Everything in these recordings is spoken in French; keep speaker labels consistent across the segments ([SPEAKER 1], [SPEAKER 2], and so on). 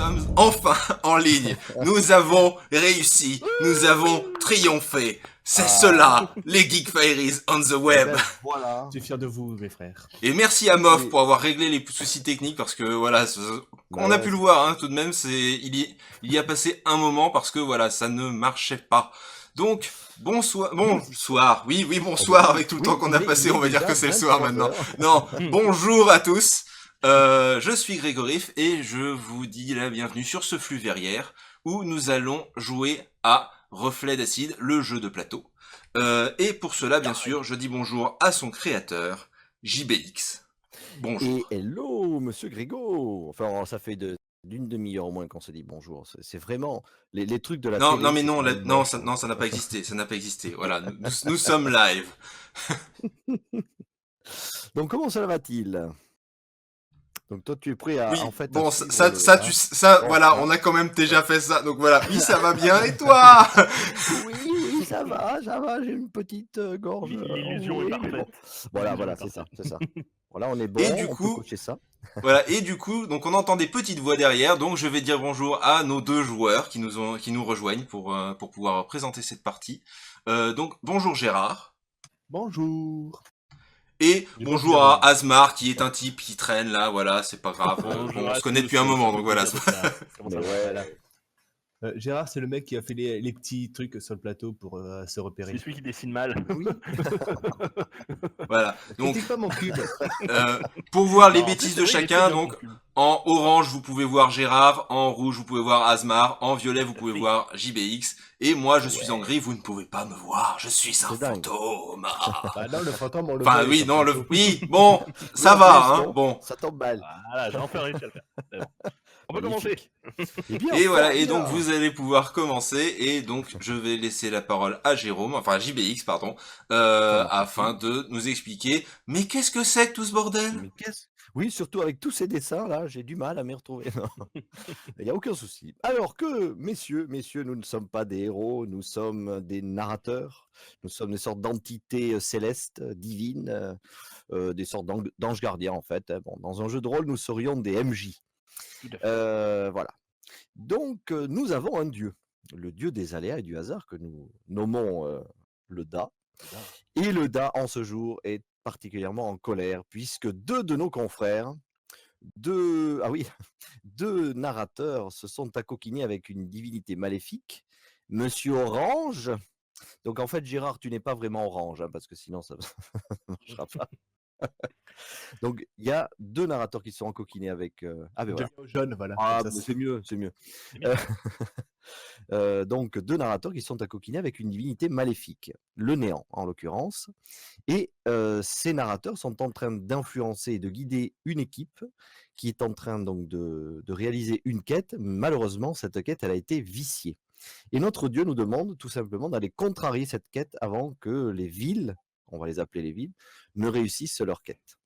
[SPEAKER 1] sommes enfin en ligne. Nous avons réussi. Nous avons triomphé. C'est cela, les Geek Fairies on the
[SPEAKER 2] Eh
[SPEAKER 1] web.
[SPEAKER 2] ben, voilà.
[SPEAKER 3] Je suis fier de vous, mes frères.
[SPEAKER 1] Et merci à Moff
[SPEAKER 2] Et-
[SPEAKER 1] pour avoir réglé les soucis techniques parce que voilà, on a
[SPEAKER 2] Ouais,
[SPEAKER 1] pu le voir hein, tout de même, il y a passé un moment parce que voilà, ça ne marchait pas. Donc bonsoir, oui bonsoir avec tout le temps qu'on a passé, on va dire que c'est le soir maintenant. Non, bonjour à tous. Je suis Grégorif et je vous dis la bienvenue sur ce flux verrière où nous allons jouer à Reflet d'acide, le jeu de plateau. Et pour cela, bien sûr, je dis bonjour à son créateur, JBX. Bonjour.
[SPEAKER 2] Et hello, monsieur Grégo. Enfin, ça fait d'une demi-heure au moins qu'on se dit bonjour. C'est vraiment les trucs de la
[SPEAKER 1] Non,
[SPEAKER 2] télé.
[SPEAKER 1] non, mais
[SPEAKER 2] c'est
[SPEAKER 1] non,
[SPEAKER 2] quand même
[SPEAKER 1] non,
[SPEAKER 2] moche.
[SPEAKER 1] ça n'a pas existé, ça n'a pas existé. Voilà, nous sommes live.
[SPEAKER 2] Donc, comment ça va-t-il? Donc, toi, tu es prêt à,
[SPEAKER 1] Oui,
[SPEAKER 2] en fait, à
[SPEAKER 1] bon,
[SPEAKER 2] suivre le- hein? Bon,
[SPEAKER 1] voilà,
[SPEAKER 2] hein.
[SPEAKER 1] on a quand même déjà fait ça. Donc voilà, oui, ça va bien. Et toi?
[SPEAKER 2] Oui, ça va. J'ai une petite gorge.
[SPEAKER 3] L'illusion est
[SPEAKER 2] enrouée, mais bon.
[SPEAKER 3] parfaite.
[SPEAKER 2] Voilà,
[SPEAKER 3] L'illusion est
[SPEAKER 2] c'est ça,
[SPEAKER 3] parfaite.
[SPEAKER 2] c'est ça. Voilà, on est bon,
[SPEAKER 1] Et du
[SPEAKER 2] on peut
[SPEAKER 1] coup,
[SPEAKER 2] coacher ça.
[SPEAKER 1] voilà, et du coup, donc on entend des petites voix derrière. Donc je vais dire bonjour à nos deux joueurs qui nous rejoignent pour pouvoir présenter cette partie. Donc bonjour Gérard.
[SPEAKER 3] Bonjour.
[SPEAKER 1] Et
[SPEAKER 3] J'ai pas
[SPEAKER 1] bonjour
[SPEAKER 3] bien
[SPEAKER 1] à
[SPEAKER 3] remis.
[SPEAKER 1] Asmar qui est un type qui traîne là, voilà, c'est pas grave,
[SPEAKER 3] Bonjour
[SPEAKER 1] on
[SPEAKER 3] à
[SPEAKER 1] se connaît
[SPEAKER 3] tous,
[SPEAKER 1] depuis un moment,
[SPEAKER 3] ça fait
[SPEAKER 1] donc voilà.
[SPEAKER 3] plaisir d'être là. Comment ça
[SPEAKER 2] Mais
[SPEAKER 3] va?
[SPEAKER 2] ouais.
[SPEAKER 3] Voilà. Gérard, c'est le mec qui a fait les petits trucs sur le plateau pour se repérer.
[SPEAKER 4] C'est celui qui dessine mal.
[SPEAKER 2] Oui.
[SPEAKER 1] Voilà, donc
[SPEAKER 3] Critique pas mon cube.
[SPEAKER 1] pour voir les
[SPEAKER 4] Non, en plus,
[SPEAKER 1] bêtises
[SPEAKER 4] c'est
[SPEAKER 1] de
[SPEAKER 4] vrai, il est
[SPEAKER 1] chacun,
[SPEAKER 4] très bien,
[SPEAKER 1] donc
[SPEAKER 4] ton cube.
[SPEAKER 1] en orange vous pouvez voir Gérard, en rouge vous pouvez voir Asmar, en violet vous pouvez voir JBX, et moi je suis en gris, vous ne pouvez pas me voir, je suis un
[SPEAKER 2] C'est dingue.
[SPEAKER 1] fantôme.
[SPEAKER 3] Bah non, le fantôme, on le
[SPEAKER 1] Enfin
[SPEAKER 3] voit.
[SPEAKER 1] oui,
[SPEAKER 3] il est
[SPEAKER 1] non,
[SPEAKER 3] partout.
[SPEAKER 1] oui, bon, ça
[SPEAKER 2] Oui, en
[SPEAKER 1] va,
[SPEAKER 2] plus,
[SPEAKER 1] hein,
[SPEAKER 2] non,
[SPEAKER 1] bon.
[SPEAKER 2] Ça tombe mal.
[SPEAKER 4] Voilà, j'ai enfin réussi à le faire. C'est bon. On peut commencer.
[SPEAKER 2] Magnifique. Eh bien,
[SPEAKER 1] Et voilà,
[SPEAKER 2] fort
[SPEAKER 1] et donc
[SPEAKER 2] bien.
[SPEAKER 1] vous allez pouvoir commencer, et donc je vais laisser la parole à Jérôme, enfin à JBX, pardon, afin de nous expliquer, mais qu'est-ce que c'est que tout ce bordel?
[SPEAKER 2] Mais qu'est-ce Oui, surtout avec tous ces dessins là, j'ai du mal à m'y retrouver. Non, il n'y a aucun souci. Alors que, messieurs, nous ne sommes pas des héros, nous sommes des narrateurs, nous sommes des sortes d'entités célestes, divines, des sortes d'anges gardiens en fait. Bon, dans un jeu de rôle, nous serions des MJ.
[SPEAKER 4] Tout à fait.
[SPEAKER 2] Voilà. Donc, nous avons un dieu, le dieu des aléas et du hasard que nous nommons le Da. Et le Da, en ce jour, est particulièrement en colère, puisque deux de nos confrères, ah oui, deux narrateurs se sont accoquinés avec une divinité maléfique, Monsieur Orange. Donc en fait, Gérard, tu n'es pas vraiment orange, hein, parce que sinon ça ne marchera pas. Donc il y a deux narrateurs qui sont encoquinés avec... Ah ben
[SPEAKER 3] Il
[SPEAKER 2] voilà.
[SPEAKER 3] devient jaune, voilà.
[SPEAKER 2] Ah,
[SPEAKER 3] Comme ça,
[SPEAKER 2] mais c'est mieux, c'est mieux.
[SPEAKER 4] C'est bien.
[SPEAKER 2] Donc deux narrateurs qui sont accoquinés avec une divinité maléfique, le néant en l'occurrence. Et ces narrateurs sont en train d'influencer et de guider une équipe qui est en train donc de réaliser une quête. Malheureusement, cette quête, elle a été viciée. Et notre dieu nous demande tout simplement d'aller contrarier cette quête avant que les villes, on va les appeler les villes, ne réussissent leur quête.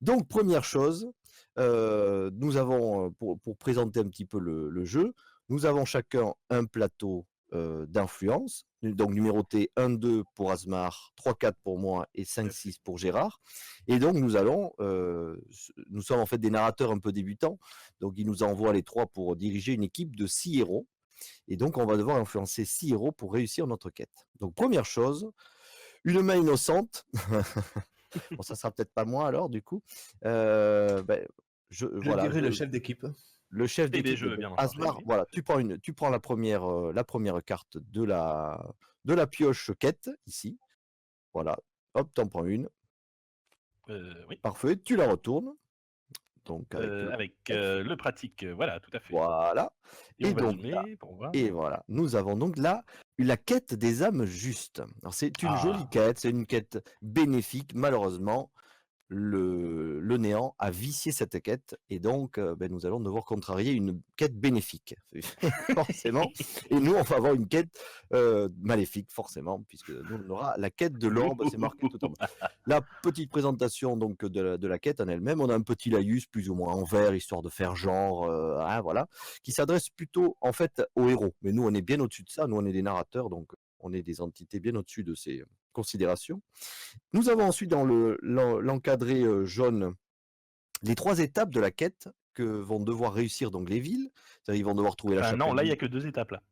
[SPEAKER 2] Donc, première chose, nous avons, pour présenter un petit peu le jeu, nous avons chacun un plateau d'influence, donc numéroté 1-2 pour Asmar, 3-4 pour moi et 5-6 pour Gérard. Et donc nous sommes en fait des narrateurs un peu débutants, donc il nous envoie les trois pour diriger une équipe de 6 héros. Et donc on va devoir influencer 6 héros pour réussir notre quête. Donc première chose, une main innocente. Bon, ça sera peut-être pas moi alors du coup.
[SPEAKER 3] je
[SPEAKER 2] Voilà,
[SPEAKER 3] dirais le chef d'équipe.
[SPEAKER 2] le chef
[SPEAKER 4] Et des
[SPEAKER 2] d'équipe,
[SPEAKER 4] jeux, bien entendu.
[SPEAKER 2] Asmar,
[SPEAKER 4] Oui.
[SPEAKER 2] voilà, tu prends la première carte de la pioche quête ici. Voilà, hop, t'en prends une.
[SPEAKER 4] Oui.
[SPEAKER 2] Parfait, tu la retournes. Donc
[SPEAKER 4] Avec le pratique, voilà, tout à fait.
[SPEAKER 2] voilà.
[SPEAKER 4] Et on
[SPEAKER 2] Et
[SPEAKER 4] va
[SPEAKER 2] donc
[SPEAKER 4] zoomer pour voir.
[SPEAKER 2] Et voilà, nous avons donc là la quête des âmes justes. Alors c'est une jolie quête, c'est une quête bénéfique. Malheureusement, le néant a vicié cette quête et donc nous allons devoir contrarier une quête bénéfique, forcément. Et nous, on va avoir une quête maléfique, forcément, puisque nous, on aura la quête de l'orbe, c'est marqué tout en bas. La petite présentation donc de la quête en elle-même, on a un petit laïus plus ou moins en vert, histoire de faire genre, voilà, qui s'adresse plutôt en fait aux héros. Mais nous, on est bien au-dessus de ça, nous, on est des narrateurs, donc on est des entités bien au-dessus de ces considérations. Nous avons ensuite dans l'encadré jaune les 3 étapes de la quête que vont devoir réussir donc les villes. C'est-à-dire ils vont devoir trouver la
[SPEAKER 4] Enfin,
[SPEAKER 2] chapelle.
[SPEAKER 4] non, là, il n'y a que 2 étapes, là.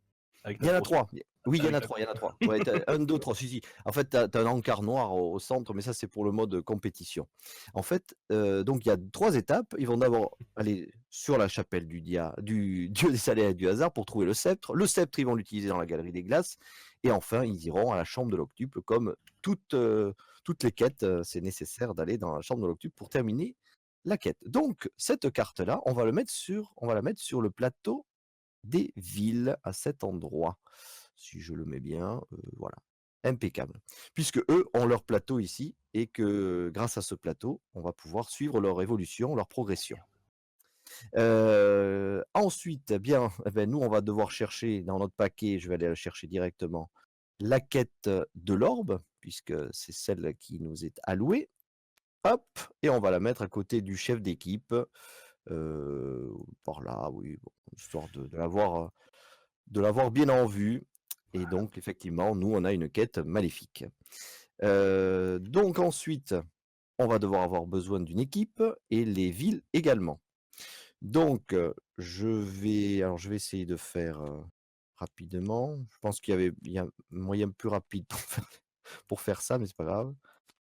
[SPEAKER 4] Avec
[SPEAKER 2] Il y en
[SPEAKER 4] la
[SPEAKER 2] a
[SPEAKER 4] grosse-
[SPEAKER 2] 3. Oui, il y en a
[SPEAKER 4] avec la
[SPEAKER 2] 3, il y en a
[SPEAKER 4] grosse-
[SPEAKER 2] 3. Ouais, 1, 2, 3, si. En fait, tu as un encart noir au centre, mais ça, c'est pour le mode compétition. En fait, donc il y a 3 étapes. Ils vont d'abord aller sur la chapelle du dieu des aléas et du hasard pour trouver le sceptre. Le sceptre, ils vont l'utiliser dans la galerie des glaces. Et enfin, ils iront à la chambre de l'octuple. Comme toutes les quêtes, c'est nécessaire d'aller dans la chambre de l'octuple pour terminer la quête. Donc, cette carte-là, on va la mettre sur le plateau des villes à cet endroit. Si je le mets bien, voilà. Impeccable. Puisque eux ont leur plateau ici et que grâce à ce plateau, on va pouvoir suivre leur évolution, leur progression. Ensuite, eh bien, nous, on va devoir chercher dans notre paquet, je vais aller la chercher directement, la quête de l'orbe, puisque c'est celle qui nous est allouée. Hop, et on va la mettre à côté du chef d'équipe. Par là, oui, bon, histoire de l'avoir bien en vue. Et donc, effectivement, nous, on a une quête maléfique. Donc ensuite, on va devoir avoir besoin d'une équipe et les villes également. Donc, je vais essayer de faire rapidement. Je pense il y a un moyen plus rapide pour faire ça, mais c'est pas grave.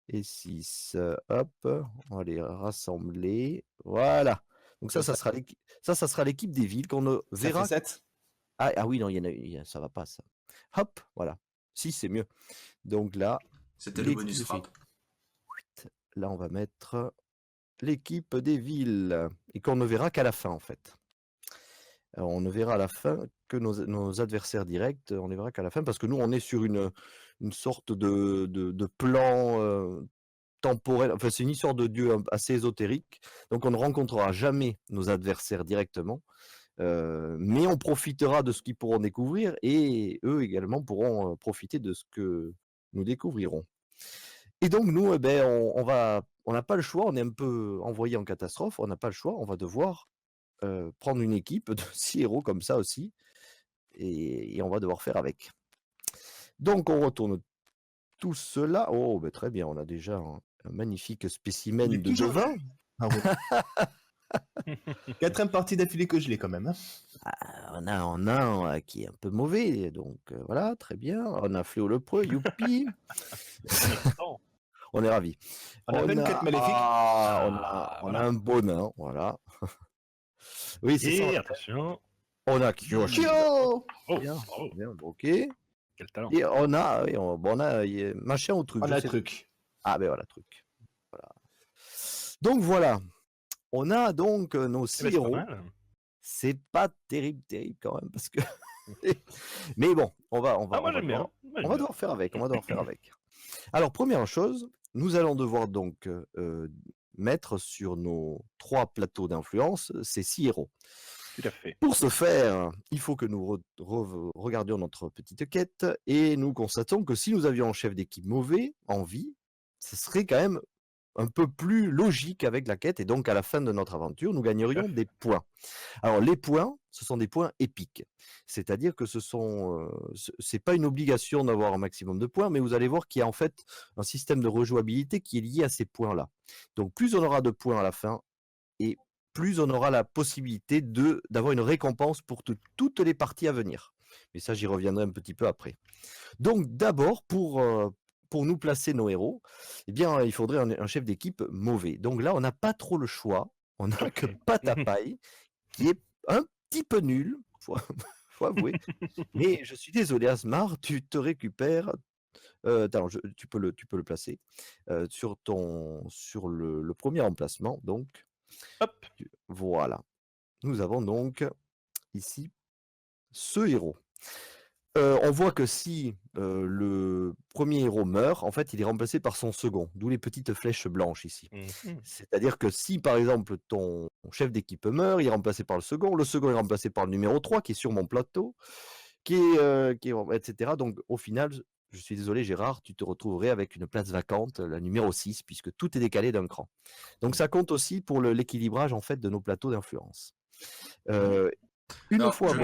[SPEAKER 2] Et 6, hop, on va les rassembler. Voilà. Donc ça sera l'équipe des villes qu'on ne
[SPEAKER 3] Ça
[SPEAKER 2] verra.
[SPEAKER 3] fait 7.
[SPEAKER 2] Ah oui, non, ça va pas, ça. Hop, voilà. Si, c'est mieux. Donc là,
[SPEAKER 1] C'était le bonus
[SPEAKER 2] l'équipe,
[SPEAKER 1] frappe.
[SPEAKER 2] là, on va mettre l'équipe des villes et qu'on ne verra qu'à la fin, en fait. Alors, on ne verra à la fin que nos adversaires directs, on ne verra qu'à la fin parce que nous, on est sur une sorte de plan temporel. Enfin, c'est une histoire de dieu assez ésotérique. Donc, on ne rencontrera jamais nos adversaires directement. Mais on profitera de ce qu'ils pourront découvrir et eux également pourront profiter de ce que nous découvrirons. Et donc nous, eh ben, on n'a pas le choix, on est un peu envoyé en catastrophe, on n'a pas le choix, on va devoir prendre une équipe de 6 héros comme ça aussi, et on va devoir faire avec. Donc on retourne tout cela. Oh, ben, très bien, on a déjà un magnifique spécimen
[SPEAKER 3] Il est
[SPEAKER 2] de
[SPEAKER 3] toujours
[SPEAKER 2] devin.
[SPEAKER 3] Ah ouais. 4e partie d'affilée que je l'ai quand même. Hein.
[SPEAKER 2] On a un qui est un peu mauvais, donc voilà, très bien. On a Fléau le Preux, youpi. On est ravis.
[SPEAKER 3] On a 24 maléfiques.
[SPEAKER 2] On a un bon nain, voilà. Oui, c'est ça.
[SPEAKER 4] Et attention.
[SPEAKER 2] On a Kyoshi.
[SPEAKER 3] Kyo
[SPEAKER 2] Bien,
[SPEAKER 4] Oh,
[SPEAKER 2] bien, ok.
[SPEAKER 4] quel talent.
[SPEAKER 2] Et on a, oui, on a machin au truc.
[SPEAKER 3] On
[SPEAKER 2] je
[SPEAKER 3] a
[SPEAKER 2] sais-
[SPEAKER 3] truc.
[SPEAKER 2] Ah ben voilà, truc. Voilà. Donc voilà. On a donc nos 6
[SPEAKER 4] Eh ben, c'est pas
[SPEAKER 2] héros.
[SPEAKER 4] mal.
[SPEAKER 2] C'est pas terrible quand même parce que. Mais bon, on va
[SPEAKER 4] Ah, moi j'aime bien. Moi,
[SPEAKER 2] on
[SPEAKER 4] j'aime
[SPEAKER 2] va
[SPEAKER 4] bien.
[SPEAKER 2] devoir faire avec. Alors première chose, nous allons devoir donc mettre sur nos 3 plateaux d'influence ces 6 héros.
[SPEAKER 4] Tout à fait.
[SPEAKER 2] Pour ce faire, il faut que nous regardions notre petite quête et nous constatons que si nous avions un chef d'équipe mauvais en vie, ce serait quand même un peu plus logique avec la quête et donc à la fin de notre aventure, nous gagnerions des points. Alors les points, ce sont des points épiques, c'est-à-dire que c'est pas une obligation d'avoir un maximum de points, mais vous allez voir qu'il y a en fait un système de rejouabilité qui est lié à ces points-là. Donc plus on aura de points à la fin et plus on aura la possibilité d'avoir une récompense pour toutes les parties à venir. Mais ça, j'y reviendrai un petit peu après. Donc d'abord, pour nous placer nos héros, eh bien, il faudrait un chef d'équipe mauvais. Donc là, on n'a pas trop le choix. On n'a que Patapaï, qui est un petit peu nul, faut avouer. Mais je suis désolé, Asmar, tu te récupères. Attends, tu peux le placer sur le premier emplacement. Donc,
[SPEAKER 4] Hop.
[SPEAKER 2] voilà. Nous avons donc ici ce héros. On voit que si le premier héros meurt, en fait, il est remplacé par son second, d'où les petites flèches blanches ici. C'est-à-dire que si, par exemple, ton chef d'équipe meurt, il est remplacé par le second est remplacé par le numéro 3 qui est sur mon plateau, etc. Donc, au final, je suis désolé, Gérard, tu te retrouverais avec une place vacante, la numéro 6, puisque tout est décalé d'un cran. Donc, ça compte aussi pour l'équilibrage, en fait, de nos plateaux d'influence.
[SPEAKER 1] Alors,
[SPEAKER 2] Fois,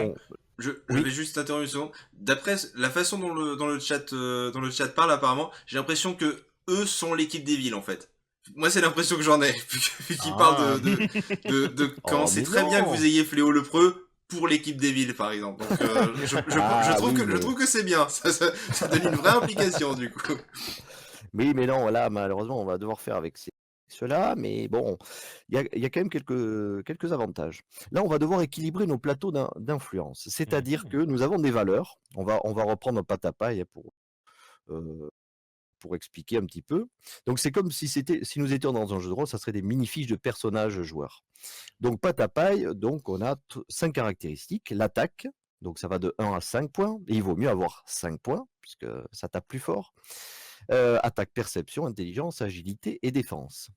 [SPEAKER 1] je
[SPEAKER 2] Oui.
[SPEAKER 1] vais juste interrompre une seconde. D'après la façon dont le chat parle apparemment, j'ai l'impression que eux sont l'équipe des villes en fait. Moi, c'est l'impression que j'en ai, vu qu'il
[SPEAKER 3] Ah.
[SPEAKER 1] parle de comment
[SPEAKER 2] Oh,
[SPEAKER 1] c'est
[SPEAKER 2] mais
[SPEAKER 1] très bien que
[SPEAKER 2] non.
[SPEAKER 1] vous ayez Fléau le Preux pour l'équipe des villes, par exemple. Donc,
[SPEAKER 2] Ah,
[SPEAKER 1] trouve
[SPEAKER 2] oui,
[SPEAKER 1] je
[SPEAKER 2] mais...
[SPEAKER 1] trouve que c'est bien. Ça donne une vraie implication, du coup.
[SPEAKER 2] Oui, mais non, là, malheureusement, on va devoir faire avec cela, mais bon, il y a quand même quelques avantages. Là, on va devoir équilibrer nos plateaux d'influence, c'est-à-dire que nous avons des valeurs. On va reprendre Patapaï pour expliquer un petit peu. Donc, c'est comme si nous étions dans un jeu de rôle, ça serait des mini-fiches de personnages joueurs. Donc, Patapaï, donc, on a 5 caractéristiques. L'attaque, donc ça va de 1 à 5 points, et il vaut mieux avoir 5 points, puisque ça tape plus fort. Attaque, perception, intelligence, agilité et défense.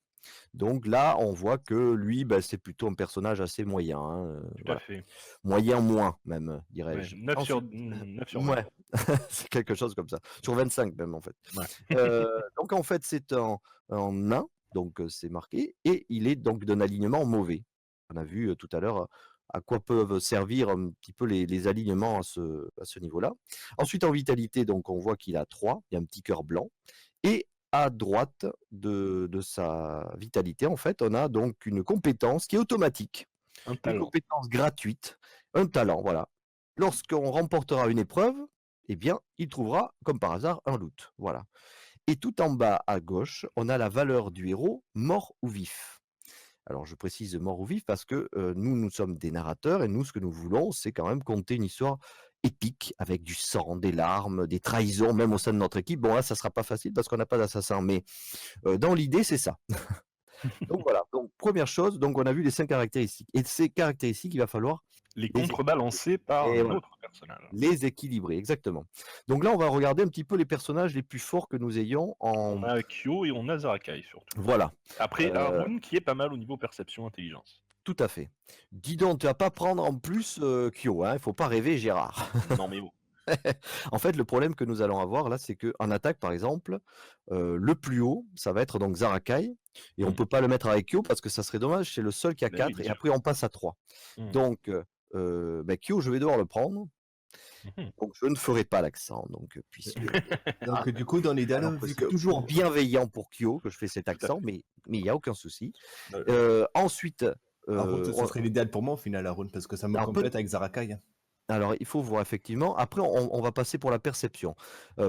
[SPEAKER 2] Donc là, on voit que lui, bah, c'est plutôt un personnage assez moyen, hein,
[SPEAKER 4] Tout à
[SPEAKER 2] voilà.
[SPEAKER 4] fait.
[SPEAKER 2] Moyen moins même,
[SPEAKER 4] Ouais,
[SPEAKER 2] dirais-je.
[SPEAKER 4] 9 sur,
[SPEAKER 2] Ensuite,
[SPEAKER 4] 9 sur 20.
[SPEAKER 2] ouais, c'est quelque chose comme ça. Sur 25 même en fait.
[SPEAKER 4] Ouais.
[SPEAKER 2] Donc en fait, c'est un nain, donc c'est marqué, et il est donc d'un alignement mauvais. On a vu tout à l'heure à quoi peuvent servir un petit peu les alignements à ce niveau-là. Ensuite, en vitalité, donc on voit qu'il a 3, il y a un petit cœur blanc. Et à droite de sa vitalité, en fait, on a donc une compétence qui est automatique,
[SPEAKER 4] Un
[SPEAKER 2] une
[SPEAKER 4] talent.
[SPEAKER 2] compétence gratuite, un talent, voilà. Lorsqu'on remportera une épreuve, eh bien, il trouvera, comme par hasard, un loot. Voilà. Et tout en bas à gauche, on a la valeur du héros, mort ou vif. Alors, je précise mort ou vif parce que nous sommes des narrateurs et nous, ce que nous voulons, c'est quand même conter une histoire épique avec du sang, des larmes, des trahisons, même au sein de notre équipe. Bon, là, ça sera pas facile parce qu'on n'a pas d'assassin, mais dans l'idée, c'est ça. Donc voilà. Donc, première chose, donc on a vu les 5 caractéristiques. Et ces caractéristiques, il va falloir
[SPEAKER 4] Les
[SPEAKER 2] les
[SPEAKER 4] contrebalancés par
[SPEAKER 2] et
[SPEAKER 4] un
[SPEAKER 2] voilà,
[SPEAKER 4] autre personnage.
[SPEAKER 2] les équilibrer, exactement. Donc là, on va regarder un petit peu les personnages les plus forts que nous ayons
[SPEAKER 4] On
[SPEAKER 2] en...
[SPEAKER 4] a Kyo et on a Zarakai surtout.
[SPEAKER 2] Voilà.
[SPEAKER 4] Après,
[SPEAKER 2] Euh,
[SPEAKER 4] Haroun qui est pas mal au niveau perception intelligence.
[SPEAKER 2] Tout à fait. Dis donc, tu vas pas prendre en plus Kyo, hein, il faut pas rêver, Gérard.
[SPEAKER 4] Non mais bon.
[SPEAKER 2] En fait, le problème que nous allons avoir là, c'est qu'en attaque, par exemple, le plus haut, ça va être donc Zarakai, et on peut pas le mettre avec Kyo parce que ça serait dommage, c'est le seul qui a
[SPEAKER 4] Bah oui,
[SPEAKER 2] 4,
[SPEAKER 4] bien
[SPEAKER 2] et
[SPEAKER 4] sûr.
[SPEAKER 2] après on passe à 3.
[SPEAKER 4] Mhm.
[SPEAKER 2] Donc, Kyo, je vais devoir le prendre,
[SPEAKER 4] Mhm.
[SPEAKER 2] donc je ne ferai pas l'accent, donc, puisque
[SPEAKER 3] Donc, du coup, dans l'idéal,
[SPEAKER 2] alors que
[SPEAKER 3] vu
[SPEAKER 2] c'est
[SPEAKER 3] que.
[SPEAKER 2] toujours bienveillant pour Kyo que je fais cet
[SPEAKER 4] Tout à
[SPEAKER 2] accent,
[SPEAKER 4] fait.
[SPEAKER 2] mais il n'y a aucun souci.
[SPEAKER 3] Euh,
[SPEAKER 2] Ensuite,
[SPEAKER 3] Aaron, ça
[SPEAKER 2] on-
[SPEAKER 3] serait l'idéal pour moi au final, Aaron, parce que ça me
[SPEAKER 2] alors,
[SPEAKER 3] complète avec Zarakai.
[SPEAKER 2] alors, il faut voir effectivement. Après, on va passer pour la perception.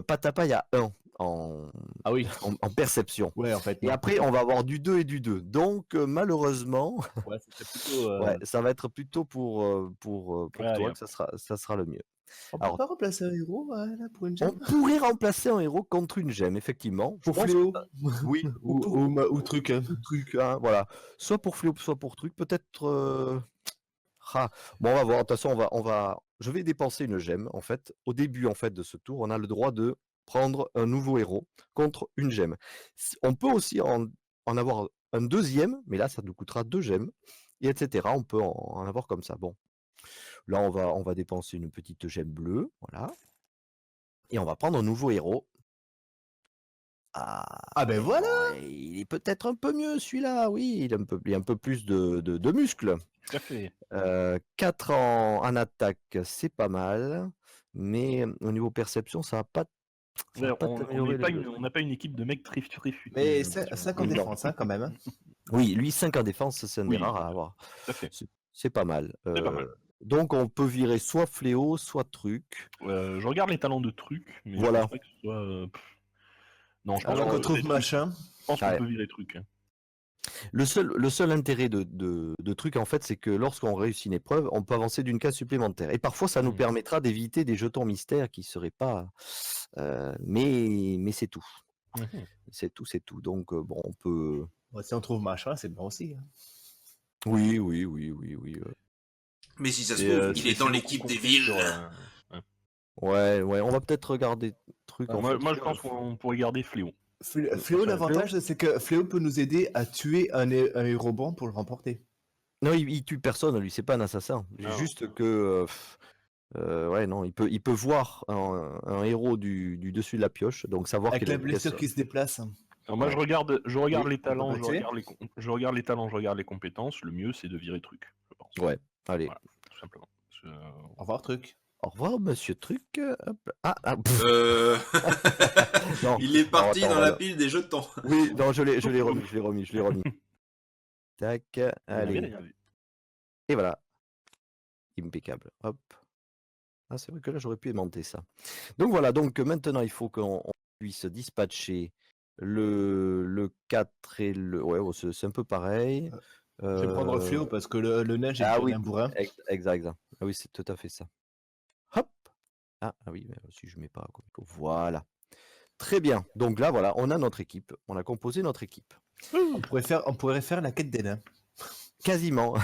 [SPEAKER 2] Patapa, il y a 1 en,
[SPEAKER 3] Ah oui.
[SPEAKER 2] en perception.
[SPEAKER 3] Ouais, en fait,
[SPEAKER 2] Et
[SPEAKER 3] non.
[SPEAKER 2] après, on va avoir du 2 et du 2. Donc, malheureusement,
[SPEAKER 3] Ouais, c'était plutôt.
[SPEAKER 2] ouais, ça va être plutôt pour
[SPEAKER 4] Ouais, allez,
[SPEAKER 2] toi
[SPEAKER 4] hop.
[SPEAKER 2] que ça sera le mieux.
[SPEAKER 3] On peut
[SPEAKER 2] Alors,
[SPEAKER 3] pas remplacer un héros là, pour une
[SPEAKER 2] on
[SPEAKER 3] gemme?
[SPEAKER 2] pourrait remplacer un héros contre une gemme, effectivement. Je
[SPEAKER 3] Pour
[SPEAKER 2] pense que
[SPEAKER 3] Fléau
[SPEAKER 2] oui,
[SPEAKER 3] ou truc.
[SPEAKER 2] ou truc, hein, voilà. Soit pour Fléau, soit pour truc. Peut-être. Ah, bon, on va voir. De toute façon, je vais dépenser une gemme. En fait, au début en fait de ce tour, on a le droit de prendre un nouveau héros contre une gemme. On peut aussi en avoir un deuxième, mais là, ça nous coûtera 2 gemmes, et etc. On peut en avoir comme ça. Bon, là, on va dépenser une petite gemme bleue, voilà, et on va prendre un nouveau héros. Ah,
[SPEAKER 3] Ah ben
[SPEAKER 2] mais
[SPEAKER 3] voilà.
[SPEAKER 2] bon, il est peut-être un peu mieux celui-là. Oui, il a un peu plus de muscles.
[SPEAKER 4] Tout à fait.
[SPEAKER 2] 4 en attaque, c'est pas mal, mais au niveau perception, ça
[SPEAKER 4] Ouais,
[SPEAKER 2] va pas t'améliorer
[SPEAKER 4] on n'a pas une équipe de mecs très futés.
[SPEAKER 3] Mais
[SPEAKER 4] j'ai l'impression.
[SPEAKER 3] 5 en
[SPEAKER 2] Non.
[SPEAKER 3] défense, hein, quand même. Hein.
[SPEAKER 2] Oui, lui 5 en défense, c'est un des
[SPEAKER 4] Oui,
[SPEAKER 2] rares à avoir.
[SPEAKER 4] tout à fait.
[SPEAKER 2] C'est pas mal.
[SPEAKER 4] C'est pas mal.
[SPEAKER 2] Donc on peut virer soit fléau, soit truc.
[SPEAKER 4] Je regarde les talents de trucs, mais
[SPEAKER 2] Voilà.
[SPEAKER 4] je pense pas que ce soit. Non, je pense
[SPEAKER 2] Alors,
[SPEAKER 4] qu'on
[SPEAKER 3] On
[SPEAKER 4] peut
[SPEAKER 3] trouve
[SPEAKER 4] virer truc.
[SPEAKER 3] machin.
[SPEAKER 4] Je pense qu'on
[SPEAKER 2] Ouais.
[SPEAKER 4] peut virer truc. Hein.
[SPEAKER 2] Le seul intérêt de truc, en fait, c'est que lorsqu'on réussit une épreuve, on peut avancer d'une case supplémentaire. Et parfois, ça nous
[SPEAKER 4] Mhm.
[SPEAKER 2] permettra d'éviter des jetons mystères qui seraient pas. Mais c'est tout.
[SPEAKER 4] Mhm.
[SPEAKER 2] C'est tout. Donc, bon, on peut.
[SPEAKER 3] Ouais, si on trouve machin, c'est bon aussi. Hein.
[SPEAKER 2] Oui.
[SPEAKER 1] Mais si ça se
[SPEAKER 4] Et,
[SPEAKER 1] trouve, il
[SPEAKER 4] c'est
[SPEAKER 1] est dans
[SPEAKER 4] beaucoup
[SPEAKER 1] l'équipe des
[SPEAKER 4] compté
[SPEAKER 1] villes.
[SPEAKER 4] sur,
[SPEAKER 2] Ouais, on va peut-être regarder truc en fait.
[SPEAKER 4] moi, je pense qu'on pourrait garder Fléau.
[SPEAKER 3] Fléau, l'avantage, c'est que Fléau peut nous aider à tuer un héros bon pour le remporter.
[SPEAKER 2] Non, il tue personne, lui, c'est pas un assassin.
[SPEAKER 4] Ah.
[SPEAKER 2] Juste que. Ouais, non, il peut voir un héros du dessus de la pioche, donc savoir
[SPEAKER 3] Avec
[SPEAKER 2] qu'il a
[SPEAKER 3] la blessure qui se déplace.
[SPEAKER 4] Alors moi,
[SPEAKER 2] Ouais.
[SPEAKER 4] je regarde
[SPEAKER 3] Oui,
[SPEAKER 4] les talents,
[SPEAKER 3] on peut pas
[SPEAKER 4] je regarde les talents, je regarde les compétences. Le mieux, c'est de virer truc, je pense.
[SPEAKER 2] Ouais, allez.
[SPEAKER 4] Voilà, tout simplement.
[SPEAKER 3] Au revoir, truc.
[SPEAKER 2] Au revoir, monsieur Truc. Hop. Pff,
[SPEAKER 1] Euh...
[SPEAKER 2] non.
[SPEAKER 1] Il est
[SPEAKER 2] Alors,
[SPEAKER 1] parti
[SPEAKER 2] attends,
[SPEAKER 1] dans la
[SPEAKER 2] voilà.
[SPEAKER 1] pile des jetons.
[SPEAKER 2] Oui, non, je l'ai remis. Tac,
[SPEAKER 4] Vous n'avez
[SPEAKER 2] allez.
[SPEAKER 4] rien vu.
[SPEAKER 2] Et voilà. Impeccable. Hop. Ah, c'est vrai que là, j'aurais pu aimanter ça. Donc voilà, donc maintenant, il faut qu'on puisse dispatcher le 4 et le... Ouais, oh, c'est un peu pareil.
[SPEAKER 3] Je vais prendre Fléau parce que le nain, j'ai
[SPEAKER 2] Ah
[SPEAKER 3] déjà
[SPEAKER 2] oui,
[SPEAKER 3] un bourrin.
[SPEAKER 2] exact. Ah oui, c'est tout à fait ça. Hop. Ah oui, mais si je mets pas comme il faut. Voilà. Très bien. Donc là, voilà, on a notre équipe. On a composé notre équipe.
[SPEAKER 3] On pourrait faire la quête des nains.
[SPEAKER 2] Quasiment.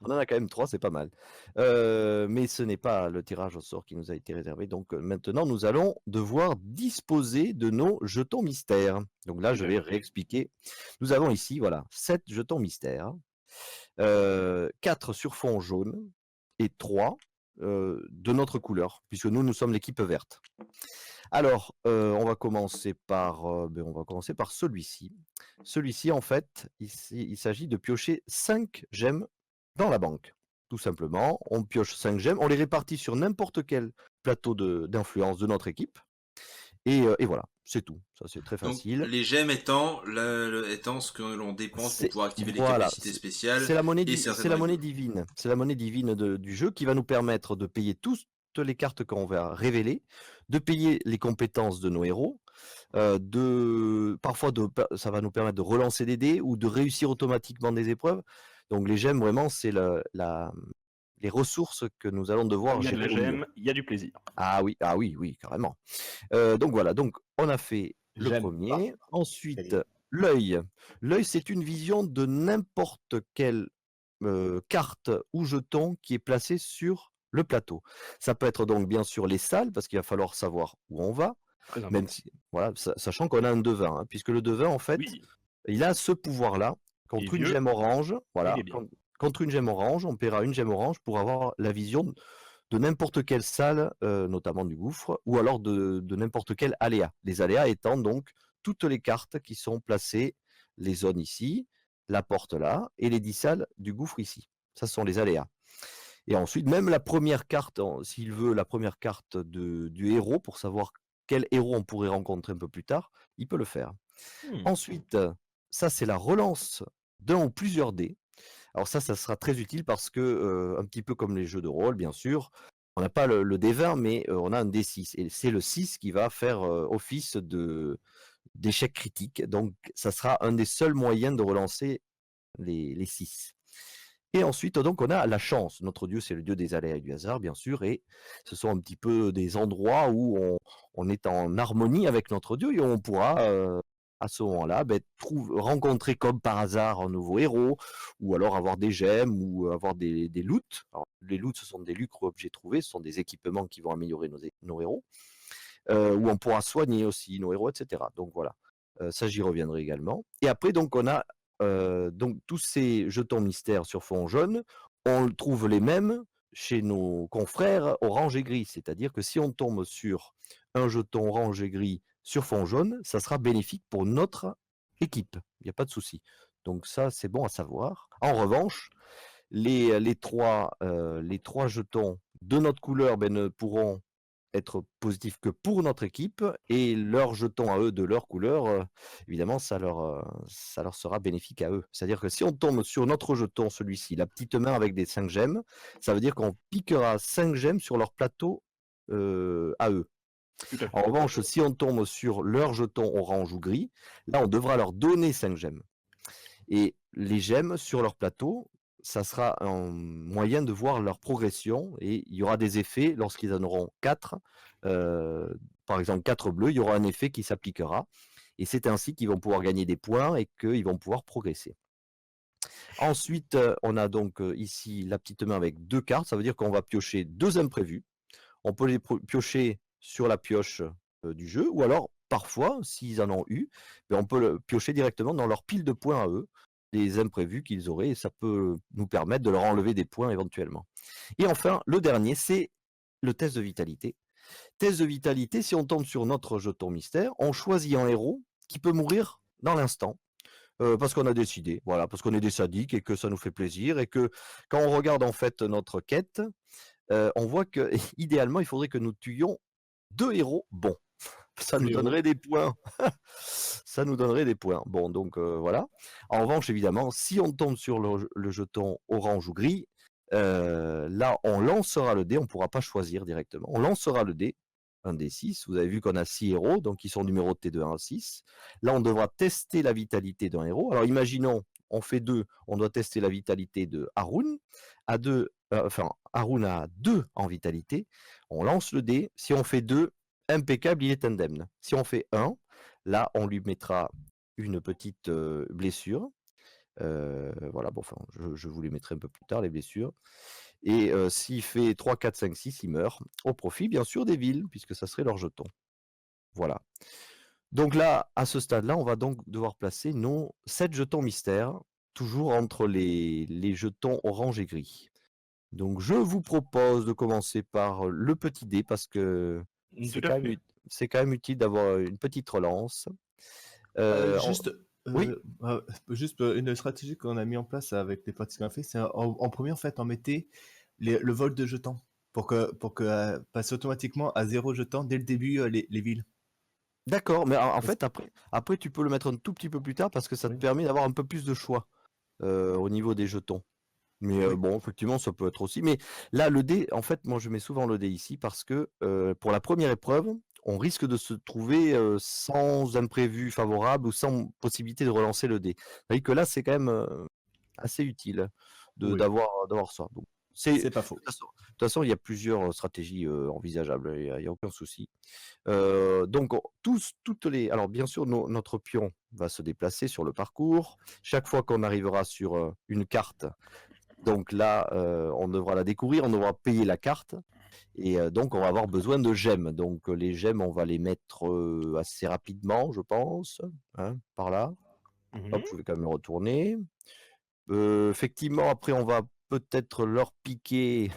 [SPEAKER 2] On en a quand même 3, c'est pas mal. Mais ce n'est pas le tirage au sort qui nous a été réservé. Donc maintenant, nous allons devoir disposer de nos jetons mystères. Donc là, je vais réexpliquer. Nous avons ici, voilà, 7 jetons mystères. 4 sur fond jaune et 3 de notre couleur, puisque nous sommes l'équipe verte. Alors, on va commencer par celui-ci. Celui-ci, en fait, il s'agit de piocher 5 gemmes dans la banque. Tout simplement, on pioche 5 gemmes, on les répartit sur n'importe quel plateau d'influence de notre équipe. Et voilà, c'est tout. Ça, c'est très
[SPEAKER 1] Donc,
[SPEAKER 2] facile.
[SPEAKER 1] les gemmes étant, étant ce que l'on dépense pour pouvoir activer les
[SPEAKER 2] Voilà,
[SPEAKER 1] capacités spéciales.
[SPEAKER 2] c'est la monnaie,
[SPEAKER 1] et
[SPEAKER 2] c'est
[SPEAKER 1] certaines
[SPEAKER 2] la monnaie
[SPEAKER 1] règles.
[SPEAKER 2] divine. C'est la monnaie divine du jeu qui va nous permettre de payer toutes les cartes qu'on va révéler, de payer les compétences de nos héros, ça va nous permettre de relancer des dés ou de réussir automatiquement des épreuves. Donc les gemmes, vraiment, c'est les ressources que nous allons devoir
[SPEAKER 4] Il y a de
[SPEAKER 2] gérer
[SPEAKER 4] la
[SPEAKER 2] au mieux.
[SPEAKER 4] gemme, il y a du plaisir.
[SPEAKER 2] Ah oui, carrément. Donc voilà, donc on a fait le
[SPEAKER 3] J'aime
[SPEAKER 2] premier.
[SPEAKER 3] pas.
[SPEAKER 2] Ensuite,
[SPEAKER 3] Allez.
[SPEAKER 2] l'œil. L'œil, c'est une vision de n'importe quelle carte ou jeton qui est placé sur le plateau. Ça peut être donc bien sûr les salles, parce qu'il va falloir savoir où on va,
[SPEAKER 4] Très
[SPEAKER 2] même
[SPEAKER 4] important.
[SPEAKER 2] si, voilà, sachant qu'on a un devin, hein, puisque le devin, en fait,
[SPEAKER 4] Oui,
[SPEAKER 2] il a ce pouvoir-là.
[SPEAKER 4] il est
[SPEAKER 2] Contre une
[SPEAKER 4] vieux,
[SPEAKER 2] gemme orange,
[SPEAKER 4] il
[SPEAKER 2] voilà,
[SPEAKER 4] est bien.
[SPEAKER 2] contre une gemme orange, on paiera une gemme orange pour avoir la vision de n'importe quelle salle, notamment du gouffre, ou alors de n'importe quel aléa. Les aléas étant donc toutes les cartes qui sont placées, les zones ici, la porte là, et les 10 salles du gouffre ici. Ça, ce sont les aléas. Et ensuite, même la première carte, s'il veut, la première carte du héros, pour savoir quel héros on pourrait rencontrer un peu plus tard, il peut le faire. Ensuite, ça, c'est la relance d'un ou plusieurs dés. Alors ça sera très utile parce que, un petit peu comme les jeux de rôle, bien sûr, on n'a pas le D20, mais on a un D6. Et c'est le 6 qui va faire office d'échec critique. Donc ça sera un des seuls moyens de relancer les 6. Et ensuite, donc, on a la chance. Notre dieu, c'est le dieu des aléas et du hasard, bien sûr. Et ce sont un petit peu des endroits où on est en harmonie avec notre dieu et on pourra à ce moment-là, rencontrer comme par hasard un nouveau héros, ou alors avoir des gemmes, ou avoir des loots. Alors, les loots, ce sont des lucres objets trouvés, ce sont des équipements qui vont améliorer nos héros, où on pourra soigner aussi nos héros, etc. Donc voilà, ça j'y reviendrai également. Et après, donc, on a donc tous ces jetons mystères sur fond jaune, on trouve les mêmes chez nos confrères orange et gris. C'est-à-dire que si on tombe sur un jeton orange et gris sur fond jaune, ça sera bénéfique pour notre équipe. Il n'y a pas de souci. Donc ça, c'est bon à savoir. En revanche, les trois jetons de notre couleur ne pourront être positifs que pour notre équipe, et leurs jetons à eux de leur couleur, évidemment, ça leur sera bénéfique à eux. C'est-à-dire que si on tombe sur notre jeton, celui-ci, la petite main avec des 5 gemmes, ça veut dire qu'on piquera 5 gemmes sur leur plateau à eux.
[SPEAKER 4] Tout à fait.
[SPEAKER 2] En revanche, si on tombe sur leur jeton orange ou gris, là, on devra leur donner 5 gemmes. Et les gemmes sur leur plateau, ça sera un moyen de voir leur progression, et il y aura des effets lorsqu'ils en auront 4. Par exemple, 4 bleus, il y aura un effet qui s'appliquera. Et c'est ainsi qu'ils vont pouvoir gagner des points et qu'ils vont pouvoir progresser. Ensuite, on a donc ici la petite main avec 2 cartes. Ça veut dire qu'on va piocher 2 imprévus. On peut les piocher sur la pioche du jeu, ou alors parfois, s'ils en ont eu, on peut le piocher directement dans leur pile de points à eux, les imprévus qu'ils auraient, et ça peut nous permettre de leur enlever des points éventuellement. Et enfin, le dernier, c'est le test de vitalité. Test de vitalité, si on tombe sur notre jeton mystère, on choisit un héros qui peut mourir dans l'instant. Parce qu'on a décidé, voilà, parce qu'on est des sadiques et que ça nous fait plaisir, et que quand on regarde en fait notre quête, on voit que idéalement, il faudrait que nous tuions 2 héros bons. Ça nous
[SPEAKER 3] Fléau.
[SPEAKER 2] donnerait des points. Ça nous donnerait des points. Bon, donc voilà. En revanche, évidemment, si on tombe sur le jeton orange ou gris, là, on lancera le dé. On ne pourra pas choisir directement. On lancera le dé, un dé 6. Vous avez vu qu'on a 6 héros, donc ils sont numérotés de 1 à 6. Là, on devra tester la vitalité d'un héros. Alors, imaginons, on fait 2. On doit tester la vitalité de Haroun. Haroun a 2 en vitalité. On lance le dé. Si on fait 2, impeccable, il est indemne. Si on fait 1, là, on lui mettra une petite blessure. Voilà, bon, enfin, je vous les mettrai un peu plus tard, les blessures. Et s'il fait 3, 4, 5, 6, il meurt. Au profit, bien sûr, des villes, puisque ça serait leur jeton. Voilà. Donc là, à ce stade-là, on va donc devoir placer nos 7 jetons mystères, toujours entre les jetons orange et gris. Donc je vous propose de commencer par le petit dé, parce que c'est
[SPEAKER 4] Tout à fait.
[SPEAKER 2] quand même utile d'avoir une petite relance.
[SPEAKER 3] Euh,
[SPEAKER 2] On-
[SPEAKER 3] juste,
[SPEAKER 2] Oui,
[SPEAKER 3] juste une stratégie qu'on a mis en place avec les pratiques qu'on a fait, c'est en premier, en fait, on mettait le vol de jetons pour que passe automatiquement à 0 jetons dès le début les villes.
[SPEAKER 2] d'accord, mais en
[SPEAKER 3] Parce-
[SPEAKER 2] fait, après, tu peux le mettre un tout petit peu plus tard parce que ça te
[SPEAKER 3] Oui.
[SPEAKER 2] permet d'avoir un peu plus de choix au niveau des jetons. Mais
[SPEAKER 3] Oui.
[SPEAKER 2] bon, effectivement, ça peut être aussi. Mais là, le dé, en fait, moi, je mets souvent le dé ici parce que pour la première épreuve, on risque de se trouver sans imprévu favorable ou sans possibilité de relancer le dé. Vous voyez que là, c'est quand même assez utile
[SPEAKER 3] Oui.
[SPEAKER 2] d'avoir ça. Donc,
[SPEAKER 3] C'est pas faux.
[SPEAKER 2] de toute façon, il y a plusieurs stratégies envisageables, il y a aucun souci. Donc, alors bien sûr, notre pion va se déplacer sur le parcours. Chaque fois qu'on arrivera sur une carte, donc là, on devra la découvrir, on devra payer la carte. Et donc, on va avoir besoin de gemmes. Donc, les gemmes, on va les mettre assez rapidement, je pense. Hein, par là. Hop, je vais quand même le retourner. Effectivement, après, on va peut-être leur piquer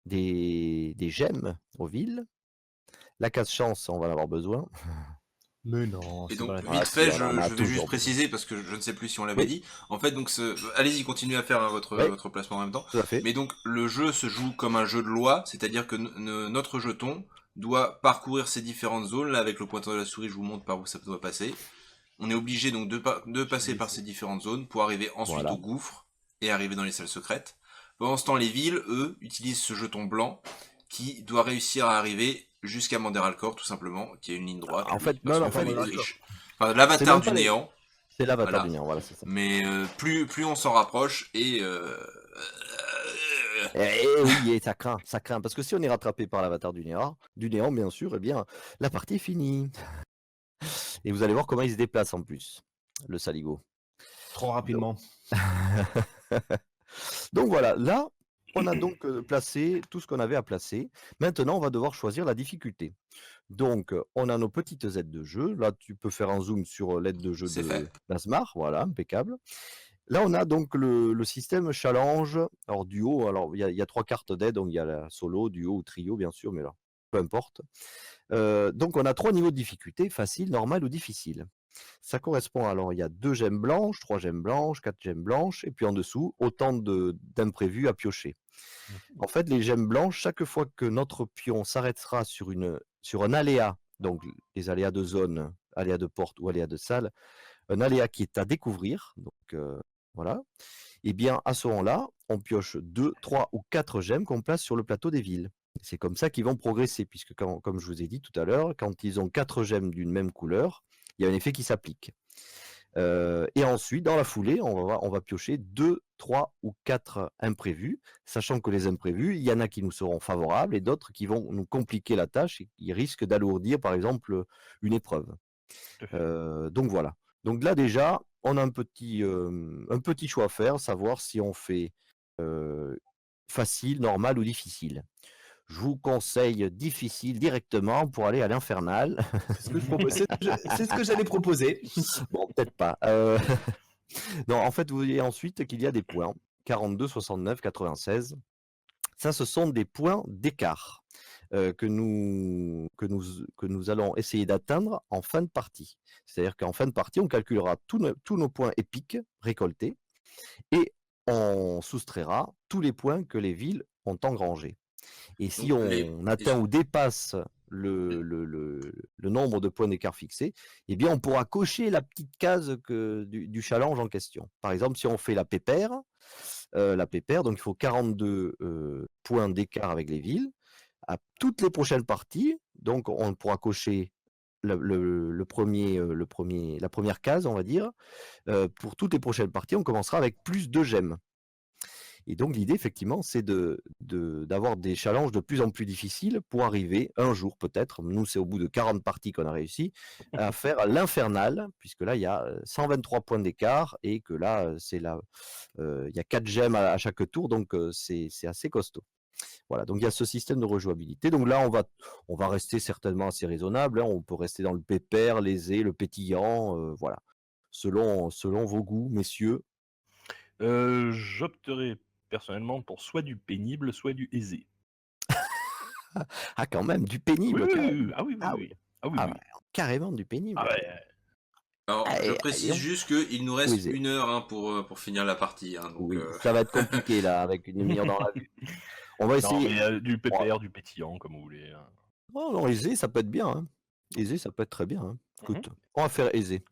[SPEAKER 2] des gemmes aux villes. La casse-chance, on va en avoir besoin.
[SPEAKER 3] Mais non,
[SPEAKER 1] Et
[SPEAKER 3] c'est
[SPEAKER 1] donc,
[SPEAKER 3] pas la
[SPEAKER 2] Ah,
[SPEAKER 1] vite
[SPEAKER 3] peine.
[SPEAKER 2] si,
[SPEAKER 1] fait,
[SPEAKER 2] on en a
[SPEAKER 1] je vais juste
[SPEAKER 2] toujours besoin.
[SPEAKER 1] préciser, parce que je ne sais plus si on l'avait
[SPEAKER 2] Oui,
[SPEAKER 1] dit. En fait, donc, allez-y, continuez à faire
[SPEAKER 2] oui,
[SPEAKER 1] votre placement en même temps.
[SPEAKER 2] tout à fait.
[SPEAKER 1] Mais donc, le jeu se joue comme un jeu de loi, c'est-à-dire que notre jeton doit parcourir ces différentes zones. Là, avec le pointeur de la souris, je vous montre par où ça doit passer. On est obligé donc de passer par ces différentes zones pour arriver ensuite
[SPEAKER 2] Voilà.
[SPEAKER 1] au gouffre et arriver dans les salles secrètes. Pendant ce temps, les villes, eux, utilisent ce jeton blanc qui doit réussir à arriver jusqu'à Manderalcor, tout simplement, qui est une ligne droite,
[SPEAKER 2] En
[SPEAKER 1] lui,
[SPEAKER 2] fait,
[SPEAKER 1] parce
[SPEAKER 2] non,
[SPEAKER 1] que
[SPEAKER 2] en fait,
[SPEAKER 1] lui, il
[SPEAKER 3] Manderalcor.
[SPEAKER 1] triche. Enfin,
[SPEAKER 2] c'est
[SPEAKER 1] l'avatar
[SPEAKER 2] même
[SPEAKER 1] du
[SPEAKER 2] pas les...
[SPEAKER 1] néant,
[SPEAKER 2] C'est l'avatar du
[SPEAKER 1] voilà.
[SPEAKER 2] néant, voilà, c'est ça.
[SPEAKER 1] Mais plus on s'en rapproche et
[SPEAKER 2] Oui, et ça craint, parce que si on est rattrapé par l'avatar du néant, bien sûr, eh bien, la partie est finie. Et vous allez voir comment il se déplace en plus, le saligo.
[SPEAKER 3] Trop rapidement.
[SPEAKER 2] Donc voilà, là, on a donc placé tout ce qu'on avait à placer. Maintenant, on va devoir choisir la difficulté. Donc, on a nos petites aides de jeu. Là, tu peux faire un zoom sur l'aide de jeu
[SPEAKER 1] c'est
[SPEAKER 2] de
[SPEAKER 1] fait.
[SPEAKER 2] Nasmar. Voilà, impeccable. Là, on a donc le système challenge. Alors, duo, alors il y a 3 cartes d'aide. Donc, il y a la solo, duo ou trio, bien sûr, mais là, peu importe. Donc, on a 3 niveaux de difficulté, facile, normal ou difficile. Ça correspond, alors il y a 2 gemmes blanches, 3 gemmes blanches, 4 gemmes blanches, et puis en dessous, autant d'imprévus à piocher. En fait, les gemmes blanches, chaque fois que notre pion s'arrêtera sur un aléa, donc les aléas de zone, aléas de porte ou aléas de salle, un aléa qui est à découvrir, donc voilà, et bien à ce moment-là, on pioche 2, 3 ou 4 gemmes qu'on place sur le plateau des villes. C'est comme ça qu'ils vont progresser, puisque comme je vous ai dit tout à l'heure, quand ils ont 4 gemmes d'une même couleur, il y a un effet qui s'applique. Et ensuite, dans la foulée, on va piocher 2, 3 ou 4 imprévus, sachant que les imprévus, il y en a qui nous seront favorables et d'autres qui vont nous compliquer la tâche et qui risquent d'alourdir, par exemple, une épreuve.
[SPEAKER 4] Tout à fait.
[SPEAKER 2] Donc voilà. Donc là déjà, on a un petit choix à faire, savoir si on fait facile, normal ou difficile. Je vous conseille difficile directement pour aller à l'infernal.
[SPEAKER 3] C'est ce que je propose. C'est ce que j'allais proposer.
[SPEAKER 2] Bon, peut-être pas. Non, en fait, vous voyez ensuite qu'il y a des points. 42, 69, 96. Ça, ce sont des points d'écart que nous allons essayer d'atteindre en fin de partie. C'est-à-dire qu'en fin de partie, on calculera tous nos points épiques récoltés et on soustraira tous les points que les villes ont engrangés. Et si
[SPEAKER 1] Donc,
[SPEAKER 2] on atteint ou dépasse le nombre de points d'écart fixés, eh bien, on pourra cocher la petite case du challenge en question. Par exemple, si on fait la pépère, donc il faut 42 points d'écart avec les villes. À toutes les prochaines parties, donc on pourra cocher la première case, on va dire. Pour toutes les prochaines parties, on commencera avec plus de gemmes. Et donc l'idée, effectivement, c'est d'avoir des challenges de plus en plus difficiles pour arriver un jour peut-être, nous c'est au bout de 40 parties qu'on a réussi, à faire l'infernal, puisque là il y a 123 points d'écart et que là il y a 4 gemmes à chaque tour, donc c'est assez costaud. Voilà, donc il y a ce système de rejouabilité. Donc là, on va rester certainement assez raisonnable, hein. On peut rester dans le pépère, l'aisé, le pétillant, voilà. Selon vos goûts, messieurs.
[SPEAKER 4] J'opterais personnellement pour soit du pénible, soit du aisé.
[SPEAKER 2] Ah, quand même, du
[SPEAKER 4] Oui,
[SPEAKER 2] pénible.
[SPEAKER 4] oui,
[SPEAKER 2] Carrément.
[SPEAKER 4] oui. Ah oui, oui,
[SPEAKER 2] Ah
[SPEAKER 4] oui. Ah oui,
[SPEAKER 2] Ah
[SPEAKER 4] oui.
[SPEAKER 2] ouais, carrément du pénible.
[SPEAKER 4] Ah ouais.
[SPEAKER 1] Alors, je
[SPEAKER 2] Allez,
[SPEAKER 1] précise
[SPEAKER 2] allez,
[SPEAKER 1] juste qu'il nous reste
[SPEAKER 2] Osez.
[SPEAKER 1] 1 heure hein, pour finir la partie. Hein, donc,
[SPEAKER 2] Oui, ça va être compliqué là, avec une demi-heure dans la vue. On va
[SPEAKER 4] Non,
[SPEAKER 2] essayer.
[SPEAKER 4] mais du
[SPEAKER 2] Oh,
[SPEAKER 4] pépère, du pétillant, comme vous voulez.
[SPEAKER 2] oh non, aisé, ça peut être bien, hein. Aisé, ça peut être très bien, hein. Écoute, on va faire aisé.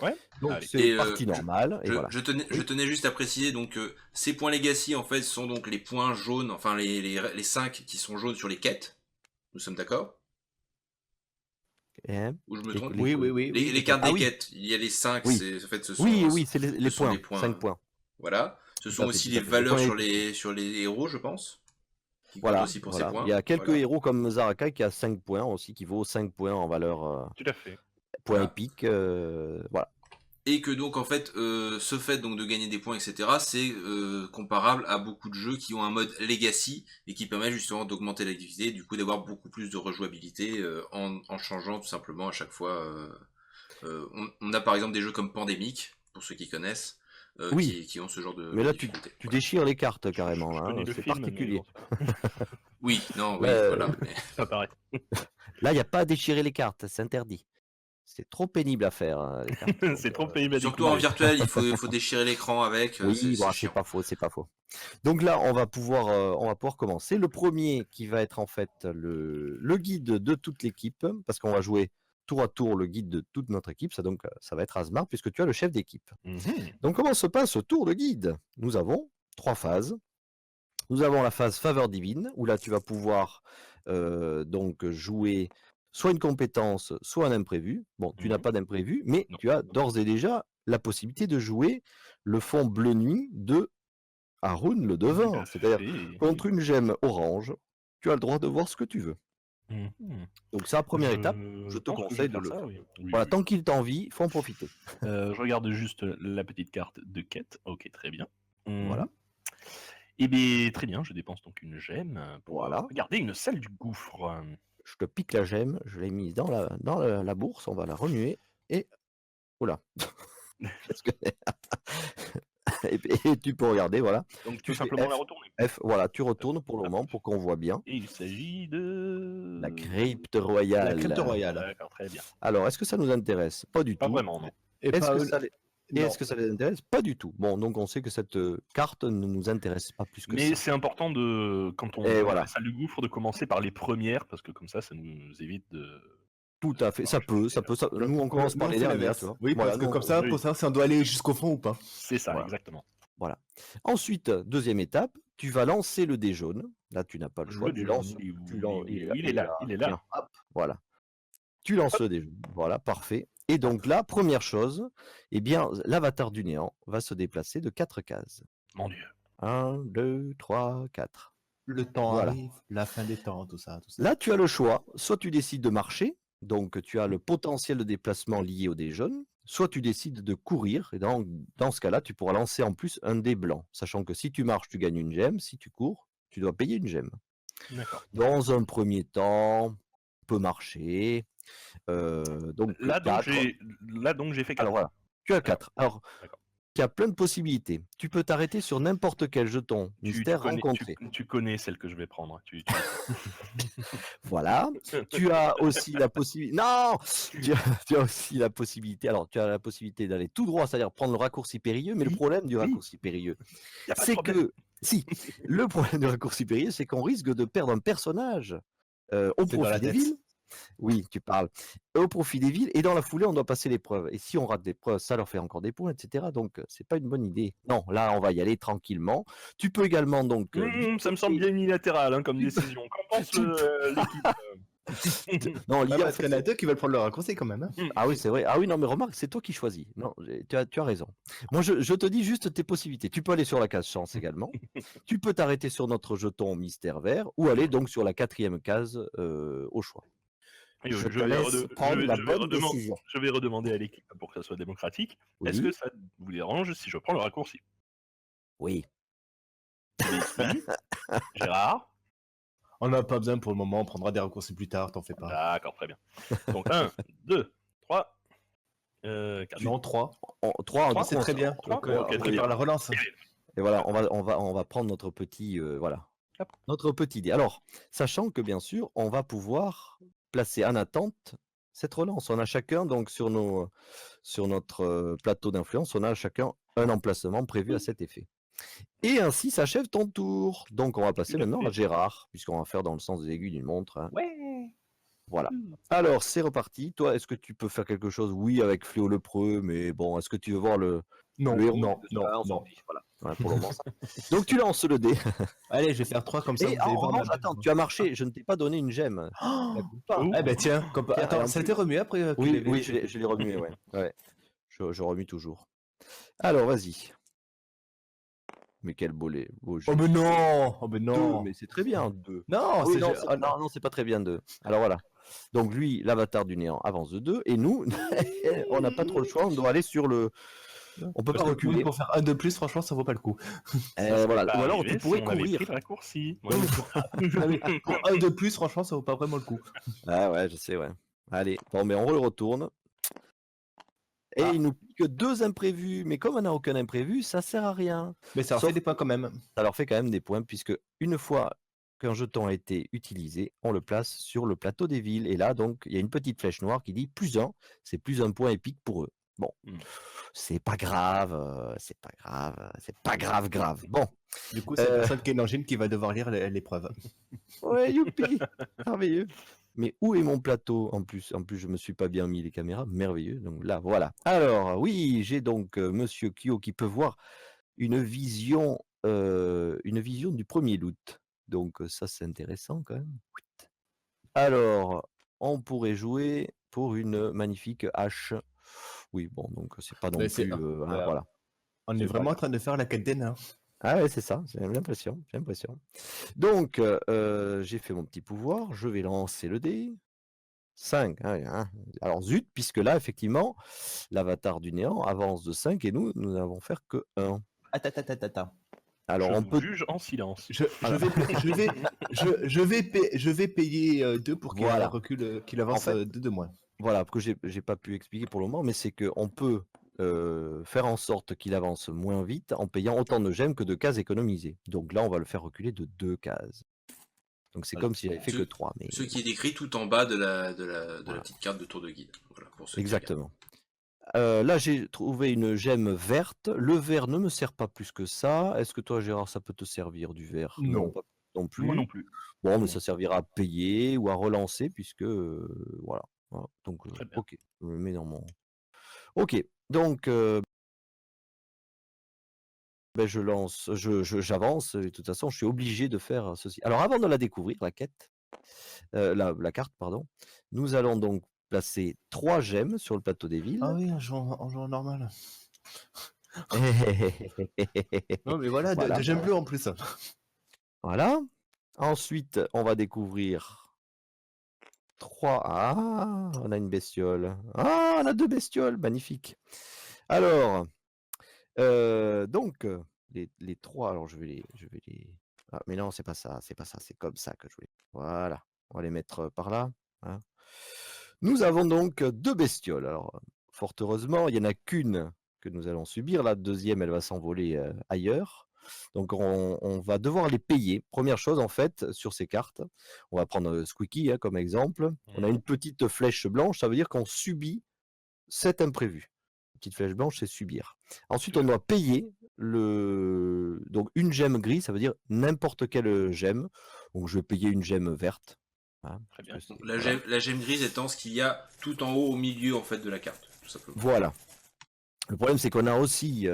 [SPEAKER 4] Ouais.
[SPEAKER 2] Donc
[SPEAKER 4] Allez.
[SPEAKER 2] c'est
[SPEAKER 1] Et
[SPEAKER 2] partie normale, et voilà.
[SPEAKER 1] je tenais juste à préciser, donc ces points legacy en fait sont donc les points jaunes, enfin les 5 qui sont jaunes sur les quêtes. Nous sommes d'accord?
[SPEAKER 2] Hein,
[SPEAKER 1] Ou je me trompe?
[SPEAKER 3] Oui, oui, oui.
[SPEAKER 1] Les
[SPEAKER 3] oui,
[SPEAKER 1] cartes
[SPEAKER 2] Ah
[SPEAKER 1] des
[SPEAKER 2] oui,
[SPEAKER 1] quêtes, il y a les 5,
[SPEAKER 2] oui.
[SPEAKER 1] en fait ce
[SPEAKER 2] Oui,
[SPEAKER 1] sont,
[SPEAKER 2] oui, c'est
[SPEAKER 1] ce
[SPEAKER 2] les
[SPEAKER 1] sont les
[SPEAKER 2] points,
[SPEAKER 1] points.
[SPEAKER 2] 5 points.
[SPEAKER 1] Voilà. Ce sont aussi
[SPEAKER 2] Tout
[SPEAKER 1] les
[SPEAKER 2] à fait. Les
[SPEAKER 1] valeurs
[SPEAKER 2] points
[SPEAKER 1] sur les héros, je pense, qui comptent
[SPEAKER 2] Voilà,
[SPEAKER 1] aussi pour ces
[SPEAKER 2] voilà.
[SPEAKER 1] points.
[SPEAKER 2] Il y a quelques
[SPEAKER 1] Voilà.
[SPEAKER 2] héros comme Zaraka qui a 5 points aussi, qui vaut 5 points en valeur
[SPEAKER 4] Tout à fait.
[SPEAKER 2] point
[SPEAKER 1] Voilà.
[SPEAKER 2] épique. Voilà.
[SPEAKER 1] Et que donc en fait, ce fait donc de gagner des points, etc., c'est comparable à beaucoup de jeux qui ont un mode legacy et qui permet justement d'augmenter la difficulté, du coup d'avoir beaucoup plus de rejouabilité en changeant tout simplement à chaque fois. On a par exemple des jeux comme Pandemic, pour ceux qui connaissent,
[SPEAKER 2] Oui,
[SPEAKER 1] qui ont ce genre
[SPEAKER 2] mais
[SPEAKER 1] de
[SPEAKER 2] là
[SPEAKER 1] difficulté.
[SPEAKER 2] tu
[SPEAKER 1] Voilà.
[SPEAKER 2] déchires les cartes carrément,
[SPEAKER 4] Je
[SPEAKER 2] hein,
[SPEAKER 4] connais le
[SPEAKER 2] c'est
[SPEAKER 4] film, mais
[SPEAKER 2] particulier.
[SPEAKER 4] bon,
[SPEAKER 1] Oui, non, oui,
[SPEAKER 2] Là,
[SPEAKER 1] voilà. Mais...
[SPEAKER 4] ça paraît.
[SPEAKER 2] là, il n'y a pas à déchirer les cartes, c'est interdit. C'est trop pénible à faire, les cartes. Donc,
[SPEAKER 4] C'est trop pénible à
[SPEAKER 1] Surtout en
[SPEAKER 4] découvrir.
[SPEAKER 1] virtuel, faut déchirer l'écran avec,
[SPEAKER 2] oui, bon,
[SPEAKER 1] c'est
[SPEAKER 2] c'est
[SPEAKER 1] chiant.
[SPEAKER 2] pas faux, c'est pas faux. Donc là, on va pouvoir commencer. Le premier qui va être en fait le guide de toute l'équipe, parce qu'on va jouer tour à tour le guide de toute notre équipe. Ça va être Asmar, puisque tu as le chef d'équipe. Donc comment se passe ce tour de guide? Nous avons 3 phases. Nous avons la phase faveur divine, où là tu vas pouvoir donc jouer soit une compétence, soit un imprévu. Bon, tu n'as pas d'imprévu, mais
[SPEAKER 4] Non.
[SPEAKER 2] tu as d'ores et déjà la possibilité de jouer le fond bleu nuit de Haroun le devin. C'est-à-dire, contre une gemme orange, tu as le droit de voir ce que tu veux. Donc ça, première étape, je te conseille de le faire.
[SPEAKER 4] Oui.
[SPEAKER 2] Voilà, tant qu'il t'envie, il faut en profiter.
[SPEAKER 4] Je regarde juste la petite carte de quête. Ok, très bien.
[SPEAKER 2] Voilà.
[SPEAKER 4] Et bien, très bien, je dépense donc une gemme pour
[SPEAKER 2] Voilà.
[SPEAKER 4] regarder une salle du gouffre.
[SPEAKER 2] Je te pique la gemme, je l'ai mise dans la bourse, on va la remuer, et... Oula. Parce que- et tu peux regarder, voilà.
[SPEAKER 4] Donc
[SPEAKER 2] Tu
[SPEAKER 4] tout
[SPEAKER 2] fais
[SPEAKER 4] simplement
[SPEAKER 2] F.
[SPEAKER 4] la retourner.
[SPEAKER 2] Voilà, tu retournes pour le moment pour qu'on voit bien.
[SPEAKER 4] Et il s'agit de...
[SPEAKER 2] La crypte royale.
[SPEAKER 3] La crypte royale.
[SPEAKER 4] D'accord, très bien.
[SPEAKER 2] Alors, est-ce que ça nous intéresse? Pas du
[SPEAKER 4] Pas
[SPEAKER 2] tout.
[SPEAKER 4] vraiment, non.
[SPEAKER 3] Et
[SPEAKER 2] Est-ce
[SPEAKER 3] pas-
[SPEAKER 2] que ça les...
[SPEAKER 3] non.
[SPEAKER 2] Est-ce que ça les intéresse? Pas du tout. Bon, donc on sait que cette carte ne nous intéresse pas plus que
[SPEAKER 4] Mais
[SPEAKER 2] ça.
[SPEAKER 4] c'est important de, quand on
[SPEAKER 2] Et
[SPEAKER 4] fait
[SPEAKER 2] voilà.
[SPEAKER 4] la salle du gouffre, de commencer par les premières, parce que comme ça nous évite de...
[SPEAKER 2] Tout à fait. Ça peut. Nous, on commence par
[SPEAKER 3] Nous,
[SPEAKER 2] les
[SPEAKER 3] on fait
[SPEAKER 2] dernières,
[SPEAKER 3] l'inverse.
[SPEAKER 2] tu vois.
[SPEAKER 3] Oui,
[SPEAKER 2] Voilà,
[SPEAKER 3] parce que
[SPEAKER 2] nous,
[SPEAKER 3] comme ça,
[SPEAKER 4] oui.
[SPEAKER 3] pour savoir si on doit aller jusqu'au fond ou pas.
[SPEAKER 4] C'est ça,
[SPEAKER 2] Voilà.
[SPEAKER 4] exactement.
[SPEAKER 2] Voilà. Ensuite, deuxième étape, tu vas lancer le dé jaune. Là, tu n'as pas le choix.
[SPEAKER 4] Le
[SPEAKER 2] Tu
[SPEAKER 4] dé
[SPEAKER 2] lances.
[SPEAKER 4] jaune,
[SPEAKER 2] Il
[SPEAKER 4] est là, il est là.
[SPEAKER 2] Tiens, hop, voilà. Tu lances le dé jaune. Voilà, parfait. Et donc là, première chose, eh bien, l'avatar du néant va se déplacer de 4 cases.
[SPEAKER 4] Mon Dieu.
[SPEAKER 2] 1, 2, 3, 4.
[SPEAKER 3] Le temps
[SPEAKER 2] Voilà.
[SPEAKER 3] arrive, la fin des temps, tout ça.
[SPEAKER 2] Là, tu as le choix. Soit tu décides de marcher, donc tu as le potentiel de déplacement lié au dé jaune, soit tu décides de courir, et dans ce cas-là, tu pourras lancer en plus un dé blanc, sachant que si tu marches, tu gagnes une gemme, si tu cours, tu dois payer une gemme.
[SPEAKER 4] D'accord.
[SPEAKER 2] Dans un premier temps, on peut marcher. Donc
[SPEAKER 4] Là, donc,
[SPEAKER 2] 4.
[SPEAKER 4] j'ai fait 4.
[SPEAKER 2] Alors voilà, tu as 4. Alors,
[SPEAKER 4] D'accord.
[SPEAKER 2] il y a plein de possibilités. Tu peux t'arrêter sur n'importe quel jeton mystère rencontré.
[SPEAKER 4] Tu connais celle que je vais prendre.
[SPEAKER 2] Voilà. Tu as aussi la possibilité. Non, tu as aussi la possibilité. Alors, tu as la possibilité d'aller tout droit, c'est-à-dire prendre le raccourci périlleux. Mais le problème du raccourci périlleux, c'est que Si, le problème du raccourci périlleux, c'est qu'on risque de perdre un personnage au
[SPEAKER 3] C'est dans la
[SPEAKER 2] profit des
[SPEAKER 3] tête.
[SPEAKER 2] villes. Oui, tu parles. Au profit des villes, et dans la foulée, on doit passer l'épreuve. Et si on rate l'épreuve, ça leur fait encore des points, etc. Donc, c'est pas une bonne idée. Non, là, on va y aller tranquillement. Tu peux également donc
[SPEAKER 4] Ça me semble bien unilatéral hein, comme
[SPEAKER 2] tu peux-
[SPEAKER 4] décision. Qu'en pense
[SPEAKER 2] tu
[SPEAKER 4] l'équipe
[SPEAKER 2] Non,
[SPEAKER 3] Ouais,
[SPEAKER 2] l'idée, en
[SPEAKER 3] parce
[SPEAKER 2] fait,
[SPEAKER 3] qu'il y en a deux qui veulent prendre le raccourci quand même. Hein.
[SPEAKER 2] Ah oui, c'est vrai. Ah oui, non, mais remarque, c'est toi qui choisis. Non, tu as raison. Moi, je te dis juste tes possibilités. Tu peux aller sur la case chance également. Tu peux t'arrêter sur notre jeton mystère vert ou aller donc sur la 4e case au choix. Je te laisse prendre la bonne décision.
[SPEAKER 4] Je vais redemander à l'équipe pour que ça soit démocratique. Est-ce que
[SPEAKER 2] Oui,
[SPEAKER 4] ça vous dérange si je prends le raccourci?
[SPEAKER 2] oui.
[SPEAKER 4] Alexis, Gérard?
[SPEAKER 3] On n'a pas besoin pour le moment, on prendra des raccourcis plus tard, t'en fais pas.
[SPEAKER 4] D'accord, très bien. Donc 1, 2, 3, 4.
[SPEAKER 3] Non, 3.
[SPEAKER 2] 3,
[SPEAKER 3] 3, c'est très bien.
[SPEAKER 4] Trois,
[SPEAKER 3] Donc,
[SPEAKER 4] ok,
[SPEAKER 3] on
[SPEAKER 4] très
[SPEAKER 3] prépare
[SPEAKER 4] bien.
[SPEAKER 3] la relance.
[SPEAKER 2] Et voilà, on va prendre notre petit, voilà,
[SPEAKER 4] Hop.
[SPEAKER 2] notre petit dé. Alors, sachant que bien sûr, on va pouvoir placer en attente cette relance. On a chacun donc sur notre plateau d'influence, on a chacun un emplacement prévu à cet effet. Et ainsi s'achève ton tour. Donc, on va passer
[SPEAKER 4] Tout à
[SPEAKER 2] maintenant à
[SPEAKER 4] fait.
[SPEAKER 2] Gérard, puisqu'on va faire dans le sens des aiguilles d'une montre. Hein.
[SPEAKER 4] Ouais.
[SPEAKER 2] Voilà. Alors, c'est reparti. Toi, est-ce que tu peux faire quelque chose? Oui, avec Fléau le Preux, mais bon, est-ce que tu veux voir le héros?
[SPEAKER 3] Non.
[SPEAKER 2] On s'en fiche, voilà. Voilà, pour le moment, ça. Donc, tu lances le dé.
[SPEAKER 3] Allez, je vais faire 3 comme ça.
[SPEAKER 2] Et
[SPEAKER 3] vous
[SPEAKER 2] en
[SPEAKER 3] allez voir
[SPEAKER 2] revanche,
[SPEAKER 3] ma-
[SPEAKER 2] attends, tu as marché, je ne t'ai pas donné une gemme. La coupe pas.
[SPEAKER 4] Oh.
[SPEAKER 3] Eh ben tiens,
[SPEAKER 2] Tiens, et
[SPEAKER 3] attends,
[SPEAKER 2] en
[SPEAKER 3] ça a
[SPEAKER 2] plus-
[SPEAKER 3] été remué après qu'il
[SPEAKER 2] Oui,
[SPEAKER 3] avait-
[SPEAKER 2] oui, je l'ai remué, ouais. Ouais. Je remue toujours. Alors, vas-y. Mais quel beau
[SPEAKER 3] Oh mais non. Oh mais
[SPEAKER 2] Deux,
[SPEAKER 3] non.
[SPEAKER 2] mais c'est très bien, 2.
[SPEAKER 3] Non,
[SPEAKER 2] Oui,
[SPEAKER 3] c'est
[SPEAKER 2] non,
[SPEAKER 3] je-
[SPEAKER 2] c'est
[SPEAKER 3] ah,
[SPEAKER 2] non, non, c'est pas très bien 2. Alors voilà. Donc lui, l'avatar du néant avance de 2, et nous, on n'a pas trop le choix, on doit aller sur le... On peut
[SPEAKER 3] Parce
[SPEAKER 2] pas
[SPEAKER 3] que
[SPEAKER 2] reculer.
[SPEAKER 3] pour faire un de plus, franchement, ça vaut pas le coup.
[SPEAKER 2] Voilà.
[SPEAKER 4] Pas
[SPEAKER 2] Ou alors
[SPEAKER 4] arrivé
[SPEAKER 2] tu pourrais
[SPEAKER 4] si on avait
[SPEAKER 2] courir.
[SPEAKER 4] pris le raccourci.
[SPEAKER 3] Non, mais pour un de plus, franchement, ça vaut pas vraiment le coup.
[SPEAKER 2] Ah ouais, je sais, ouais. Allez, bon, mais on le retourne. Et
[SPEAKER 3] Ah.
[SPEAKER 2] il nous pique 2 imprévus. Mais comme on n'a aucun imprévu, ça sert à rien.
[SPEAKER 3] Mais ça leur
[SPEAKER 2] Sauf
[SPEAKER 3] fait des points quand même.
[SPEAKER 2] Ça leur fait quand même des points, puisque une fois qu'un jeton a été utilisé, on le place sur le plateau des villes. Et là, donc, il y a une petite flèche noire qui dit +1. C'est plus un point épique pour eux. Bon, c'est pas grave, c'est pas grave, c'est pas grave. Bon,
[SPEAKER 3] Du coup, c'est la personne qui est l'engine qui va devoir lire l'épreuve.
[SPEAKER 2] ouais, youpi, merveilleux. Mais où est mon plateau en plus, je me suis pas bien mis les caméras, merveilleux. Donc là, voilà. Alors, oui, j'ai donc Monsieur Kyo qui peut voir une vision du premier loot. Donc ça, c'est intéressant quand même. Alors, on pourrait jouer pour une magnifique hache. Oui, bon, donc c'est pas non
[SPEAKER 3] Mais c'est-
[SPEAKER 2] plus...
[SPEAKER 3] voilà.
[SPEAKER 2] voilà.
[SPEAKER 3] On
[SPEAKER 2] C'est
[SPEAKER 3] est
[SPEAKER 2] pas
[SPEAKER 3] vraiment en train de faire la quête des nains.
[SPEAKER 2] Ah ouais, c'est ça, j'ai l'impression. Donc, j'ai fait mon petit pouvoir, je vais lancer le dé. 5. Alors zut, puisque là, effectivement, l'avatar du néant avance de 5 et nous n'avons faire que 1.
[SPEAKER 3] Attends.
[SPEAKER 2] Alors,
[SPEAKER 4] Je
[SPEAKER 2] on
[SPEAKER 4] vous
[SPEAKER 2] peut...
[SPEAKER 4] juge en silence.
[SPEAKER 3] Je vais payer 2 pour qu'il
[SPEAKER 2] Voilà.
[SPEAKER 3] recule, qu'il avance
[SPEAKER 2] En fait,
[SPEAKER 3] 2 de moins.
[SPEAKER 2] Voilà, que j'ai pas pu expliquer pour le moment, mais c'est qu'on peut faire en sorte qu'il avance moins vite en payant autant de gemmes que de cases économisées. Donc là, on va le faire reculer de 2 cases. Donc c'est
[SPEAKER 4] Voilà.
[SPEAKER 2] comme s'il avait fait que 3. Mais...
[SPEAKER 1] Ce qui est écrit tout en bas de la petite carte de tour de guide. Voilà, pour ceux qui
[SPEAKER 2] Exactement. Là, j'ai trouvé une gemme verte. Le vert ne me sert pas plus que ça. Est-ce que toi, Gérard, ça peut te servir du vert?
[SPEAKER 3] Non.
[SPEAKER 2] Pas non plus.
[SPEAKER 4] Moi non plus.
[SPEAKER 2] Bon, mais
[SPEAKER 4] Non.
[SPEAKER 2] ça servira à payer ou à relancer, puisque voilà. Donc,
[SPEAKER 4] Très bien.
[SPEAKER 2] ok, je me mets dans mon. Ok, donc je lance, j'avance. Et de toute façon, je suis obligé de faire ceci. Alors, avant de la découvrir, la quête, la carte, pardon, nous allons donc placer 3 gemmes sur le plateau des villes.
[SPEAKER 3] Ah oui, en jouant normal. Non, mais voilà,
[SPEAKER 2] Voilà.
[SPEAKER 3] de gemmes bleues en plus.
[SPEAKER 2] Voilà. Ensuite, on va découvrir 3. Ah, on a une bestiole. Ah, on a 2 bestioles. Magnifique. Alors, donc, les 3, alors je vais les... Ah, mais non, c'est pas ça, c'est comme ça que je voulais. Voilà, on va les mettre par là. Hein. Nous avons donc 2 bestioles. Alors, fort heureusement, il n'y en a qu'une que nous allons subir. La deuxième, elle va s'envoler ailleurs. Donc, on va devoir les payer. Première chose, en fait, sur ces cartes, on va prendre Squeaky comme exemple. On a une petite flèche blanche, ça veut dire qu'on subit cet imprévu. Petite flèche blanche, c'est subir. Ensuite, on doit payer donc une gemme grise, ça veut dire n'importe quelle gemme. Donc je vais payer une gemme verte. Hein,
[SPEAKER 4] Très bien.
[SPEAKER 2] parce que
[SPEAKER 1] Donc,
[SPEAKER 2] voilà.
[SPEAKER 1] la gemme grise étant ce qu'il y a tout en haut au milieu en fait de la carte, tout simplement.
[SPEAKER 2] Voilà. Le problème, c'est qu'on a aussi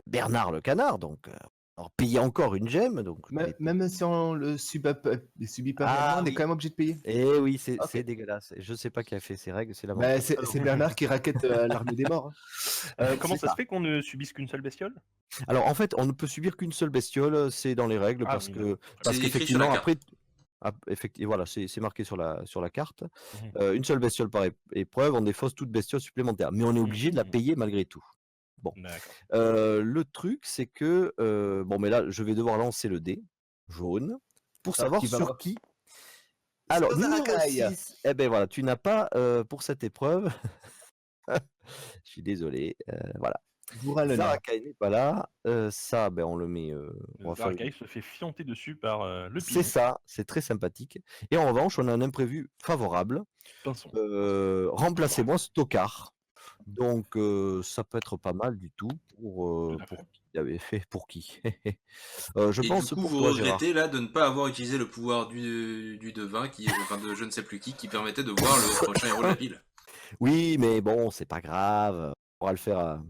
[SPEAKER 2] Bernard le canard, donc alors payer encore une gemme. Donc
[SPEAKER 3] Même si on le subit pas réellement, on est
[SPEAKER 2] oui.
[SPEAKER 3] quand même obligé de payer.
[SPEAKER 2] Eh oui, c'est
[SPEAKER 3] Ok.
[SPEAKER 2] dégueulasse. Je sais pas qui a fait ces règles, c'est
[SPEAKER 3] Bah,
[SPEAKER 2] lamentable.
[SPEAKER 3] c'est Bernard qui raquette l'armée des morts.
[SPEAKER 4] Comment
[SPEAKER 2] C'est
[SPEAKER 4] ça se fait qu'on ne subisse qu'une seule bestiole?
[SPEAKER 2] Alors en fait, on ne peut subir qu'une seule bestiole, c'est dans les règles
[SPEAKER 4] Ah
[SPEAKER 2] parce
[SPEAKER 4] oui,
[SPEAKER 2] que
[SPEAKER 4] d'accord.
[SPEAKER 1] C'est écrit sur la
[SPEAKER 2] qu'effectivement
[SPEAKER 1] carte.
[SPEAKER 2] après voilà, c'est marqué sur la carte.
[SPEAKER 4] Mhm.
[SPEAKER 2] Une seule bestiole par épreuve, on défausse toute bestiole supplémentaire, mais on est obligé de la
[SPEAKER 4] Mhm.
[SPEAKER 2] payer malgré tout. Bon,
[SPEAKER 4] D'accord.
[SPEAKER 2] le truc c'est que bon, mais là je vais devoir lancer le dé jaune pour
[SPEAKER 3] Alors,
[SPEAKER 2] savoir
[SPEAKER 3] qui va
[SPEAKER 2] sur
[SPEAKER 3] voir
[SPEAKER 2] qui. Alors
[SPEAKER 3] Sur
[SPEAKER 2] numéro
[SPEAKER 3] Zarakai.
[SPEAKER 2] 6, eh ben voilà, tu n'as pas pour cette épreuve. Je suis désolé, voilà.
[SPEAKER 3] Bourrin le nain.
[SPEAKER 2] Zarakai n'est pas là. Ça, ben on le met. On va faire
[SPEAKER 4] Zarakai se fait fianter dessus par le
[SPEAKER 2] C'est
[SPEAKER 4] pigeon.
[SPEAKER 2] ça, c'est très sympathique. Et en revanche, on a un imprévu favorable.
[SPEAKER 4] Pinson.
[SPEAKER 2] Remplacez-moi Stockard. Donc ça peut être pas mal du tout
[SPEAKER 4] Tout à
[SPEAKER 2] pour
[SPEAKER 4] fait.
[SPEAKER 2] qui avait fait pour qui. Je
[SPEAKER 1] Et du
[SPEAKER 2] pense
[SPEAKER 1] coup,
[SPEAKER 2] pour
[SPEAKER 1] vous
[SPEAKER 2] toi, Gérard.
[SPEAKER 1] regrettez là de ne pas avoir utilisé le pouvoir du devin, enfin de je ne sais plus qui permettait de voir le prochain héros de la ville.
[SPEAKER 2] Oui, mais bon, c'est pas grave. On va le faire.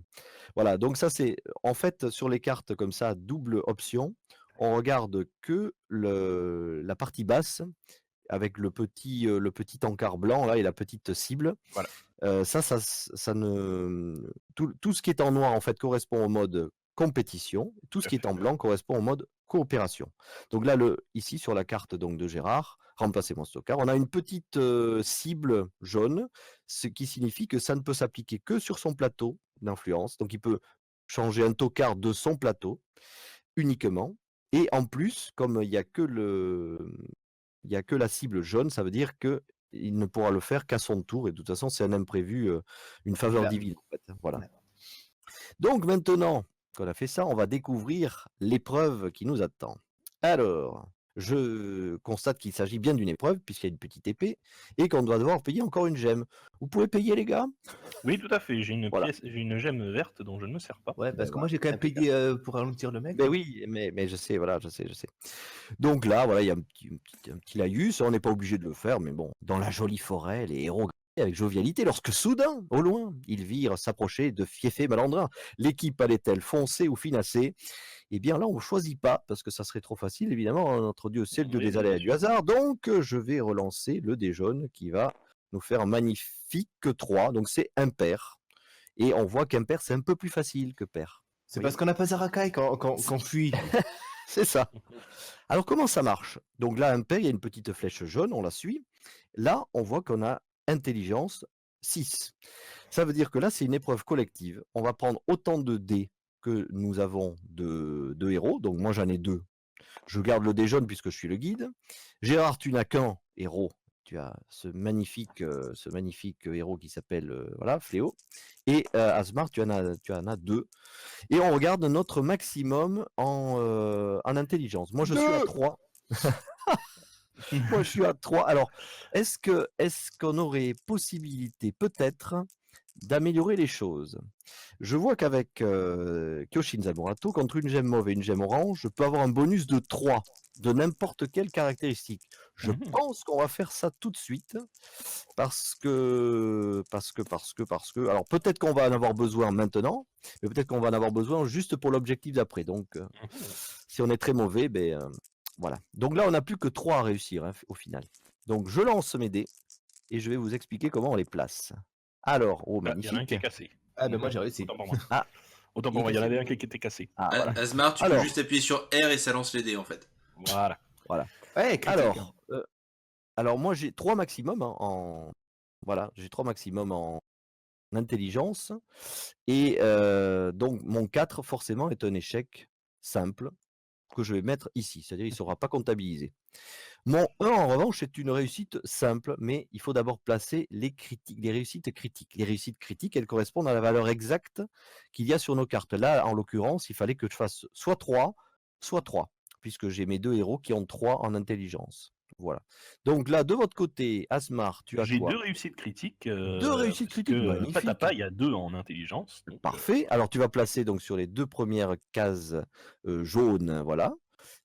[SPEAKER 2] Voilà, donc ça c'est en fait sur les cartes comme ça, double option, on regarde que la partie basse avec le petit encart blanc là et la petite cible.
[SPEAKER 4] Voilà.
[SPEAKER 2] Ça ne tout ce qui est en noir en fait correspond au mode compétition, tout ce qui est en blanc correspond au mode coopération. Donc là ici sur la carte donc de Gérard, remplacez mon stockard, on a une petite cible jaune, ce qui signifie que ça ne peut s'appliquer que sur son plateau d'influence. Donc il peut changer un tocard de son plateau uniquement. Et en plus, comme il y a que la cible jaune, ça veut dire que il ne pourra le faire qu'à son tour. Et de toute façon, c'est un imprévu, une faveur
[SPEAKER 3] Là.
[SPEAKER 2] divine. En fait, voilà.
[SPEAKER 3] Ouais.
[SPEAKER 2] Donc maintenant qu'on a fait ça, on va découvrir l'épreuve qui nous attend. Alors, je constate qu'il s'agit bien d'une épreuve, puisqu'il y a une petite épée, et qu'on doit devoir payer encore une gemme. Vous pouvez payer, les gars?
[SPEAKER 4] Oui, tout à fait. J'ai une
[SPEAKER 2] Voilà.
[SPEAKER 4] pièce, j'ai une gemme verte dont je ne me sers pas.
[SPEAKER 3] Ouais, parce
[SPEAKER 2] Ben
[SPEAKER 3] que moi j'ai quand même
[SPEAKER 2] impeccable.
[SPEAKER 3] payé pour ralentir le mec.
[SPEAKER 2] Mais
[SPEAKER 3] hein.
[SPEAKER 2] oui, mais je sais, voilà, je sais. Donc là, voilà, il y a un petit laïus, on n'est pas obligé de le faire, mais bon, dans la jolie forêt, les héros grimpaient avec jovialité, lorsque soudain, au loin, ils virent s'approcher de fiefés malandrins. L'équipe allait-elle foncer ou finasser? Eh bien là, on ne choisit pas, parce que ça serait trop facile, évidemment, hein, notre Dieu, c'est le dieu
[SPEAKER 4] Oui,
[SPEAKER 2] des
[SPEAKER 4] bien
[SPEAKER 2] aléas du
[SPEAKER 4] sûr.
[SPEAKER 2] hasard, donc je vais relancer le dé jaune qui va nous faire un magnifique 3, donc c'est impair. Et on voit qu'impair, c'est un peu plus facile que pair.
[SPEAKER 3] C'est
[SPEAKER 2] Vous
[SPEAKER 3] parce qu'on n'a pas Zarakai qu'on fuit.
[SPEAKER 2] C'est ça. Alors comment ça marche? Donc là, impair, il y a une petite flèche jaune, on la suit. Là, on voit qu'on a intelligence 6. Ça veut dire que là, c'est une épreuve collective. On va prendre autant de dés que nous avons de héros. Donc moi, j'en ai 2. Je garde le dé jaune puisque je suis le guide. Gérard, tu n'as qu'un héros. Tu as ce magnifique héros qui s'appelle voilà, Fléau. Et Asmar, tu en as 2. Et on regarde notre maximum en intelligence. Moi, je suis à 3. Moi, je suis à 3. Alors, est-ce qu'on aurait possibilité, peut-être, d'améliorer les choses? Je vois qu'avec Kyoshin Zamurato, contre une gemme mauve et une gemme orange, je peux avoir un bonus de 3 de n'importe quelle caractéristique. Je
[SPEAKER 4] Mhm.
[SPEAKER 2] pense qu'on va faire ça tout de suite parce que alors peut-être qu'on va en avoir besoin maintenant, mais peut-être qu'on va en avoir besoin juste pour l'objectif d'après. Donc
[SPEAKER 4] Mhm.
[SPEAKER 2] si on est très mauvais, ben voilà. Donc là on n'a plus que 3 à réussir hein, au final. Donc je lance mes dés et je vais vous expliquer comment on les place. Alors, oh
[SPEAKER 4] Ah, il y en a un
[SPEAKER 2] magnifique.
[SPEAKER 4] qui est cassé.
[SPEAKER 3] Ah, ben moi j'ai réussi.
[SPEAKER 4] Autant pour moi.
[SPEAKER 2] Ah,
[SPEAKER 4] Autant pour moi, il y en avait un qui était cassé.
[SPEAKER 2] ah voilà.
[SPEAKER 1] Asmar, tu peux
[SPEAKER 2] Alors,
[SPEAKER 1] juste appuyer sur R et ça lance les dés en fait.
[SPEAKER 4] Voilà.
[SPEAKER 2] voilà.
[SPEAKER 3] Ouais, critique.
[SPEAKER 2] Alors moi j'ai 3 maximum hein, voilà, j'ai 3 maximum en intelligence et donc mon 4 forcément est un échec simple que je vais mettre ici, c'est-à-dire il ne sera pas comptabilisé. Mon 1 en revanche est une réussite simple, mais il faut d'abord placer les réussites critiques. Les réussites critiques, elles correspondent à la valeur exacte qu'il y a sur nos cartes. Là, en l'occurrence, il fallait que je fasse soit 3, puisque j'ai mes 2 héros qui ont 3 en intelligence. Voilà. Donc là, de votre côté, Asmar, tu as
[SPEAKER 4] J'ai
[SPEAKER 2] quoi?
[SPEAKER 4] 2 réussites critiques.
[SPEAKER 2] 2 réussites
[SPEAKER 4] parce
[SPEAKER 2] critiques,
[SPEAKER 4] que
[SPEAKER 2] magnifique.
[SPEAKER 4] Patapa, il y a 2 en intelligence. Donc,
[SPEAKER 2] Parfait. Alors tu vas placer donc sur les 2 premières cases jaunes, voilà.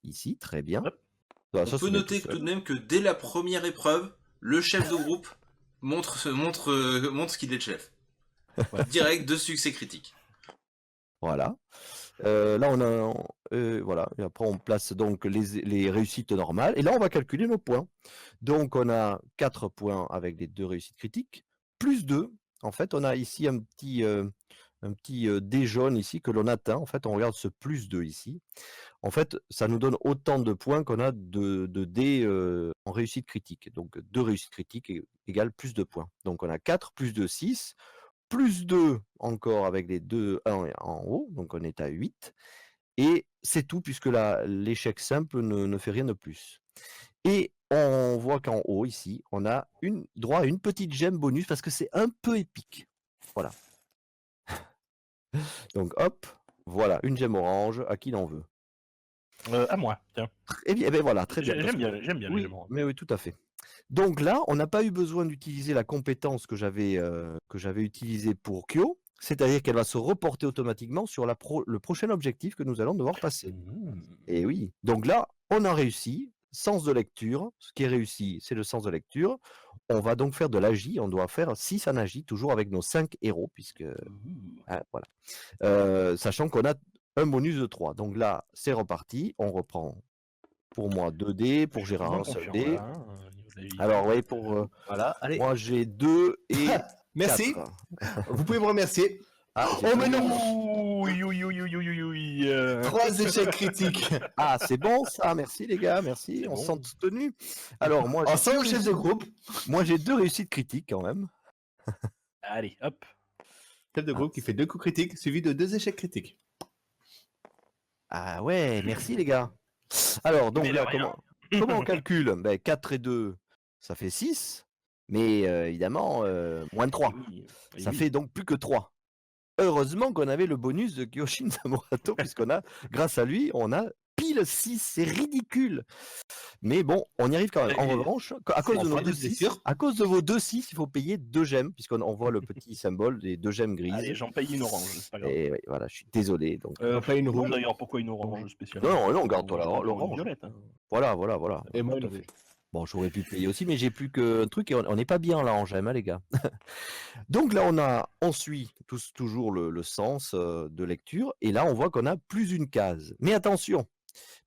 [SPEAKER 2] Ici, très bien.
[SPEAKER 4] hop.
[SPEAKER 2] Ah,
[SPEAKER 1] On
[SPEAKER 2] ça
[SPEAKER 1] peut
[SPEAKER 2] se met tout
[SPEAKER 1] noter que tout
[SPEAKER 2] seul.
[SPEAKER 1] de même que dès la première épreuve, le chef de groupe montre qu'il est le chef.
[SPEAKER 4] Ouais.
[SPEAKER 1] Direct, 2 succès critiques.
[SPEAKER 2] Voilà. Là, on a, voilà. Et après, on place donc les réussites normales. Et là, on va calculer nos points. Donc, on a 4 points avec les 2 réussites critiques, plus 2. En fait, on a ici un petit dé jaune ici que l'on atteint. En fait, on regarde ce plus 2 ici. En fait, ça nous donne autant de points qu'on a de dés en réussite critique. Donc, 2 réussites critiques égale plus de points. Donc, on a 4 plus 2, 6. Plus 2 encore avec les 2 1 en haut. Donc, on est à 8. Et c'est tout puisque l'échec simple ne fait rien de plus. Et on voit qu'en haut, ici, on a droit à une petite gemme bonus parce que c'est un peu épique. Voilà. Donc, hop, voilà, une gemme orange, à qui l'en veut.
[SPEAKER 4] À moi, tiens.
[SPEAKER 2] Eh bien, voilà, très bien.
[SPEAKER 4] J'aime bien les
[SPEAKER 2] Oui,
[SPEAKER 4] gemmes oranges.
[SPEAKER 2] mais oui, tout à fait. Donc là, on n'a pas eu besoin d'utiliser la compétence que j'avais utilisée pour Kyo, c'est-à-dire qu'elle va se reporter automatiquement sur le prochain objectif que nous allons devoir passer.
[SPEAKER 4] Mmh.
[SPEAKER 2] Et oui. Donc là, on a réussi. Sens de lecture. Ce qui est réussi, c'est le sens de lecture. On va donc faire de l'agi. On doit faire 6 en agi, toujours avec nos 5 héros, puisque. Hein, voilà. Sachant qu'on a un bonus de 3. Donc là, c'est reparti. On reprend pour moi 2 dés, pour
[SPEAKER 4] Je suis
[SPEAKER 2] Gérard
[SPEAKER 4] moins
[SPEAKER 2] un seul
[SPEAKER 4] confiant,
[SPEAKER 2] dé.
[SPEAKER 4] là, hein, au niveau de la vie.
[SPEAKER 2] Alors, oui, pour
[SPEAKER 3] Voilà, allez.
[SPEAKER 2] moi, j'ai 2 et.
[SPEAKER 3] Merci.
[SPEAKER 2] 4.
[SPEAKER 3] Vous pouvez me remercier.
[SPEAKER 2] Ah, j'ai
[SPEAKER 3] Oh,
[SPEAKER 2] pas
[SPEAKER 3] mais
[SPEAKER 2] vu.
[SPEAKER 3] non.
[SPEAKER 4] Oui, oui, oui, oui, oui, oui.
[SPEAKER 3] 3 échecs critiques.
[SPEAKER 2] Ah, c'est bon ça, merci les gars, merci,
[SPEAKER 4] C'est
[SPEAKER 2] on
[SPEAKER 4] bon.
[SPEAKER 2] se sent soutenu. Alors, moi,
[SPEAKER 3] En sans le chef de groupe.
[SPEAKER 2] moi j'ai 2 réussites critiques quand même.
[SPEAKER 4] Allez, hop.
[SPEAKER 3] Chef de groupe qui fait 2 coups critiques, suivi de 2 échecs critiques.
[SPEAKER 2] Ah ouais, merci les gars. Alors, donc
[SPEAKER 4] Mais de
[SPEAKER 2] là,
[SPEAKER 4] rien.
[SPEAKER 2] comment on calcule? Ben, 4 et 2, ça fait 6, mais évidemment, moins de 3.
[SPEAKER 4] Oui,
[SPEAKER 2] Ça
[SPEAKER 4] oui.
[SPEAKER 2] fait donc plus que 3. Heureusement qu'on avait le bonus de Kyoshin Samorato, puisqu'on a, grâce à lui, on a pile 6, c'est ridicule. Mais bon, on y arrive quand même. En
[SPEAKER 3] Et-
[SPEAKER 2] revanche, à cause de
[SPEAKER 3] en
[SPEAKER 2] nos
[SPEAKER 3] fin de
[SPEAKER 2] 2 6,
[SPEAKER 3] blessure.
[SPEAKER 2] à cause de vos 2 6, il faut payer 2 gemmes, puisqu'on voit le petit symbole des 2 gemmes grises.
[SPEAKER 4] Allez, j'en paye une orange, c'est pas grave.
[SPEAKER 2] Et oui, voilà, je suis désolé. Donc,
[SPEAKER 3] J'en paye une
[SPEAKER 4] non,
[SPEAKER 3] rouge.
[SPEAKER 4] d'ailleurs, pourquoi une orange spécialement?
[SPEAKER 2] non, garde-toi
[SPEAKER 4] Ou une
[SPEAKER 2] l'orange.
[SPEAKER 4] violette, hein.
[SPEAKER 2] Voilà.
[SPEAKER 3] Et moi,
[SPEAKER 2] Tout à
[SPEAKER 3] une
[SPEAKER 2] fait. Bon, j'aurais pu payer aussi, mais j'ai plus qu'un truc et on n'est pas bien là en gemme, hein, les gars. Donc là, on suit toujours le sens de lecture, et là, on voit qu'on a plus une case. Mais attention,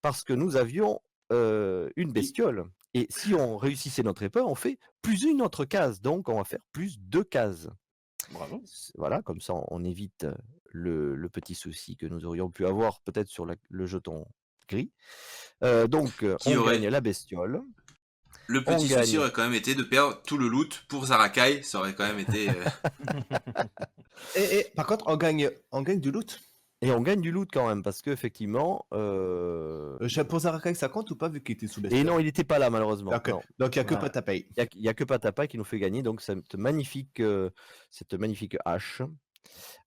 [SPEAKER 2] parce que nous avions une bestiole, et si on réussissait notre épreuve, on fait plus une autre case, donc on va faire plus 2 cases.
[SPEAKER 4] Bravo.
[SPEAKER 2] Voilà, comme ça, on évite le petit souci que nous aurions pu avoir peut-être sur le jeton gris. Donc,
[SPEAKER 1] Qui
[SPEAKER 2] on
[SPEAKER 1] aurait-
[SPEAKER 2] gagne la bestiole.
[SPEAKER 1] Le petit
[SPEAKER 2] On
[SPEAKER 1] souci
[SPEAKER 2] gagne.
[SPEAKER 1] aurait quand même été de perdre tout le loot pour Zarakai. Ça aurait quand même été.
[SPEAKER 3] Et par contre, on gagne du loot.
[SPEAKER 2] Et on gagne du loot quand même, parce qu'effectivement.
[SPEAKER 3] Pour Zarakai, ça compte ou pas vu qu'il était sous
[SPEAKER 2] Et
[SPEAKER 3] bestiole?
[SPEAKER 2] non, il n'était pas là, malheureusement.
[SPEAKER 3] Donc,
[SPEAKER 2] Non.
[SPEAKER 3] il n'y a que
[SPEAKER 2] Voilà.
[SPEAKER 3] Patapay.
[SPEAKER 2] Il n'y a que Patapa qui nous fait gagner, donc cette magnifique hache.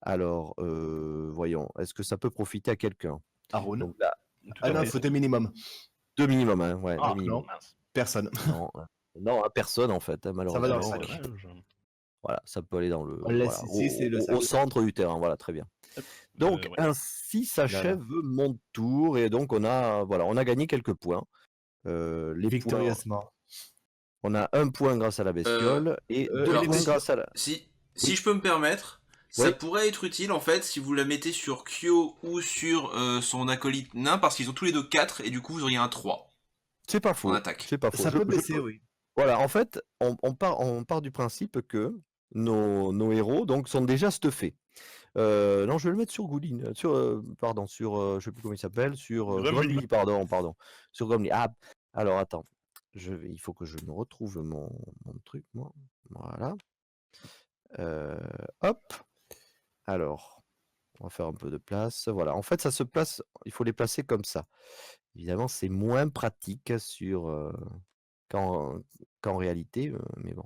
[SPEAKER 2] Alors, voyons, est-ce que ça peut profiter à quelqu'un?
[SPEAKER 3] Aaron.
[SPEAKER 2] Donc là,
[SPEAKER 4] Tout
[SPEAKER 3] Ah
[SPEAKER 4] à
[SPEAKER 3] non, il
[SPEAKER 4] fait.
[SPEAKER 3] faut 2 minimum.
[SPEAKER 2] 2 minimum, hein, ouais,
[SPEAKER 4] Ah,
[SPEAKER 2] deux minimum.
[SPEAKER 4] mince.
[SPEAKER 3] Personne.
[SPEAKER 2] Non, non, à personne en fait, hein,
[SPEAKER 3] va
[SPEAKER 2] malheureusement.
[SPEAKER 3] dans le
[SPEAKER 4] C'est
[SPEAKER 3] sac.
[SPEAKER 4] dommage.
[SPEAKER 2] Voilà, ça peut aller dans le,
[SPEAKER 3] On laisse ici, c'est le
[SPEAKER 2] au
[SPEAKER 3] sac.
[SPEAKER 2] centre du terrain, voilà, très bien. Donc
[SPEAKER 4] Ouais.
[SPEAKER 2] ainsi s'achève mon tour, et donc on a gagné quelques points. Les points,
[SPEAKER 3] Victorieusement.
[SPEAKER 2] on a 1 point grâce à la bestiole et 2
[SPEAKER 1] alors,
[SPEAKER 2] points
[SPEAKER 1] si-
[SPEAKER 2] grâce à la.
[SPEAKER 1] Si
[SPEAKER 2] Oui.
[SPEAKER 1] je peux me permettre, ça
[SPEAKER 2] Oui.
[SPEAKER 1] pourrait être utile en fait si vous la mettez sur Kyo ou sur son acolyte nain, parce qu'ils ont tous les deux 4 et du coup vous auriez un 3
[SPEAKER 2] C'est pas faux.
[SPEAKER 1] en attaque.
[SPEAKER 2] C'est pas faux.
[SPEAKER 3] Ça
[SPEAKER 2] Je-
[SPEAKER 3] peut
[SPEAKER 2] je
[SPEAKER 3] baisser,
[SPEAKER 2] peux-
[SPEAKER 3] oui.
[SPEAKER 2] Voilà, en fait, on part du principe que nos héros donc sont déjà stuffés. Non, je vais le mettre sur Goulin, je sais plus comment il s'appelle, sur
[SPEAKER 4] Grumly.
[SPEAKER 2] Grumly, pardon, sur Grumly. Ah, alors attends, il faut que je me retrouve mon truc, moi. Voilà. Hop. Alors, on va faire un peu de place. Voilà. En fait, ça se place. Il faut les placer comme ça. Évidemment, c'est moins pratique qu'en réalité, mais bon.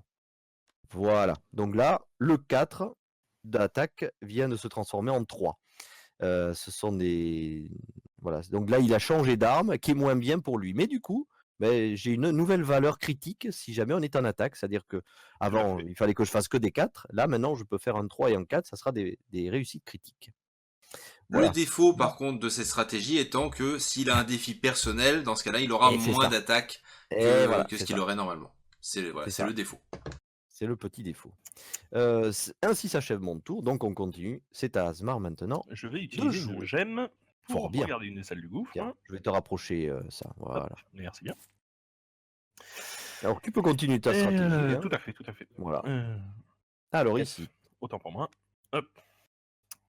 [SPEAKER 2] Voilà. Donc là, le 4 d'attaque vient de se transformer en 3. Ce sont des. Voilà. Donc là, il a changé d'arme, qui est moins bien pour lui. Mais du coup, ben, j'ai une nouvelle valeur critique si jamais on est en attaque. C'est-à-dire que avant,
[SPEAKER 4] fait.
[SPEAKER 2] il fallait que je fasse que des 4. Là, maintenant, je peux faire un 3 et un 4. Ça sera des réussites critiques.
[SPEAKER 1] Le
[SPEAKER 2] Voilà.
[SPEAKER 1] défaut, par contre, de cette stratégie étant que s'il a un défi personnel, dans ce cas-là, il aura
[SPEAKER 2] Et c'est
[SPEAKER 1] moins
[SPEAKER 2] ça.
[SPEAKER 1] d'attaque
[SPEAKER 2] Et voilà,
[SPEAKER 1] que ce
[SPEAKER 2] c'est
[SPEAKER 1] qu'il
[SPEAKER 2] ça.
[SPEAKER 1] aurait normalement. C'est voilà,
[SPEAKER 2] C'est
[SPEAKER 1] c'est
[SPEAKER 2] ça.
[SPEAKER 1] le défaut.
[SPEAKER 2] C'est le petit défaut. Ainsi s'achève mon tour. Donc, on continue. C'est à Asmar maintenant.
[SPEAKER 4] Je vais utiliser une
[SPEAKER 2] jouer.
[SPEAKER 4] gemme pour
[SPEAKER 2] Fort bien.
[SPEAKER 4] regarder une salle du gouffre.
[SPEAKER 2] Tiens, je vais te rapprocher ça.
[SPEAKER 4] Hop,
[SPEAKER 2] Voilà.
[SPEAKER 4] merci bien.
[SPEAKER 2] Alors, tu peux continuer ta stratégie. hein.
[SPEAKER 4] Tout à fait, tout à fait.
[SPEAKER 2] Voilà. Alors,
[SPEAKER 4] F,
[SPEAKER 2] ici,
[SPEAKER 4] autant pour moi. Hop.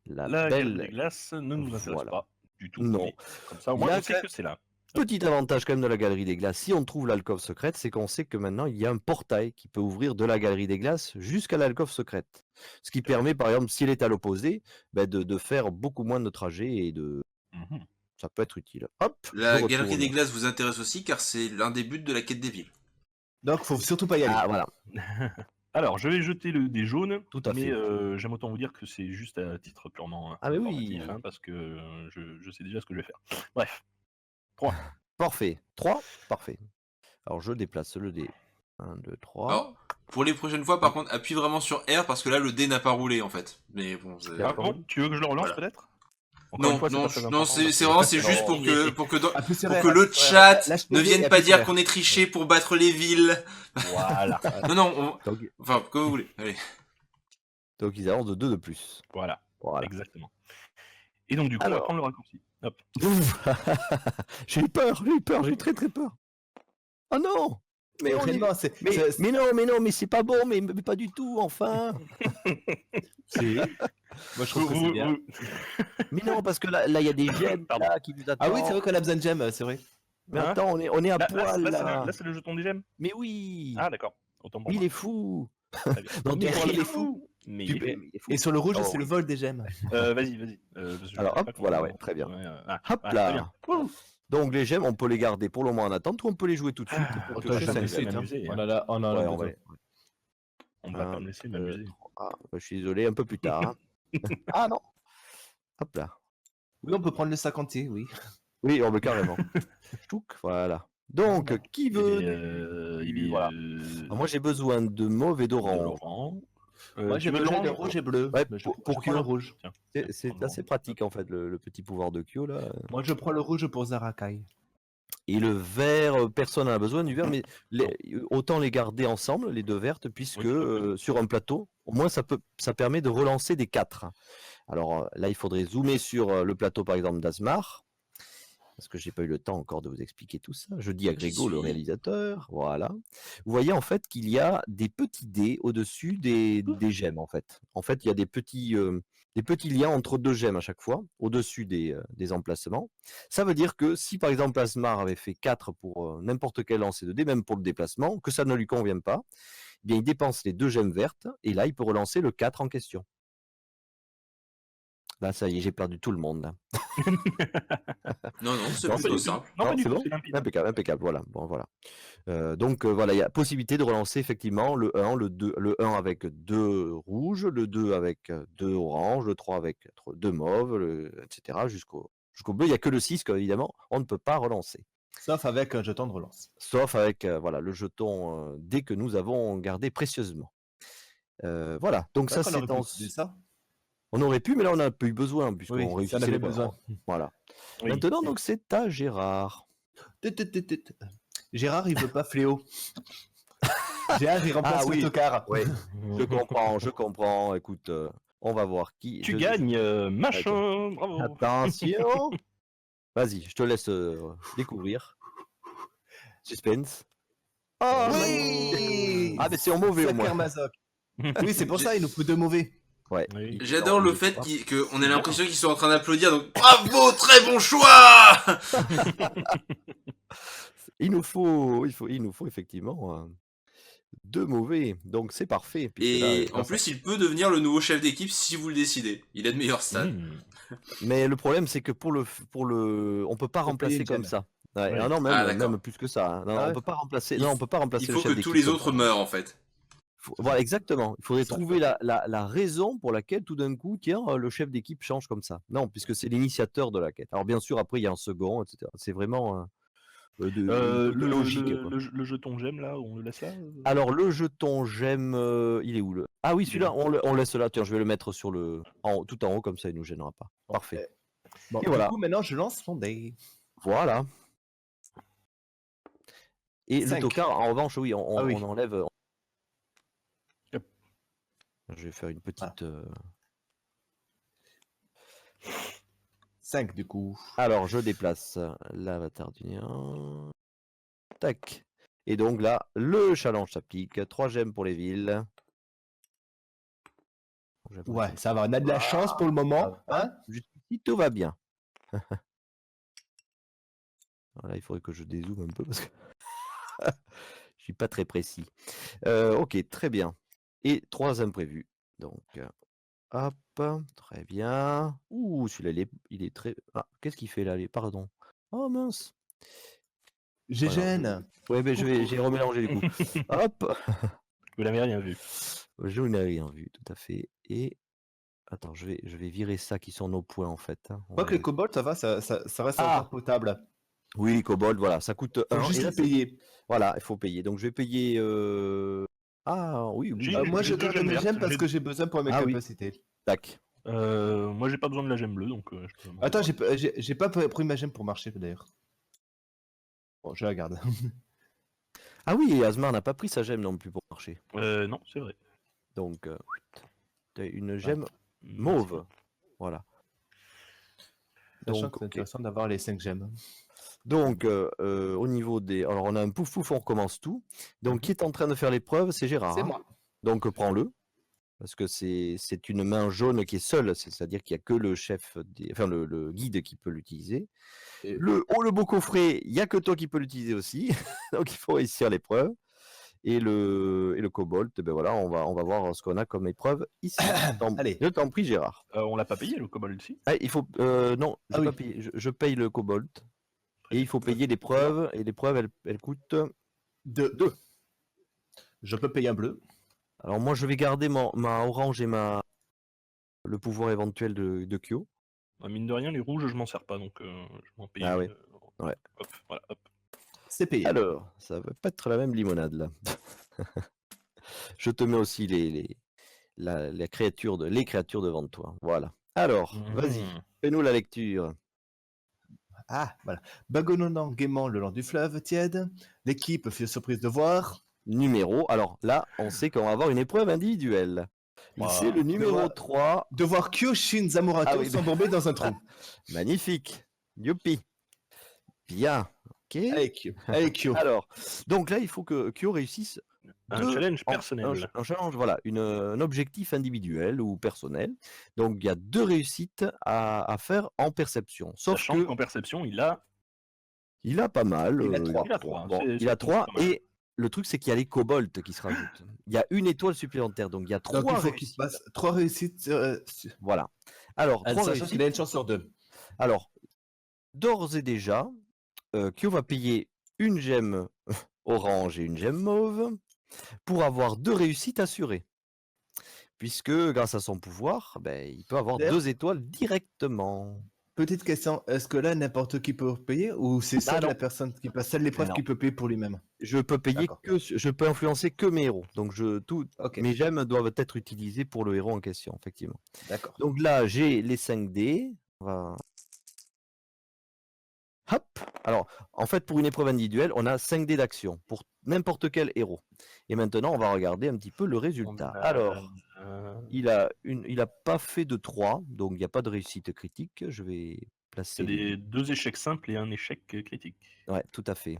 [SPEAKER 2] la
[SPEAKER 4] La galerie des
[SPEAKER 2] belle.
[SPEAKER 4] glaces ne nous intéresse
[SPEAKER 2] Voilà.
[SPEAKER 4] pas du tout.
[SPEAKER 2] Non.
[SPEAKER 4] mais comme ça, au moins,
[SPEAKER 2] Il y a
[SPEAKER 4] on sait
[SPEAKER 2] quand
[SPEAKER 4] que c'est là.
[SPEAKER 2] Petit avantage quand même de la galerie des glaces, si on trouve l'alcôve secrète, c'est qu'on sait que maintenant il y a un portail qui peut ouvrir de la galerie des glaces jusqu'à l'alcôve secrète. Ce qui permet par exemple, si elle est à l'opposé, de faire beaucoup moins de trajets et
[SPEAKER 4] Mhm.
[SPEAKER 2] ça peut être utile. Hop,
[SPEAKER 1] La
[SPEAKER 2] je
[SPEAKER 1] galerie
[SPEAKER 2] retourne.
[SPEAKER 1] des glaces vous intéresse aussi car c'est l'un des buts de la quête des villes.
[SPEAKER 3] Donc, faut surtout pas y aller.
[SPEAKER 2] Ah voilà,
[SPEAKER 4] Alors, je vais jeter le dé jaune,
[SPEAKER 2] Tout à
[SPEAKER 4] mais
[SPEAKER 2] fait.
[SPEAKER 4] j'aime autant vous dire que c'est juste à titre purement
[SPEAKER 2] Ah mais
[SPEAKER 4] informatif,
[SPEAKER 2] oui.
[SPEAKER 4] hein, parce que je sais déjà ce que je vais faire. Bref, 3.
[SPEAKER 2] Parfait. 3, parfait. Alors je déplace le dé. 1, 2, 3.
[SPEAKER 1] Alors, pour les prochaines fois, par contre, appuie vraiment sur R parce que là, le dé n'a pas roulé en fait. Mais bon, c'est-
[SPEAKER 2] D'accord.
[SPEAKER 4] Par contre, tu veux que je le relance
[SPEAKER 1] Voilà.
[SPEAKER 4] peut-être Encore une
[SPEAKER 1] non,
[SPEAKER 4] fois, c'est
[SPEAKER 1] non,
[SPEAKER 4] pas très
[SPEAKER 1] non,
[SPEAKER 4] important,
[SPEAKER 1] c'est
[SPEAKER 4] parce
[SPEAKER 1] c'est
[SPEAKER 4] que-
[SPEAKER 1] vraiment c'est juste
[SPEAKER 2] Non,
[SPEAKER 1] pour que
[SPEAKER 3] Appuie sur
[SPEAKER 1] pour
[SPEAKER 3] R,
[SPEAKER 1] que le
[SPEAKER 3] appuie sur R.
[SPEAKER 1] chat
[SPEAKER 3] Lâche
[SPEAKER 1] ne
[SPEAKER 3] le dé
[SPEAKER 1] vienne
[SPEAKER 3] et
[SPEAKER 1] pas
[SPEAKER 3] appuie sur
[SPEAKER 1] dire
[SPEAKER 3] R.
[SPEAKER 1] qu'on est triché pour battre les villes.
[SPEAKER 4] Voilà,
[SPEAKER 1] Non,
[SPEAKER 2] Donc,
[SPEAKER 1] enfin, comme vous voulez. Allez.
[SPEAKER 2] donc ils avancent de 2 de plus.
[SPEAKER 4] voilà,
[SPEAKER 2] Voilà.
[SPEAKER 4] exactement. Et donc, du coup, on va
[SPEAKER 2] Alors.
[SPEAKER 4] prendre le raccourci. Hop.
[SPEAKER 2] J'ai eu peur, j'ai eu très très peur. Oh non! Mais on est...
[SPEAKER 3] Réellement, c'est-
[SPEAKER 2] mais,
[SPEAKER 3] c'est-
[SPEAKER 2] mais non, mais c'est pas bon, mais pas du tout, enfin.
[SPEAKER 3] Si. Moi, je trouve que c'est bien.
[SPEAKER 2] Mais non, parce que là, il y a des gemmes
[SPEAKER 4] Pardon.
[SPEAKER 2] là qui nous attendent.
[SPEAKER 3] Ah oui, c'est vrai qu'on a besoin de gemmes, c'est vrai.
[SPEAKER 2] Mais
[SPEAKER 4] Hein
[SPEAKER 2] attends, on est à
[SPEAKER 4] Là,
[SPEAKER 2] poil là.
[SPEAKER 4] là, c'est le jeton des gemmes.
[SPEAKER 2] Mais oui.
[SPEAKER 4] Ah, d'accord. Autant pour
[SPEAKER 2] Mais il
[SPEAKER 4] moi.
[SPEAKER 2] est fou.
[SPEAKER 4] Très bien.
[SPEAKER 2] Non,
[SPEAKER 3] Mais
[SPEAKER 2] il
[SPEAKER 3] il
[SPEAKER 2] est
[SPEAKER 3] est
[SPEAKER 2] fou.
[SPEAKER 4] Mais
[SPEAKER 3] Tu
[SPEAKER 4] il est
[SPEAKER 3] peux-
[SPEAKER 4] fou.
[SPEAKER 2] Il est fou.
[SPEAKER 3] Et sur le rouge,
[SPEAKER 2] Oh,
[SPEAKER 3] c'est le
[SPEAKER 2] oui.
[SPEAKER 3] vol des gemmes.
[SPEAKER 4] Vas-y. Parce que je
[SPEAKER 2] Alors,
[SPEAKER 4] sais
[SPEAKER 2] hop,
[SPEAKER 4] pas
[SPEAKER 2] voilà,
[SPEAKER 4] comment-
[SPEAKER 2] ouais, très bien.
[SPEAKER 4] Ah,
[SPEAKER 2] Hop
[SPEAKER 4] ah,
[SPEAKER 2] là.
[SPEAKER 4] très bien. Ouh.
[SPEAKER 2] Donc les gemmes, on peut les garder pour le moment en attente ou on peut les jouer tout de suite.
[SPEAKER 4] Ah,
[SPEAKER 2] pour
[SPEAKER 3] Autant
[SPEAKER 2] quelque
[SPEAKER 3] je
[SPEAKER 2] chose
[SPEAKER 3] vais
[SPEAKER 2] de
[SPEAKER 3] me
[SPEAKER 4] s'amuser,
[SPEAKER 2] simple.
[SPEAKER 3] laisser,
[SPEAKER 4] m'amuser,
[SPEAKER 3] On
[SPEAKER 4] hein.
[SPEAKER 3] en a, on en a
[SPEAKER 2] Ouais, on
[SPEAKER 3] besoin.
[SPEAKER 2] va-
[SPEAKER 4] On ne va pas
[SPEAKER 2] Un,
[SPEAKER 4] me laisser m'amuser.
[SPEAKER 2] je suis désolé, un peu plus tard. hein. Ah non. Hop là.
[SPEAKER 3] Oui, on peut prendre le sac entier, oui.
[SPEAKER 2] Oui, on veut carrément. Ch'touk, voilà. Donc, qui veut
[SPEAKER 4] Il est
[SPEAKER 2] voilà. Alors, moi, j'ai besoin de mauve et d'orange.
[SPEAKER 4] Laurent.
[SPEAKER 3] Moi, j'ai besoin de rouge et bleu.
[SPEAKER 2] Ouais,
[SPEAKER 3] Mais je
[SPEAKER 2] pour
[SPEAKER 3] prends le rouge.
[SPEAKER 4] Tiens,
[SPEAKER 2] C'est
[SPEAKER 4] prends le
[SPEAKER 2] assez
[SPEAKER 4] orange.
[SPEAKER 2] pratique, en fait, le petit pouvoir de Kyo, là.
[SPEAKER 3] Moi, je prends le rouge pour Zarakai.
[SPEAKER 2] Et le vert, personne n'a besoin du vert, mais autant les garder ensemble, les deux vertes, puisque
[SPEAKER 4] Oui, tout à fait.
[SPEAKER 2] sur un plateau, au moins, ça permet de relancer des 4. Alors là, il faudrait zoomer sur le plateau, par exemple, d'Asmar. Parce que j'ai pas eu le temps encore de vous expliquer tout ça. Je dis à Grégo, le
[SPEAKER 1] suis.
[SPEAKER 2] réalisateur. Voilà. Vous voyez en fait qu'il y a des petits dés au-dessus des gemmes en fait. En fait, il y a des petits liens entre deux gemmes à chaque fois, au-dessus des emplacements. Ça veut dire que si par exemple Asmar avait fait 4 pour n'importe quel lancer de dés, même pour le déplacement, que ça ne lui convient pas, eh bien il dépense les 2 gemmes vertes et là il peut relancer le 4 en question. Là, ça y est, j'ai perdu tout le monde. Là.
[SPEAKER 1] Non, c'est
[SPEAKER 2] Non,
[SPEAKER 1] plutôt
[SPEAKER 2] c'est-
[SPEAKER 1] simple.
[SPEAKER 4] Non, pas
[SPEAKER 2] Non,
[SPEAKER 4] du
[SPEAKER 2] c'est
[SPEAKER 4] tout,
[SPEAKER 2] bon
[SPEAKER 4] c'est limpide.
[SPEAKER 2] Impeccable, voilà. Bon, voilà. Donc voilà, il y a possibilité de relancer effectivement le 1, le 2, le 1 avec 2 rouges, le 2 avec 2 oranges, le 3 avec 2 mauves, etc. jusqu'au bleu. Il n'y a que le 6 qu'évidemment, on ne peut pas relancer.
[SPEAKER 3] Sauf avec un jeton de relance.
[SPEAKER 2] Sauf avec voilà, le jeton dès que nous avons gardé précieusement. Voilà, donc ça c'est en...
[SPEAKER 3] ça.
[SPEAKER 2] On aurait pu, mais là on n'a pas eu besoin, puisqu'on
[SPEAKER 3] Oui, ça en
[SPEAKER 2] réussissait
[SPEAKER 3] avait
[SPEAKER 2] les
[SPEAKER 3] besoin.
[SPEAKER 2] Voilà.
[SPEAKER 4] Oui.
[SPEAKER 2] Maintenant, donc c'est à Gérard.
[SPEAKER 3] Gérard, il veut pas fléau. Gérard, il remplace
[SPEAKER 2] Ah oui.
[SPEAKER 3] le tocard.
[SPEAKER 2] Oui, je comprends. Écoute, on va voir qui.
[SPEAKER 4] Tu gagnes, machin, bravo.
[SPEAKER 2] Attention. Vas-y, je te laisse découvrir. Suspense. Oh,
[SPEAKER 3] Oui.
[SPEAKER 2] ah, mais c'est en mauvais au
[SPEAKER 3] Sacré
[SPEAKER 2] moins.
[SPEAKER 3] Mazoc. Oui, c'est pour ça, il nous faut deux mauvais.
[SPEAKER 2] Ouais.
[SPEAKER 4] Oui.
[SPEAKER 1] J'adore
[SPEAKER 2] Non,
[SPEAKER 1] le
[SPEAKER 2] je
[SPEAKER 1] fait
[SPEAKER 2] sais
[SPEAKER 1] qu'on ait l'impression qu'ils sont en train d'applaudir, donc bravo, très bon choix.
[SPEAKER 2] Il nous faut effectivement 2 mauvais, donc c'est parfait. puisque
[SPEAKER 1] Et
[SPEAKER 2] là,
[SPEAKER 1] en plus, il peut devenir le nouveau chef d'équipe si vous le décidez. Il a de meilleurs stats.
[SPEAKER 2] mais le problème c'est que pour le, on peut pas
[SPEAKER 3] Faut payer
[SPEAKER 2] remplacer
[SPEAKER 3] une
[SPEAKER 2] comme
[SPEAKER 3] gemme.
[SPEAKER 2] ça. Ouais,
[SPEAKER 4] Ouais.
[SPEAKER 2] ah non,
[SPEAKER 1] Ah,
[SPEAKER 2] même
[SPEAKER 1] d'accord.
[SPEAKER 2] plus que ça. hein. Non,
[SPEAKER 3] Ah
[SPEAKER 2] on
[SPEAKER 3] ouais.
[SPEAKER 2] peut pas remplacer.
[SPEAKER 1] Il
[SPEAKER 2] Non, on peut pas remplacer
[SPEAKER 1] Il
[SPEAKER 2] le
[SPEAKER 1] faut
[SPEAKER 2] chef
[SPEAKER 1] que tous
[SPEAKER 2] d'équipe
[SPEAKER 1] les
[SPEAKER 2] comme
[SPEAKER 1] autres
[SPEAKER 2] ça.
[SPEAKER 1] meurent, en fait.
[SPEAKER 2] Voilà, exactement. Il faudrait
[SPEAKER 3] Ça.
[SPEAKER 2] trouver la raison pour laquelle tout d'un coup, tiens, le chef d'équipe change comme ça. Non, puisque c'est l'initiateur de la quête. Alors bien sûr, après, il y a un second, etc. C'est vraiment de logique, quoi.
[SPEAKER 4] le jeton gemme là, on le laisse là
[SPEAKER 2] Alors, le jeton gemme, il est où le... Ah oui, celui-là, on le laisse là. Tiens, je vais le mettre sur tout en haut, comme ça, il nous gênera pas. Parfait.
[SPEAKER 3] Bon,
[SPEAKER 2] Et
[SPEAKER 3] du
[SPEAKER 2] voilà.
[SPEAKER 3] coup, maintenant, je lance mon dé.
[SPEAKER 2] Voilà. Et le
[SPEAKER 3] Cinq.
[SPEAKER 2] tocard, en revanche, oui, on
[SPEAKER 3] Ah oui.
[SPEAKER 2] on enlève...
[SPEAKER 4] Yep.
[SPEAKER 2] Je vais faire une petite...
[SPEAKER 3] 5 du coup.
[SPEAKER 2] Alors, je déplace l'avatar du néant. Tac. Et donc là, le challenge s'applique. 3 gemmes pour les villes.
[SPEAKER 3] Ouais, ça va, on a de la chance pour le moment. Hein?
[SPEAKER 2] Jusqu'ici, tout va bien. Voilà, il faudrait que je dézoome un peu parce que je suis pas très précis. Ok, très bien. Et 3 imprévus. Donc, hop, très bien. Ouh, celui-là, il est très... Ah, qu'est-ce qu'il fait là? Pardon. Oh mince.
[SPEAKER 3] J'ai
[SPEAKER 2] Voilà,
[SPEAKER 3] gêne.
[SPEAKER 2] Ouais, mais j'ai remélangé du coup. Hop.
[SPEAKER 4] Vous n'avez rien vu.
[SPEAKER 2] Je n'ai rien vu, tout à fait. Et attends, je vais virer ça qui sont nos points en fait. Hein.
[SPEAKER 3] Moi que les kobolds, ça va, ça reste
[SPEAKER 2] Ah.
[SPEAKER 3] encore potable.
[SPEAKER 2] Oui, Kobold, voilà, ça coûte
[SPEAKER 3] Faut
[SPEAKER 2] 1.
[SPEAKER 3] juste
[SPEAKER 2] Et là,
[SPEAKER 3] les payer.
[SPEAKER 2] voilà, il faut payer. Donc je vais payer. Ah oui, oui.
[SPEAKER 4] J'ai-
[SPEAKER 3] Moi,
[SPEAKER 4] j'ai
[SPEAKER 3] je
[SPEAKER 4] deux
[SPEAKER 3] garde
[SPEAKER 4] gemmes
[SPEAKER 3] mes
[SPEAKER 4] vertes,
[SPEAKER 3] gemmes parce
[SPEAKER 4] j'ai-
[SPEAKER 3] que j'ai besoin pour mes
[SPEAKER 2] Ah oui.
[SPEAKER 3] capacités.
[SPEAKER 2] Tac.
[SPEAKER 4] Moi j'ai pas besoin de la gemme bleue donc je peux...
[SPEAKER 3] Attends, j'ai pas pris ma gemme pour marcher d'ailleurs. Bon, je la garde.
[SPEAKER 2] Ah oui, et Asmar n'a pas pris sa gemme non plus pour marcher.
[SPEAKER 4] Non, c'est vrai.
[SPEAKER 2] Donc, t'as une gemme mauve. Voilà.
[SPEAKER 3] Sachant
[SPEAKER 2] Donc,
[SPEAKER 3] que c'est
[SPEAKER 2] ok.
[SPEAKER 3] intéressant d'avoir les 5 gemmes.
[SPEAKER 2] Donc, au niveau des... Alors, on a un pouf pouf, on recommence tout. Donc, qui est en train de faire l'épreuve? C'est Gérard.
[SPEAKER 3] C'est
[SPEAKER 2] hein.
[SPEAKER 3] moi.
[SPEAKER 2] Donc, prends-le. Parce que c'est une main jaune qui est seule. C'est-à-dire qu'il n'y a que le chef, enfin, le guide qui peut l'utiliser.
[SPEAKER 3] Et-
[SPEAKER 2] Le beau coffret, il n'y a que toi qui peux l'utiliser aussi. Donc, il faut réussir l'épreuve. Et le kobold, ben voilà, on va voir ce qu'on a comme épreuve ici.
[SPEAKER 3] Allez.
[SPEAKER 2] Je t'en prie, Gérard.
[SPEAKER 4] On l'a pas payé le kobold ici.
[SPEAKER 2] Ah, il faut... non,
[SPEAKER 3] Ah
[SPEAKER 2] j'ai
[SPEAKER 3] oui.
[SPEAKER 2] pas payé. Je paye le kobold. Et il faut payer l'épreuve. Et l'épreuve, elle coûte...
[SPEAKER 3] 2. Je peux payer un bleu.
[SPEAKER 2] Alors moi, je vais garder ma orange et le pouvoir éventuel de Kyo.
[SPEAKER 4] Mine de rien, les rouges, je m'en sers pas donc je m'en paye.
[SPEAKER 2] Ah ouais. Ouais.
[SPEAKER 4] Hop, voilà, hop.
[SPEAKER 3] C'est payé.
[SPEAKER 2] Alors, ça va pas être la même limonade là. Je te mets aussi les créatures devant toi. Voilà. Alors, vas-y, fais-nous la lecture.
[SPEAKER 3] Ah, voilà. Bagonnant gaiement le long du fleuve tiède, l'équipe fut surprise de voir.
[SPEAKER 2] Numéro. Alors là, on sait qu'on va avoir une épreuve individuelle.
[SPEAKER 4] Wow.
[SPEAKER 2] C'est le numéro
[SPEAKER 3] voir-
[SPEAKER 2] 3.
[SPEAKER 3] De voir Kyoshin Zamorato
[SPEAKER 2] Ah oui,
[SPEAKER 3] s'embomber dans un trou.
[SPEAKER 2] Magnifique. Youpi. Bien. Ok.
[SPEAKER 3] Allez, Kyo. Allez, Kyo.
[SPEAKER 2] Alors, donc là, il faut que Kyo réussisse
[SPEAKER 4] Un challenge personnel.
[SPEAKER 2] un challenge, voilà, un objectif individuel ou personnel. Donc, il y a 2 réussites à faire en perception. Sauf
[SPEAKER 4] Sachant
[SPEAKER 2] que
[SPEAKER 4] qu'en perception, il a
[SPEAKER 2] il a pas mal.
[SPEAKER 3] Il a 3.
[SPEAKER 4] Il a 3.
[SPEAKER 2] Bon, il a 3 et le truc, c'est qu'il y a les kobolds qui se rajoutent. Il y a une étoile supplémentaire, donc il y a 3
[SPEAKER 3] Donc il faut qu'il
[SPEAKER 2] réussites.
[SPEAKER 3] se passe 3 réussites.
[SPEAKER 2] Voilà. Alors, 3
[SPEAKER 3] Sachant
[SPEAKER 2] réussites.
[SPEAKER 3] qu'il a une chance sur 2.
[SPEAKER 2] Alors, d'ores et déjà, Kyo va payer une gemme orange et une gemme mauve pour avoir 2 réussites assurées. Puisque, grâce à son pouvoir, ben, il peut avoir
[SPEAKER 3] D'ailleurs-
[SPEAKER 2] 2 étoiles directement.
[SPEAKER 3] Petite question, est-ce que là n'importe qui peut payer ou c'est seule
[SPEAKER 2] non.
[SPEAKER 3] la personne qui passe, seule l'épreuve
[SPEAKER 2] Non.
[SPEAKER 3] qui peut payer pour lui-même?
[SPEAKER 2] Je peux payer
[SPEAKER 3] D'accord.
[SPEAKER 2] je peux influencer que mes héros. Donc,
[SPEAKER 3] Ok,
[SPEAKER 2] mes gemmes doivent être utilisées pour le héros en question, effectivement.
[SPEAKER 3] d'accord.
[SPEAKER 2] Donc là, j'ai les 5 dés. Hop. Alors, en fait, pour une épreuve individuelle, on a 5 dés d'action pour n'importe quel héros. Et maintenant, on va regarder un petit peu le résultat. Alors, il a pas fait de 3, donc il n'y a pas de réussite critique. Je vais placer...
[SPEAKER 4] C'est des 2 échecs simples et un échec critique.
[SPEAKER 2] Ouais, tout à fait.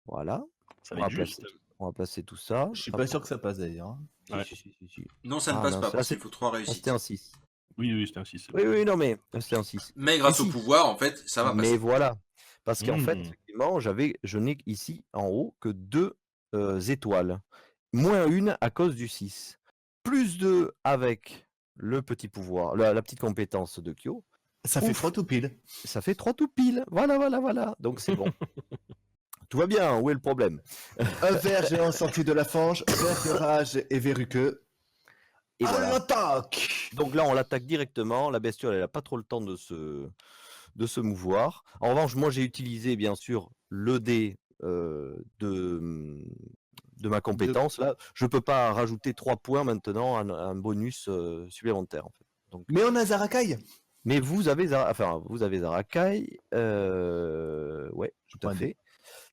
[SPEAKER 2] Voilà.
[SPEAKER 4] Ça
[SPEAKER 2] On
[SPEAKER 4] va
[SPEAKER 2] va,
[SPEAKER 4] être juste.
[SPEAKER 2] on va placer tout ça.
[SPEAKER 3] Je suis pas sûr que ça passe d'ailleurs. hein.
[SPEAKER 4] Ouais.
[SPEAKER 2] Si.
[SPEAKER 1] Non, ça ne
[SPEAKER 2] Ah,
[SPEAKER 1] passe
[SPEAKER 2] mince,
[SPEAKER 1] pas
[SPEAKER 2] là,
[SPEAKER 1] parce
[SPEAKER 2] c'est-
[SPEAKER 1] qu'il faut 3
[SPEAKER 2] Ah,
[SPEAKER 1] réussites.
[SPEAKER 2] c'était un 6.
[SPEAKER 4] Oui, c'était un 6.
[SPEAKER 2] Oui, non, mais c'était un 6.
[SPEAKER 1] Mais grâce
[SPEAKER 2] Mais
[SPEAKER 1] au
[SPEAKER 2] si.
[SPEAKER 1] pouvoir, en fait, ça va
[SPEAKER 2] Mais
[SPEAKER 1] passer.
[SPEAKER 2] voilà. Parce qu'en fait,
[SPEAKER 4] Mhm.
[SPEAKER 2] effectivement, je n'ai ici en haut que 2 étoiles. Moins 1 à cause du 6. Plus 2 avec le petit pouvoir, la petite compétence de Kyo.
[SPEAKER 3] Ça fait
[SPEAKER 2] Ouf.
[SPEAKER 3] 3 tout pile.
[SPEAKER 2] Ça fait 3 tout pile. Voilà. Donc c'est bon. Tout va bien, où est le problème?
[SPEAKER 3] Un ver géant sorti de la fange, ver de rage et verruqueux.
[SPEAKER 2] Et
[SPEAKER 3] À
[SPEAKER 2] voilà.
[SPEAKER 3] l'attaque!
[SPEAKER 2] Donc là, on l'attaque directement. La bestiole, elle n'a pas trop le temps de se mouvoir. En revanche, moi j'ai utilisé bien sûr le dé de ma compétence. Là, je peux pas rajouter 3 points maintenant, un bonus supplémentaire en fait. Donc,
[SPEAKER 3] Mais on a Zarakai.
[SPEAKER 2] mais vous avez Zarakai, ouais, tout à
[SPEAKER 3] prends un dé.
[SPEAKER 2] fait.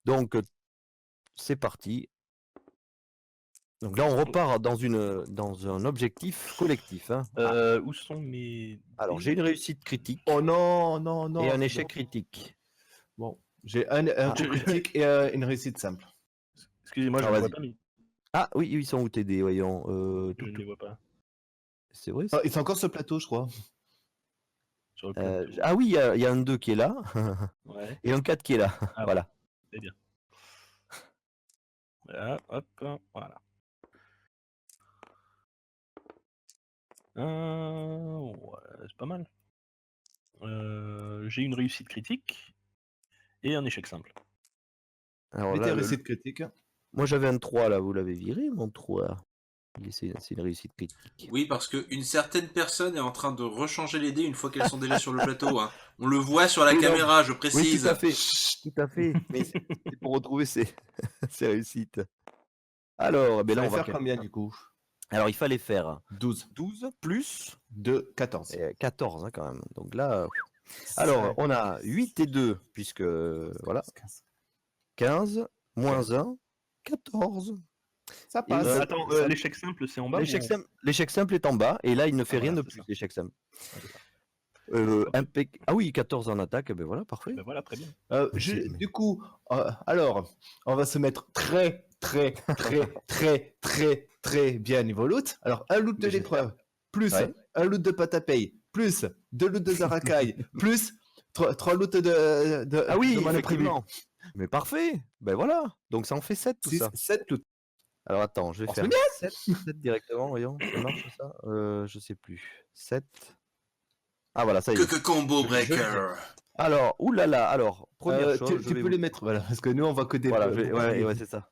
[SPEAKER 2] Donc c'est parti. Donc là, on repart dans un objectif collectif. Hein.
[SPEAKER 4] Où sont mes...
[SPEAKER 2] Alors,
[SPEAKER 4] dés
[SPEAKER 2] j'ai une réussite critique
[SPEAKER 3] Oh non, non, non.
[SPEAKER 2] et un échec
[SPEAKER 3] non.
[SPEAKER 2] critique.
[SPEAKER 3] Bon, j'ai un coup critique et une réussite simple.
[SPEAKER 4] Excusez-moi, je
[SPEAKER 2] Ah,
[SPEAKER 4] ne
[SPEAKER 2] vas-y.
[SPEAKER 4] vois pas, mais
[SPEAKER 2] Ah oui, ils sont où tes dés, voyons.
[SPEAKER 4] je ne les vois pas.
[SPEAKER 2] C'est vrai.
[SPEAKER 3] Ah, ils sont encore sur le plateau, je crois.
[SPEAKER 4] Sur le plateau.
[SPEAKER 2] Ah oui, il y a un 2 qui est là
[SPEAKER 4] Ouais,
[SPEAKER 2] et un 4 qui est là.
[SPEAKER 4] Ah,
[SPEAKER 2] Voilà.
[SPEAKER 4] c'est bien. Voilà, hop, voilà. Ouais, c'est pas mal. J'ai une réussite critique et un échec simple.
[SPEAKER 2] Alors
[SPEAKER 3] Mais
[SPEAKER 2] là,
[SPEAKER 3] tes réussites critiques.
[SPEAKER 2] moi j'avais un 3 là, vous l'avez viré, mon 3. C'est une réussite critique.
[SPEAKER 1] Oui, parce qu'une certaine personne est en train de rechanger les dés une fois qu'elles sont déjà sur le plateau. Hein. On le voit sur la
[SPEAKER 2] Oui, non.
[SPEAKER 1] caméra, je
[SPEAKER 2] Oui,
[SPEAKER 1] précise.
[SPEAKER 2] tout à fait. Tout à fait. Mais c'est pour retrouver ces réussites. Alors,
[SPEAKER 3] Mais
[SPEAKER 2] là,
[SPEAKER 3] là,
[SPEAKER 2] on va
[SPEAKER 3] faire combien du coup?
[SPEAKER 2] Alors, il fallait faire
[SPEAKER 3] 12.
[SPEAKER 2] 12 plus
[SPEAKER 3] 2, 14.
[SPEAKER 2] 14 hein, quand même. Donc là, alors, on a 8 et 2, puisque voilà, 15, moins 1, 14.
[SPEAKER 3] Ça
[SPEAKER 2] Et
[SPEAKER 3] passe.
[SPEAKER 2] ça-
[SPEAKER 4] Attends,
[SPEAKER 2] ça-
[SPEAKER 4] l'échec simple, c'est en bas
[SPEAKER 2] L'échec simple est en bas, et là, il ne fait rien
[SPEAKER 4] voilà,
[SPEAKER 2] de
[SPEAKER 4] c'est
[SPEAKER 2] plus,
[SPEAKER 4] ça.
[SPEAKER 2] l'échec simple.
[SPEAKER 4] Ok.
[SPEAKER 2] Ah oui, 14 en attaque, ben voilà, parfait.
[SPEAKER 4] Ben voilà, très bien.
[SPEAKER 3] Du coup, alors, on va se mettre très, très, très, très, très, très bien niveau loot. Alors, un loot de l'épreuve, plus
[SPEAKER 2] Ouais.
[SPEAKER 3] un loot de Patapay, plus 2 loots de Zarakai, plus 3 loots de
[SPEAKER 2] Ah oui,
[SPEAKER 3] de Mana Privé.
[SPEAKER 2] effectivement. Mais parfait, ben voilà. Donc ça en fait 7 tout
[SPEAKER 3] 6,
[SPEAKER 2] ça.
[SPEAKER 3] 7 loots.
[SPEAKER 2] Alors attends, je vais
[SPEAKER 3] On se
[SPEAKER 2] faire
[SPEAKER 3] met
[SPEAKER 2] 7 directement, voyons, ça marche ça je sais plus. 7. Ah voilà, ça y est.
[SPEAKER 1] Que combo breaker.
[SPEAKER 2] Alors, oulala, alors, première chose,
[SPEAKER 3] tu peux les mettre, voilà, parce que nous, on voit que des...
[SPEAKER 2] Voilà, ouais, c'est ça.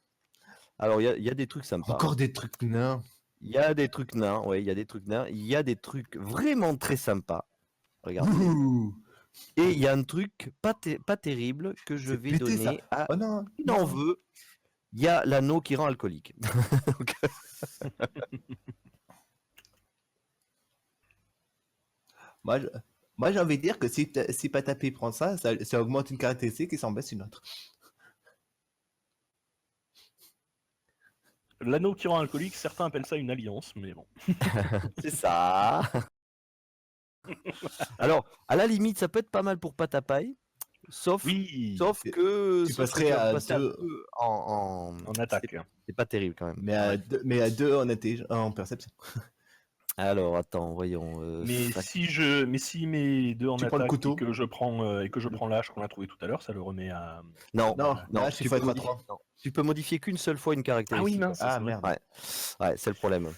[SPEAKER 2] Alors, il y a des trucs sympas.
[SPEAKER 3] Encore des trucs nains.
[SPEAKER 2] Il y a des trucs nains, ouais, il y a des trucs nains. Il y a des trucs vraiment très sympas. Regardez.
[SPEAKER 3] Ouh.
[SPEAKER 2] Et il y a un truc pas terrible que je
[SPEAKER 3] C'est
[SPEAKER 2] vais
[SPEAKER 3] pété,
[SPEAKER 2] donner à
[SPEAKER 3] Oh non,
[SPEAKER 2] qui en veut. Il y a l'anneau qui rend alcoolique. Donc,
[SPEAKER 3] Moi, j'ai envie de dire que si Patapé prend ça, ça augmente une caractéristique et ça en baisse une autre.
[SPEAKER 4] L'anneau qui rend alcoolique, certains appellent ça une alliance, mais bon.
[SPEAKER 2] c'est ça. Alors, à la limite, ça peut être pas mal pour Patapaï. Sauf
[SPEAKER 4] Oui,
[SPEAKER 2] que
[SPEAKER 3] tu
[SPEAKER 2] sauf que
[SPEAKER 3] passerais
[SPEAKER 2] vas
[SPEAKER 3] à
[SPEAKER 2] passer
[SPEAKER 3] 2
[SPEAKER 2] en
[SPEAKER 4] en attaque.
[SPEAKER 2] C'est pas terrible quand même.
[SPEAKER 3] mais à 2 en perception.
[SPEAKER 2] Alors, attends, voyons.
[SPEAKER 4] Mais
[SPEAKER 2] sac-
[SPEAKER 4] si mes deux en
[SPEAKER 3] Tu prends le
[SPEAKER 4] attaque
[SPEAKER 3] couteau.
[SPEAKER 4] et que je prends l'âge qu'on a trouvé tout à l'heure, ça le remet à.
[SPEAKER 2] Non,
[SPEAKER 3] Non,
[SPEAKER 2] non,
[SPEAKER 3] là, il faut être à 3.
[SPEAKER 2] tu peux modifier qu'une seule fois une caractéristique.
[SPEAKER 4] Ah oui, mince.
[SPEAKER 3] Ah,
[SPEAKER 4] c'est vrai.
[SPEAKER 3] merde.
[SPEAKER 2] Ouais, c'est le problème.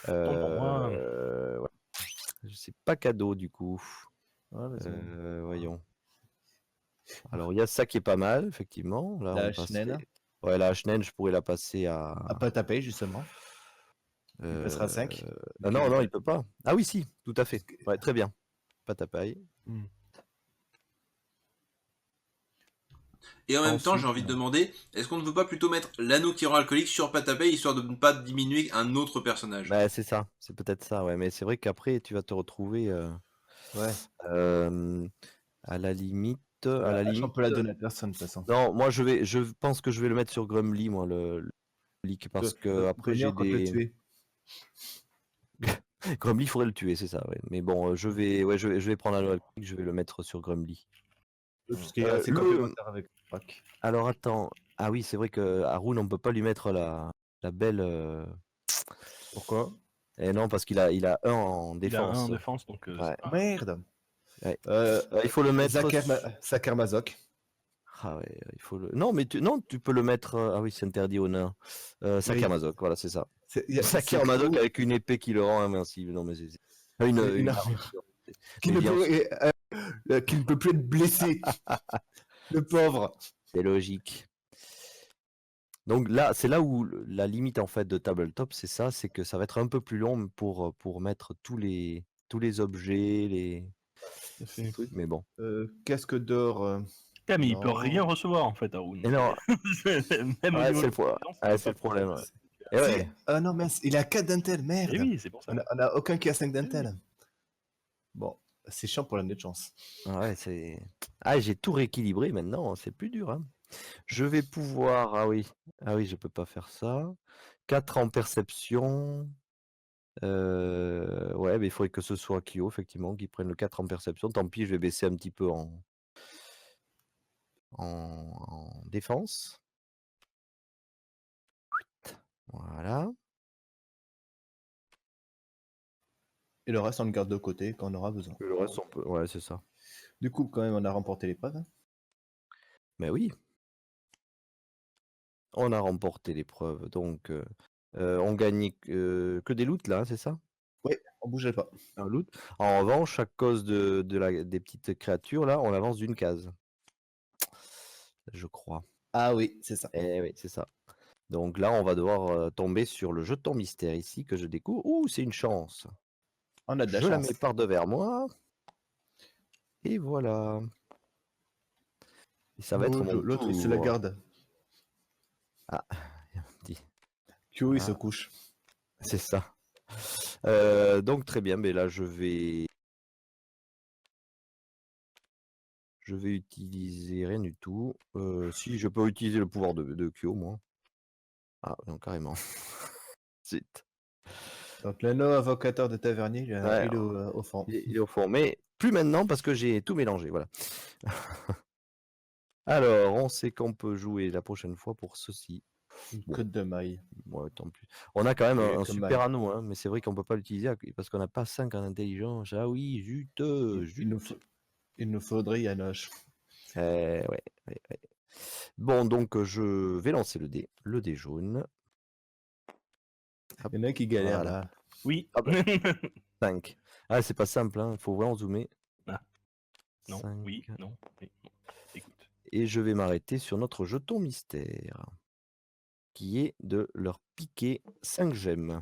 [SPEAKER 4] Tant pour moi.
[SPEAKER 2] Ouais. C'est pas cadeau du coup.
[SPEAKER 3] Ouais, vas-y.
[SPEAKER 2] Voyons. Alors, il y a ça qui est pas mal, effectivement. Là,
[SPEAKER 3] La
[SPEAKER 2] on passe-
[SPEAKER 3] Schnell.
[SPEAKER 2] Ouais, la Schnell, je pourrais la passer à.
[SPEAKER 3] À Patapé, justement. Il passera 5.
[SPEAKER 2] Non, il peut pas. Ah oui, si, tout à fait. Ouais, très bien. Pas ta paille.
[SPEAKER 1] Et en même temps,
[SPEAKER 2] Ensuite,
[SPEAKER 1] j'ai envie de demander, est-ce qu'on ne veut pas plutôt mettre l'anneau qui rend alcoolique sur Patapay, histoire de ne pas diminuer un autre personnage?
[SPEAKER 2] Bah, c'est ça, c'est peut-être ça, ouais. Mais c'est vrai qu'après, tu vas te retrouver
[SPEAKER 3] Ouais.
[SPEAKER 2] à la limite.
[SPEAKER 3] On peut la donner à personne, de toute façon.
[SPEAKER 2] Non, moi je pense que je vais le mettre sur Grumly, moi, le leak, parce que après j'ai
[SPEAKER 3] le tuer.
[SPEAKER 2] Grumly, il faudrait le tuer, c'est ça, ouais. Mais bon, je vais prendre un alcoolique, je vais le mettre sur Grumly.
[SPEAKER 3] Parce qu'il est assez
[SPEAKER 2] le-
[SPEAKER 3] complémentaire avec Rock.
[SPEAKER 2] Alors attends, ah oui, c'est vrai que Haroun, on peut pas lui mettre la belle.
[SPEAKER 3] Pourquoi?
[SPEAKER 2] Eh non, parce qu'il a 1 en
[SPEAKER 4] Il a un
[SPEAKER 2] défense.
[SPEAKER 4] en défense, donc.
[SPEAKER 2] Ouais.
[SPEAKER 3] Merde.
[SPEAKER 2] Ouais. Il faut le mettre.
[SPEAKER 3] Saker Mazok.
[SPEAKER 2] Ah ouais, il faut le. Non, mais tu peux le mettre. Ah oui, c'est interdit aux nains. Saker Mazok, voilà, c'est ça. Saker Mazok avec une épée qui le rend invincible. Non, mais c'est. Une armure.
[SPEAKER 3] Qui ne peut plus être blessé. Le pauvre.
[SPEAKER 2] C'est logique. Donc là, c'est là où la limite en fait de Tabletop, c'est ça, c'est que ça va être un peu plus long pour mettre tous les objets,
[SPEAKER 3] Ça fait-
[SPEAKER 2] truc, mais bon.
[SPEAKER 3] Casque d'or.
[SPEAKER 4] Ah, mais il peut
[SPEAKER 3] Non.
[SPEAKER 4] rien recevoir en fait, Haroun.
[SPEAKER 2] Et non,
[SPEAKER 4] Même au
[SPEAKER 2] ouais,
[SPEAKER 4] niveau
[SPEAKER 2] c'est
[SPEAKER 4] de la présidence,
[SPEAKER 2] ouais,
[SPEAKER 4] il
[SPEAKER 2] c'est
[SPEAKER 4] peut
[SPEAKER 2] le problème.
[SPEAKER 4] pas-
[SPEAKER 2] Ouais. Et ouais.
[SPEAKER 3] Si. Ah non, mince, il a 4 d'intel, merde.
[SPEAKER 4] Eh oui, c'est pour ça.
[SPEAKER 3] On a aucun qui a 5 d'intel. Bon, c'est chiant pour l'année de chance.
[SPEAKER 2] Ouais, c'est. Ah, j'ai tout rééquilibré maintenant, c'est plus dur. Hein. Je vais pouvoir. Ah oui, je peux pas faire ça. 4 en perception. Ouais, mais il faudrait que ce soit Kyo, effectivement, qui prenne le 4 en perception. Tant pis, je vais baisser un petit peu en défense. Voilà.
[SPEAKER 3] Et le reste, on le garde de côté quand on aura besoin.
[SPEAKER 2] Le reste, on peut. Ouais, c'est ça.
[SPEAKER 3] Du coup, quand même, on a remporté l'épreuve. Hein.
[SPEAKER 2] Mais oui. On a remporté l'épreuve. Donc, on gagne que des loots, là, c'est ça?
[SPEAKER 3] Oui, on bougeait pas.
[SPEAKER 2] Un loot. En revanche, à cause des petites créatures, là, on avance d'une case. Je crois.
[SPEAKER 3] Ah oui, c'est ça.
[SPEAKER 2] Eh oui, c'est ça. Donc là, on va devoir tomber sur le jeton mystère ici que je découvre. Ouh, c'est une chance.
[SPEAKER 3] On a de la
[SPEAKER 2] Je la
[SPEAKER 3] chance.
[SPEAKER 2] mets par devers moi. Et voilà. Et ça va être mon
[SPEAKER 3] L'autre, il se la
[SPEAKER 2] tour.
[SPEAKER 3] garde.
[SPEAKER 2] Ah, petit.
[SPEAKER 3] Kyo, il
[SPEAKER 2] Ah.
[SPEAKER 3] se couche.
[SPEAKER 2] C'est ça. Donc très bien, mais là je vais utiliser rien du tout. Si je peux utiliser le pouvoir de Kyo, moi. Ah non, carrément. Zut.
[SPEAKER 3] Donc, l'anneau invocateur de tavernier, il
[SPEAKER 2] Ouais,
[SPEAKER 3] est au fond.
[SPEAKER 2] il est au fond, mais plus maintenant parce que j'ai tout mélangé, voilà. Alors, on sait qu'on peut jouer la prochaine fois pour ceci.
[SPEAKER 3] Une
[SPEAKER 2] Bon.
[SPEAKER 3] côte de maille.
[SPEAKER 2] Ouais, tant plus. On a quand même
[SPEAKER 3] Et
[SPEAKER 2] un
[SPEAKER 3] comme
[SPEAKER 2] super
[SPEAKER 3] maille.
[SPEAKER 2] anneau, hein, mais c'est vrai qu'on peut pas l'utiliser parce qu'on n'a pas 5 en intelligence. Ah oui, zut,
[SPEAKER 3] Il nous faudrait Yanoche.
[SPEAKER 2] Ouais. Bon, donc je vais lancer le dé jaune.
[SPEAKER 3] Il y en a qui galèrent
[SPEAKER 2] Voilà.
[SPEAKER 3] là.
[SPEAKER 4] Oui.
[SPEAKER 2] Ah bah. 5. Ah, c'est pas simple, il faut vraiment zoomer.
[SPEAKER 4] Ah. Non,
[SPEAKER 2] 5.
[SPEAKER 4] oui, non. Oui, non. Écoute.
[SPEAKER 2] Et je vais m'arrêter sur notre jeton mystère, qui est de leur piquer 5 gemmes.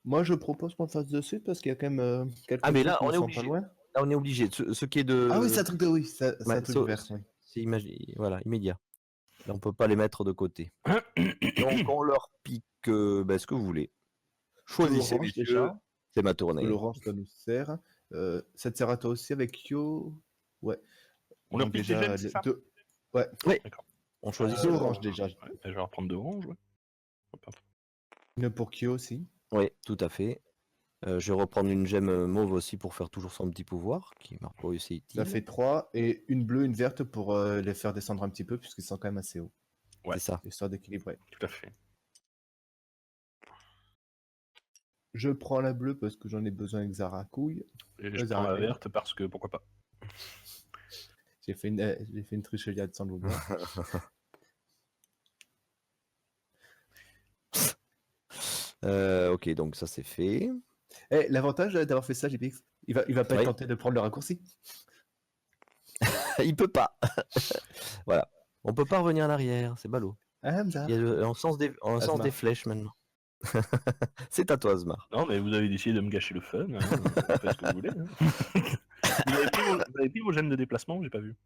[SPEAKER 3] Moi, je propose qu'on le fasse de suite parce qu'il y a quand même quelques
[SPEAKER 2] Ah, mais
[SPEAKER 3] trucs
[SPEAKER 2] là,
[SPEAKER 3] qui
[SPEAKER 2] on
[SPEAKER 3] ne
[SPEAKER 2] est
[SPEAKER 3] sont
[SPEAKER 2] obligé.
[SPEAKER 3] pas loin.
[SPEAKER 2] Là, on est obligé. Ce qui est de.
[SPEAKER 3] Ah oui, c'est un truc de oui, c'est
[SPEAKER 2] Ouais,
[SPEAKER 3] un truc vert. Oui.
[SPEAKER 2] C'est voilà, immédiat. Là, on peut pas les mettre de côté. Donc, on leur pique ce que vous voulez. Choisissez,
[SPEAKER 3] L'orange,
[SPEAKER 2] messieurs.
[SPEAKER 3] déjà.
[SPEAKER 2] C'est ma tournée.
[SPEAKER 3] L'orange, ça nous sert. Ça te sert à toi aussi avec Kyo. Ouais.
[SPEAKER 4] On leur
[SPEAKER 3] Donc,
[SPEAKER 4] pique des
[SPEAKER 3] déjà,
[SPEAKER 4] gemmes, c'est ça
[SPEAKER 3] deux- Ouais.
[SPEAKER 4] D'accord.
[SPEAKER 2] On choisit
[SPEAKER 3] Deux
[SPEAKER 2] ce
[SPEAKER 3] oranges déjà.
[SPEAKER 4] Ouais, je vais reprendre deux oranges. Ouais. Hop, hop.
[SPEAKER 3] Une pour Kyo aussi.
[SPEAKER 2] Oui, tout à fait. Je vais reprendre une gemme mauve aussi pour faire toujours son petit pouvoir, qui marque pas aussi utile.
[SPEAKER 3] Ça fait 3. Et une bleue, une verte pour les faire descendre un petit peu, puisqu'ils sont quand même assez hauts.
[SPEAKER 4] Ouais.
[SPEAKER 2] C'est ça.
[SPEAKER 3] Histoire d'équilibrer.
[SPEAKER 4] Tout à fait.
[SPEAKER 3] Je prends la bleue parce que j'en ai besoin avec Zarakouille.
[SPEAKER 4] Et je
[SPEAKER 3] Ouais,
[SPEAKER 4] prends la
[SPEAKER 3] Zarakouille.
[SPEAKER 4] verte parce que pourquoi pas.
[SPEAKER 3] J'ai fait une tricheliade sans le vouloir.
[SPEAKER 2] Ok, donc ça c'est fait.
[SPEAKER 3] Eh, l'avantage d'avoir fait ça, JPX, il va pas
[SPEAKER 2] Oui.
[SPEAKER 3] être tenté de prendre le raccourci.
[SPEAKER 2] Il peut pas. Voilà. On peut pas revenir en arrière, c'est ballot.
[SPEAKER 3] Ah, Hamza.
[SPEAKER 2] Il y a un sens des
[SPEAKER 3] Asmar.
[SPEAKER 2] flèches maintenant. C'est à toi, Asmar.
[SPEAKER 4] Non, mais vous avez décidé de me gâcher le fun. Hein. Faites ce que vous voulez. Hein. Vous avez pris vos gemmes de déplacement, j'ai pas vu.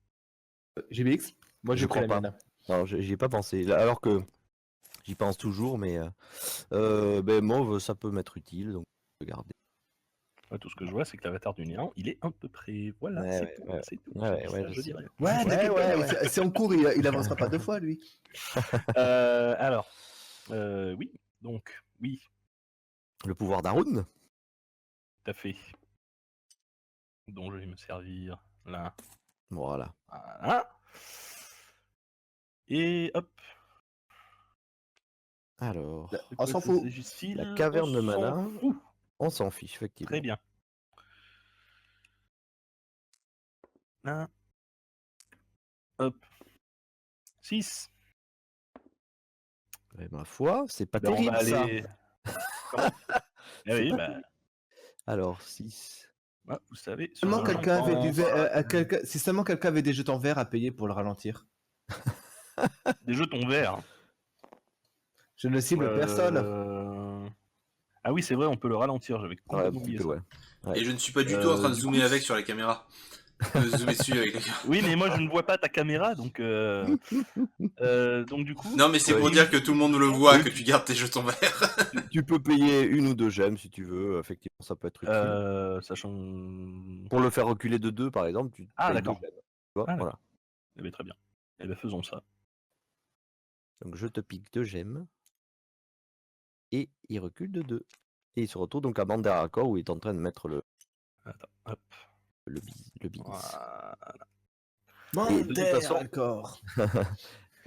[SPEAKER 3] JPX, moi
[SPEAKER 2] Je
[SPEAKER 3] j'ai pris
[SPEAKER 2] crois
[SPEAKER 3] la
[SPEAKER 2] pas.
[SPEAKER 3] mienne.
[SPEAKER 2] Alors, j'y ai pas pensé. Alors que j'y pense toujours, mais mauve, ça peut m'être utile, donc je vais garder.
[SPEAKER 4] Ouais, tout ce que je vois, c'est que l'avatar du néant, il est un peu près. Voilà,
[SPEAKER 2] Ouais,
[SPEAKER 4] c'est
[SPEAKER 2] ouais,
[SPEAKER 4] tout.
[SPEAKER 2] ouais.
[SPEAKER 4] C'est tout.
[SPEAKER 2] Ouais,
[SPEAKER 4] Je dis
[SPEAKER 2] ouais,
[SPEAKER 4] ça,
[SPEAKER 2] je
[SPEAKER 4] je
[SPEAKER 2] sais.
[SPEAKER 4] dis rien.
[SPEAKER 3] Ouais, t'inquiète pas, c'est en cours, il avancera pas deux fois lui.
[SPEAKER 4] Alors, oui, donc, oui,
[SPEAKER 2] Le pouvoir d'Arun.
[SPEAKER 4] tout à fait. Dont je vais me servir là.
[SPEAKER 2] Voilà.
[SPEAKER 4] Voilà. Et hop.
[SPEAKER 2] Alors,
[SPEAKER 4] De
[SPEAKER 3] On
[SPEAKER 4] quoi
[SPEAKER 3] s'en
[SPEAKER 4] ça
[SPEAKER 3] fout.
[SPEAKER 4] s'agit-il
[SPEAKER 2] La caverne de
[SPEAKER 4] On s'en
[SPEAKER 2] mana.
[SPEAKER 4] fout.
[SPEAKER 2] on s'en fiche, effectivement.
[SPEAKER 4] Très bien. Là. Hop. 6.
[SPEAKER 2] Et ma foi, c'est pas
[SPEAKER 4] Ben, on
[SPEAKER 2] terrible
[SPEAKER 4] va
[SPEAKER 2] ça.
[SPEAKER 4] aller. Comment Eh oui,
[SPEAKER 2] pas
[SPEAKER 4] bah,
[SPEAKER 2] Alors, 6.
[SPEAKER 4] bah, vous savez. sur
[SPEAKER 3] Seulement
[SPEAKER 4] un
[SPEAKER 3] quelqu'un avait du
[SPEAKER 4] enfant,
[SPEAKER 3] vert, si seulement quelqu'un avait des jetons verts à payer pour le ralentir.
[SPEAKER 4] Des jetons verts.
[SPEAKER 3] Je ne cible personne.
[SPEAKER 4] Ah oui, c'est vrai, on peut le ralentir. J'avais
[SPEAKER 2] Ouais, un
[SPEAKER 4] complètement
[SPEAKER 2] petit
[SPEAKER 4] oublié
[SPEAKER 2] peu,
[SPEAKER 4] ça.
[SPEAKER 2] ouais. Ouais.
[SPEAKER 1] Et je ne suis pas du tout en train de zoomer avec sur la caméra. Zoomer dessus avec la caméra.
[SPEAKER 4] Oui, mais moi je ne vois pas ta caméra, donc du coup.
[SPEAKER 1] Non, mais c'est pour
[SPEAKER 2] Ouais.
[SPEAKER 1] dire que tout le monde le voit,
[SPEAKER 2] Oui.
[SPEAKER 1] que tu gardes tes jetons verts.
[SPEAKER 2] Tu peux payer 1 ou 2 gemmes si tu veux. Effectivement, ça peut être utile.
[SPEAKER 4] Sachant.
[SPEAKER 2] Pour le faire reculer de 2, par exemple, tu
[SPEAKER 4] Ah,
[SPEAKER 2] payes 2
[SPEAKER 4] d'accord.
[SPEAKER 2] gemmes. Tu vois,
[SPEAKER 4] Ah,
[SPEAKER 2] voilà.
[SPEAKER 4] Eh bien, très bien. Eh bien, faisons ça.
[SPEAKER 2] Donc je te pique 2 gemmes. Et il recule de 2. Et il se retrouve donc à Mandaracor où il est en train de mettre
[SPEAKER 4] Attends, hop.
[SPEAKER 2] le bis.
[SPEAKER 4] Voilà.
[SPEAKER 2] Et de toute façon,
[SPEAKER 3] Encore.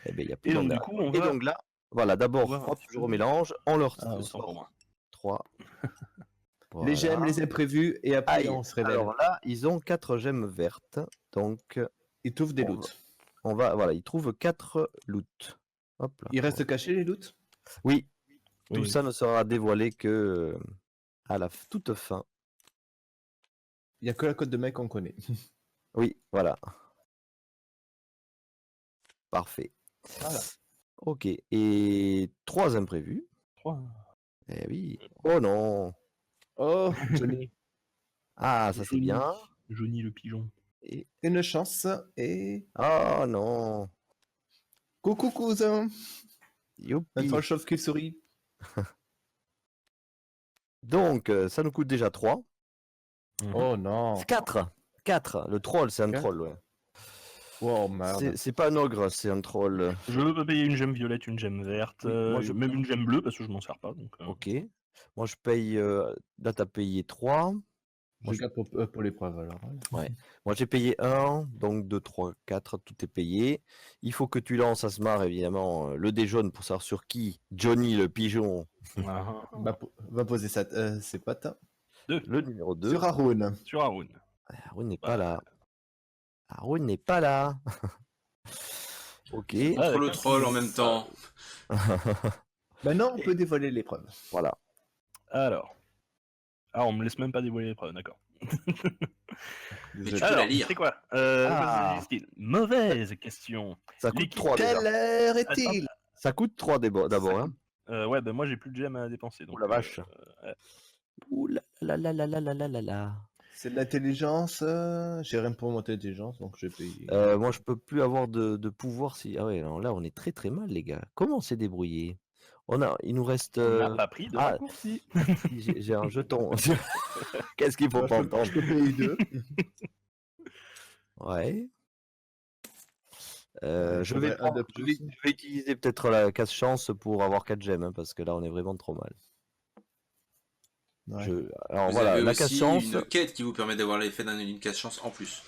[SPEAKER 2] eh ben, il y a plus
[SPEAKER 4] Et donc, du
[SPEAKER 2] Mandaracor.
[SPEAKER 4] coup, on
[SPEAKER 2] Et
[SPEAKER 4] va.
[SPEAKER 2] donc là, voilà,
[SPEAKER 4] on
[SPEAKER 2] d'abord,
[SPEAKER 4] va un
[SPEAKER 2] 3
[SPEAKER 4] petit
[SPEAKER 2] je
[SPEAKER 4] peu-
[SPEAKER 2] remélange. On leur
[SPEAKER 4] Ah, autant pour
[SPEAKER 2] sort
[SPEAKER 4] moi.
[SPEAKER 2] 3.
[SPEAKER 3] Les gemmes, les imprévus, et après
[SPEAKER 2] Aïe.
[SPEAKER 3] on se révèle.
[SPEAKER 2] Alors là, ils ont 4 gemmes vertes. Donc,
[SPEAKER 3] Ils trouvent des
[SPEAKER 2] on
[SPEAKER 3] loots.
[SPEAKER 2] voilà, ils trouvent 4 loots. Hop là.
[SPEAKER 3] Ils restent cachés, les loots?
[SPEAKER 2] Oui,
[SPEAKER 4] Oui,
[SPEAKER 2] tout
[SPEAKER 4] oui.
[SPEAKER 2] ça ne sera dévoilé que à la toute fin.
[SPEAKER 3] Il n'y a que la cote de mec qu'on connaît.
[SPEAKER 2] Oui, voilà. Parfait.
[SPEAKER 3] Voilà.
[SPEAKER 2] Ok, et 3 imprévus.
[SPEAKER 4] 3.
[SPEAKER 2] Eh oui. Oh non.
[SPEAKER 3] Oh, Johnny.
[SPEAKER 2] Ah, ça c'est bien.
[SPEAKER 4] Johnny le pigeon.
[SPEAKER 2] Et...
[SPEAKER 3] Une chance, et...
[SPEAKER 2] Oh non.
[SPEAKER 3] Coucou, cousin.
[SPEAKER 2] Youpi.
[SPEAKER 3] Une folle chauve-souris.
[SPEAKER 2] Donc, ça nous coûte déjà 3.
[SPEAKER 3] Oh non.
[SPEAKER 2] 4. 4. Le troll, c'est un
[SPEAKER 3] 4.
[SPEAKER 2] troll, ouais.
[SPEAKER 3] Oh merde.
[SPEAKER 2] C'est pas un ogre, c'est un troll.
[SPEAKER 4] Je peux payer une gemme violette, une gemme verte,
[SPEAKER 2] Oui, moi, je-
[SPEAKER 4] même une gemme bleue parce que je m'en sers pas. Donc,
[SPEAKER 2] Ok. Moi, je paye... Là, t'as payé 3.
[SPEAKER 3] Je garde pour l'épreuve alors.
[SPEAKER 2] Ouais. Moi, j'ai payé 1. Donc, 2, 3, 4. Tout est payé. Il faut que tu lances à Smart, évidemment, le dé jaune pour savoir sur qui Johnny le pigeon,
[SPEAKER 4] Ah,
[SPEAKER 3] Va poser ses pattes.
[SPEAKER 2] le numéro 2.
[SPEAKER 3] Sur Haroun.
[SPEAKER 4] sur Haroun.
[SPEAKER 2] Haroun n'est
[SPEAKER 4] Bah,
[SPEAKER 2] pas là. Haroun n'est pas là. Ok.
[SPEAKER 1] Contre le troll en même temps.
[SPEAKER 3] Maintenant, on peut dévoiler l'épreuve.
[SPEAKER 2] Voilà.
[SPEAKER 4] Alors. Ah, on me laisse même pas dévoiler l'épreuve, d'accord.
[SPEAKER 1] Mais
[SPEAKER 3] Désolé.
[SPEAKER 1] tu peux la
[SPEAKER 4] Alors,
[SPEAKER 1] lire.
[SPEAKER 4] c'est quoi
[SPEAKER 2] Ah.
[SPEAKER 4] s'agit-il Mauvaise question.
[SPEAKER 2] Ça coûte
[SPEAKER 4] L'équipe-
[SPEAKER 2] 3 déjà.
[SPEAKER 3] Quelle heure est-il?
[SPEAKER 2] Ça coûte 3 d'abord. Hein.
[SPEAKER 4] Ouais, ben moi j'ai plus de gemmes à dépenser. Donc,
[SPEAKER 2] Oh la vache.
[SPEAKER 4] ouais.
[SPEAKER 2] Ouh là là là là là là là là là.
[SPEAKER 3] C'est de l'intelligence. J'ai rien pour monter l'intelligence, donc je vais payer.
[SPEAKER 2] Moi, je peux plus avoir de pouvoir si. Ah ouais, alors là, on est très très mal, les gars. Comment on s'est débrouillé? Il nous reste.
[SPEAKER 4] On n'a pas pris de
[SPEAKER 2] ah.
[SPEAKER 4] raccourci.
[SPEAKER 2] J'ai un jeton. Qu'est-ce qu'il faut
[SPEAKER 3] Moi,
[SPEAKER 2] pas
[SPEAKER 3] je
[SPEAKER 2] entendre?
[SPEAKER 3] peux payer 2.
[SPEAKER 2] Ouais.
[SPEAKER 3] Ouais,
[SPEAKER 2] je
[SPEAKER 3] faudrait
[SPEAKER 2] vais
[SPEAKER 3] un de
[SPEAKER 2] je
[SPEAKER 3] plus.
[SPEAKER 2] vais utiliser peut-être la casse-chance pour avoir 4 gemmes, hein, parce que là, on est vraiment trop mal.
[SPEAKER 3] Ouais.
[SPEAKER 2] Alors
[SPEAKER 1] Vous
[SPEAKER 2] voilà,
[SPEAKER 1] avez
[SPEAKER 2] la
[SPEAKER 1] aussi
[SPEAKER 2] casse-chance.
[SPEAKER 1] une quête qui vous permet d'avoir l'effet d'une casse-chance en plus.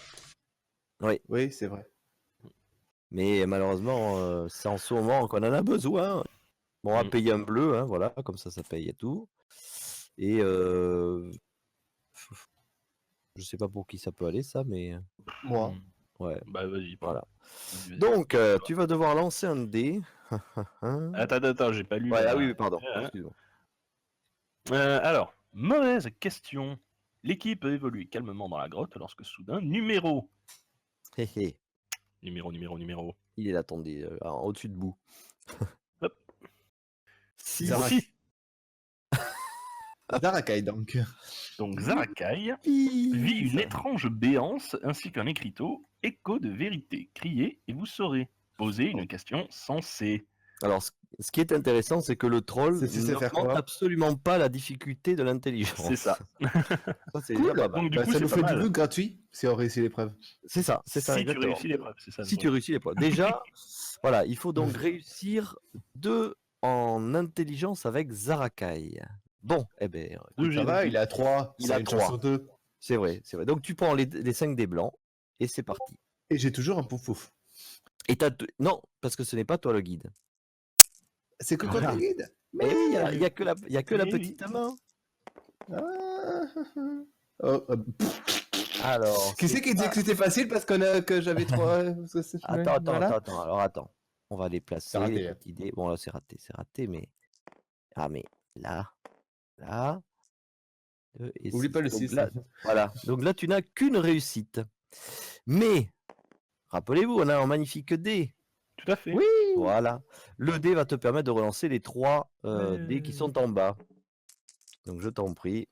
[SPEAKER 3] Oui, c'est vrai.
[SPEAKER 2] Mais malheureusement, c'est en ce moment qu'on en a besoin. Bon, on va payer un bleu, hein, voilà, comme ça paye et tout. Et je sais pas pour qui ça peut aller, ça, mais
[SPEAKER 3] Moi.
[SPEAKER 2] ouais,
[SPEAKER 4] Bah vas-y.
[SPEAKER 2] voilà.
[SPEAKER 4] Vas-y.
[SPEAKER 2] Donc, tu vas devoir lancer un dé.
[SPEAKER 4] Attends, j'ai pas lu.
[SPEAKER 2] Ouais,
[SPEAKER 4] la-
[SPEAKER 2] ah oui, pardon,
[SPEAKER 4] Hein.
[SPEAKER 2] excuse-moi.
[SPEAKER 4] Alors, mauvaise question. L'équipe évolue calmement dans la grotte lorsque soudain, numéro.
[SPEAKER 2] Hé, hé.
[SPEAKER 4] Numéro.
[SPEAKER 2] Il est là, ton dé, au-dessus de bout.
[SPEAKER 4] Hop.
[SPEAKER 2] Si.
[SPEAKER 3] Zarakai, donc.
[SPEAKER 4] Donc Zarakai
[SPEAKER 2] Si.
[SPEAKER 4] vit une étrange béance ainsi qu'un écriteau, écho de vérité. Criez et vous saurez. Posez une question sensée.
[SPEAKER 2] Alors, ce qui est intéressant, c'est que le troll
[SPEAKER 3] C'est faire
[SPEAKER 2] n'augmente
[SPEAKER 3] quoi?
[SPEAKER 2] absolument pas la difficulté de l'intelligence.
[SPEAKER 4] C'est ça.
[SPEAKER 2] Ça, c'est
[SPEAKER 3] Cool.
[SPEAKER 2] déjà pas mal.
[SPEAKER 4] Donc du
[SPEAKER 3] Bah,
[SPEAKER 4] coup,
[SPEAKER 3] ça
[SPEAKER 4] c'est
[SPEAKER 3] nous
[SPEAKER 4] pas
[SPEAKER 3] fait
[SPEAKER 4] mal.
[SPEAKER 3] du loot gratuit si on réussit l'épreuve.
[SPEAKER 2] C'est ça, c'est ça,
[SPEAKER 4] Si tu
[SPEAKER 2] exactement.
[SPEAKER 4] réussis l'épreuve, c'est ça.
[SPEAKER 2] Si tu réussis l'épreuve. Déjà, voilà, il faut donc réussir 2 en intelligence avec Zarakai. Bon, eh ben, écoute,
[SPEAKER 3] Ça va, il est à 3.
[SPEAKER 2] Il a
[SPEAKER 3] une
[SPEAKER 2] 3.
[SPEAKER 3] chance sur 2.
[SPEAKER 2] c'est vrai, c'est vrai. Donc tu prends les 5 dés blancs et c'est parti.
[SPEAKER 3] Et j'ai toujours un pouf pouf.
[SPEAKER 2] Et non, parce que ce n'est pas toi le guide.
[SPEAKER 3] C'est que contre le guide.
[SPEAKER 2] Mais oui, il y a que la
[SPEAKER 4] Mais oui.
[SPEAKER 2] petite main.
[SPEAKER 3] Oh,
[SPEAKER 2] Alors,
[SPEAKER 3] qui c'est qui disait que c'était facile parce que j'avais 3.
[SPEAKER 2] attends. Alors attends, on va les placer.
[SPEAKER 3] C'est raté,
[SPEAKER 2] Les
[SPEAKER 3] hein.
[SPEAKER 2] petits dés. Bon là c'est raté, mais mais là. Et
[SPEAKER 3] Oublie pas le
[SPEAKER 2] Donc
[SPEAKER 3] 6.
[SPEAKER 2] là, voilà. Donc là, tu n'as qu'une réussite. Mais, rappelez-vous, on a un magnifique dé.
[SPEAKER 4] Tout à fait.
[SPEAKER 3] Oui.
[SPEAKER 2] Voilà. Le dé va te permettre de relancer les 3
[SPEAKER 4] Ouais.
[SPEAKER 2] dés qui sont en bas. Donc je t'en prie.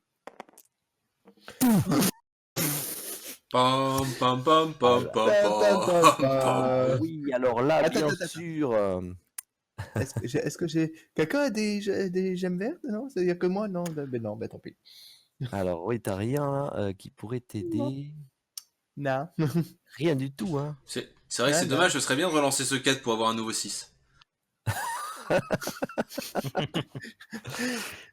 [SPEAKER 1] Pam, pam, pam, pam, pam, pam.
[SPEAKER 2] Oui, alors là,
[SPEAKER 3] Attends,
[SPEAKER 2] bien
[SPEAKER 3] attends, attends.
[SPEAKER 2] sûr.
[SPEAKER 3] Est-ce que j'ai. Quelqu'un a des gemmes vertes? Non? Il n'y a que moi? Non? Ben non, ben tant pis.
[SPEAKER 2] Alors, oui, t'as rien là, qui pourrait t'aider.
[SPEAKER 3] Non.
[SPEAKER 2] Rien du tout, hein.
[SPEAKER 1] C'est vrai que c'est
[SPEAKER 3] Non, non.
[SPEAKER 1] dommage, ce serait bien de relancer ce 4 pour avoir un nouveau 6.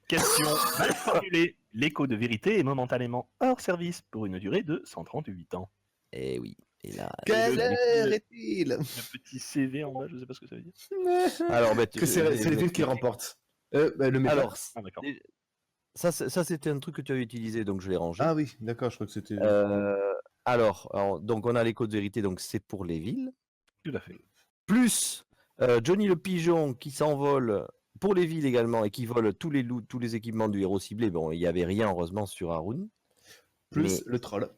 [SPEAKER 4] Question mal formulée. L'écho de vérité est momentanément hors service pour une durée de 138 ans.
[SPEAKER 2] Eh oui. Et là,
[SPEAKER 3] Quelle
[SPEAKER 4] le-
[SPEAKER 3] heure est-il?
[SPEAKER 4] Le petit CV en bas, je sais pas ce que ça veut dire.
[SPEAKER 2] alors,
[SPEAKER 3] Que c'est les villes qui remportent. Ben, le métal.
[SPEAKER 2] Alors,
[SPEAKER 4] Ah, d'accord.
[SPEAKER 2] ça, c'était un truc que tu avais utilisé, donc je l'ai rangé.
[SPEAKER 3] Ah oui, d'accord, je crois que c'était.
[SPEAKER 2] Alors, donc on a l'écho de vérité, donc c'est pour les villes.
[SPEAKER 4] Tout à fait.
[SPEAKER 2] Plus Johnny le pigeon qui s'envole pour les villes également et qui vole tous les loups, tous les équipements du héros ciblé. Bon, il n'y avait rien heureusement sur Haroun.
[SPEAKER 3] Plus
[SPEAKER 2] Mais
[SPEAKER 3] le troll.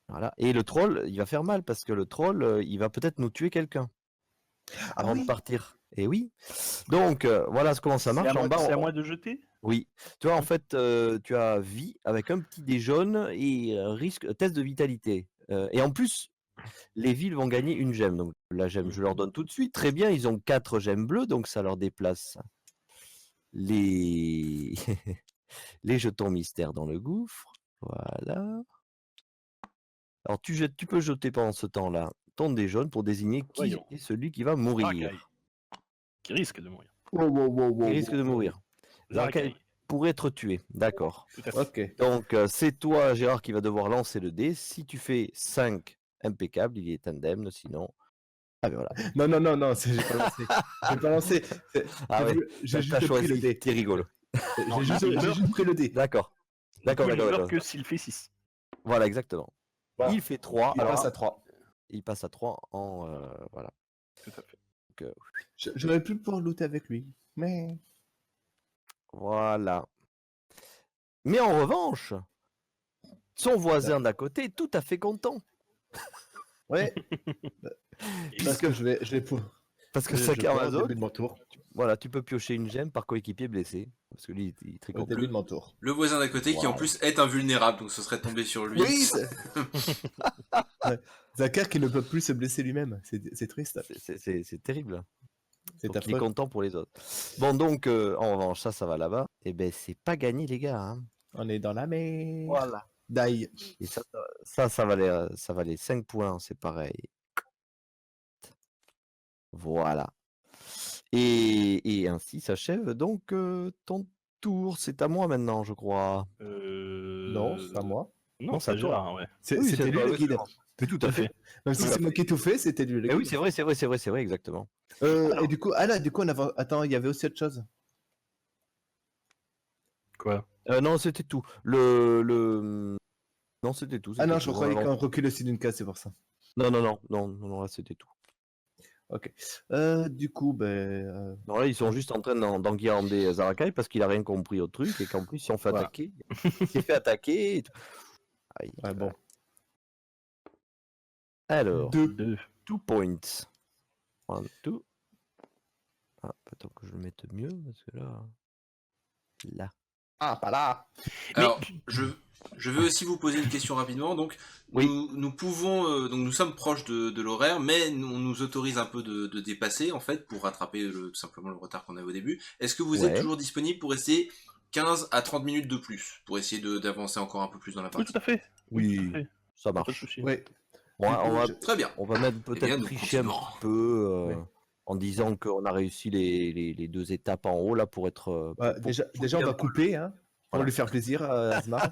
[SPEAKER 2] voilà. Et le troll, il va faire mal parce que le troll, il va peut-être nous tuer quelqu'un avant de
[SPEAKER 3] oui.
[SPEAKER 2] partir. Et oui. Donc voilà comment ça marche. En bas,
[SPEAKER 4] C'est à moi de jeter.
[SPEAKER 2] oui. Tu vois, en fait, tu as vie avec un petit dé jaune et test de vitalité. Et en plus, les villes vont gagner une gemme. Donc la gemme, je leur donne tout de suite. Très bien, ils ont 4 gemmes bleues, donc ça leur déplace les, les jetons mystères dans le gouffre. Voilà. Alors tu peux jeter pendant ce temps-là ton dé jaune pour désigner qui
[SPEAKER 4] Voyons.
[SPEAKER 2] est celui qui va mourir,
[SPEAKER 4] Zarakai. Qui risque de mourir.
[SPEAKER 2] qui risque de mourir. Zarakai
[SPEAKER 4] Zarakai.
[SPEAKER 2] pour être tué, d'accord.
[SPEAKER 4] Tout à fait.
[SPEAKER 3] Ok.
[SPEAKER 2] Donc c'est toi, Gérard, qui va devoir lancer le dé. Si tu fais 5, impeccable, il est indemne, sinon... Ah ben voilà.
[SPEAKER 3] Non, j'ai pas lancé. J'ai pas lancé.
[SPEAKER 2] Ah ouais,
[SPEAKER 3] J'ai juste
[SPEAKER 2] t'as
[SPEAKER 3] pris le
[SPEAKER 2] choisi,
[SPEAKER 3] dé.
[SPEAKER 2] t'es rigolo.
[SPEAKER 4] Non,
[SPEAKER 3] J'ai juste pris le dé.
[SPEAKER 2] D'accord.
[SPEAKER 4] Du
[SPEAKER 2] D'accord,
[SPEAKER 4] coup, il
[SPEAKER 2] d'accord,
[SPEAKER 4] meurt
[SPEAKER 2] d'accord.
[SPEAKER 4] que s'il fait 6.
[SPEAKER 2] Voilà, exactement.
[SPEAKER 3] Voilà.
[SPEAKER 2] Il fait 3.
[SPEAKER 3] Il
[SPEAKER 2] Alors,
[SPEAKER 3] passe à 3.
[SPEAKER 2] il passe à 3 en... voilà.
[SPEAKER 4] Tout à fait.
[SPEAKER 2] Donc,
[SPEAKER 3] J'aurais pu pouvoir looter avec lui. Mais.
[SPEAKER 2] voilà. Mais en revanche, son voisin d'à côté est tout à fait content.
[SPEAKER 3] Ouais. Parce que je vais pour.
[SPEAKER 2] Parce que
[SPEAKER 3] Je
[SPEAKER 2] ça
[SPEAKER 3] pars au
[SPEAKER 2] Amazon,
[SPEAKER 3] début de mon tour.
[SPEAKER 2] voilà, tu peux piocher une gemme par coéquipier blessé. Parce que lui, il est très
[SPEAKER 3] Au
[SPEAKER 2] content.
[SPEAKER 3] début de mon tour.
[SPEAKER 1] Le voisin d'à côté qui en
[SPEAKER 2] Wow.
[SPEAKER 1] plus est invulnérable, donc ce serait tombé sur lui.
[SPEAKER 3] Oui, ouais. Zakar qui ne peut plus se blesser lui-même. C'est triste.
[SPEAKER 2] C'est terrible.
[SPEAKER 3] C'est
[SPEAKER 2] Donc, il est
[SPEAKER 3] affreux.
[SPEAKER 2] content pour les autres. Bon, donc, en revanche, ça va là-bas. Et ben, c'est pas gagné, les gars. Hein.
[SPEAKER 3] On est dans la mer.
[SPEAKER 2] Voilà.
[SPEAKER 3] Die.
[SPEAKER 2] Et ça va les 5 points, c'est pareil. Voilà. Et ainsi s'achève donc ton tour. C'est à moi maintenant, je crois.
[SPEAKER 3] Non, c'est pas moi.
[SPEAKER 4] Non, c'est à Gérard, ouais.
[SPEAKER 2] Oui,
[SPEAKER 3] C'était
[SPEAKER 2] c'est
[SPEAKER 3] lui
[SPEAKER 2] toi,
[SPEAKER 3] le
[SPEAKER 2] oui,
[SPEAKER 3] guide.
[SPEAKER 2] c'est tout à fait.
[SPEAKER 3] Même si
[SPEAKER 2] Tout à
[SPEAKER 3] c'est moi qui ai tout fait, c'était lui le
[SPEAKER 2] Eh
[SPEAKER 3] guide.
[SPEAKER 2] oui, c'est vrai, exactement.
[SPEAKER 3] Et du coup, on avait. Attends, il y avait aussi autre chose.
[SPEAKER 4] Quoi?
[SPEAKER 2] Non, c'était tout. Non, c'était tout.
[SPEAKER 3] Ah non,
[SPEAKER 2] c'était
[SPEAKER 3] je
[SPEAKER 2] tout.
[SPEAKER 3] croyais qu'on recule aussi d'une case, c'est pour ça.
[SPEAKER 2] Non, là, c'était tout.
[SPEAKER 3] Ok. Du coup,
[SPEAKER 2] Non, là, ils sont juste en train d'enguirlander Zarakai parce qu'il a rien compris au truc et qu'en plus, si on fait
[SPEAKER 3] Voilà.
[SPEAKER 2] attaquer, il s'est fait attaquer. Et tout. Aïe.
[SPEAKER 3] ouais, bon.
[SPEAKER 2] Alors,
[SPEAKER 3] 2.
[SPEAKER 4] 2.
[SPEAKER 2] 2 points. 1, 2. Ah, attends que je le mette mieux parce que là.
[SPEAKER 3] Ah, pas là.
[SPEAKER 1] Alors, je veux aussi vous poser une question rapidement. Donc,
[SPEAKER 2] Oui.
[SPEAKER 1] nous pouvons, donc nous sommes proches de l'horaire, mais on nous autorise un peu de dépasser en fait pour rattraper tout simplement le retard qu'on avait au début. Est-ce que vous êtes toujours disponible pour essayer 15 à 30 minutes de plus pour essayer d'avancer encore un peu plus dans la
[SPEAKER 4] Oui,
[SPEAKER 1] partie?
[SPEAKER 4] tout à fait.
[SPEAKER 2] Oui,
[SPEAKER 4] tout à fait.
[SPEAKER 2] ça
[SPEAKER 4] Pas de
[SPEAKER 2] marche.
[SPEAKER 4] souci.
[SPEAKER 3] Oui.
[SPEAKER 2] Bon,
[SPEAKER 3] Du coup,
[SPEAKER 1] Très bien.
[SPEAKER 2] on va même
[SPEAKER 1] Eh bien,
[SPEAKER 2] peut-être
[SPEAKER 1] nous
[SPEAKER 2] tricher un
[SPEAKER 1] continuons.
[SPEAKER 2] petit peu
[SPEAKER 3] Oui.
[SPEAKER 2] en disant qu'on a réussi les 2 étapes en haut là pour être.
[SPEAKER 3] Déjà, on va couper, hein, pour
[SPEAKER 2] Voilà.
[SPEAKER 3] lui faire plaisir à Asmar.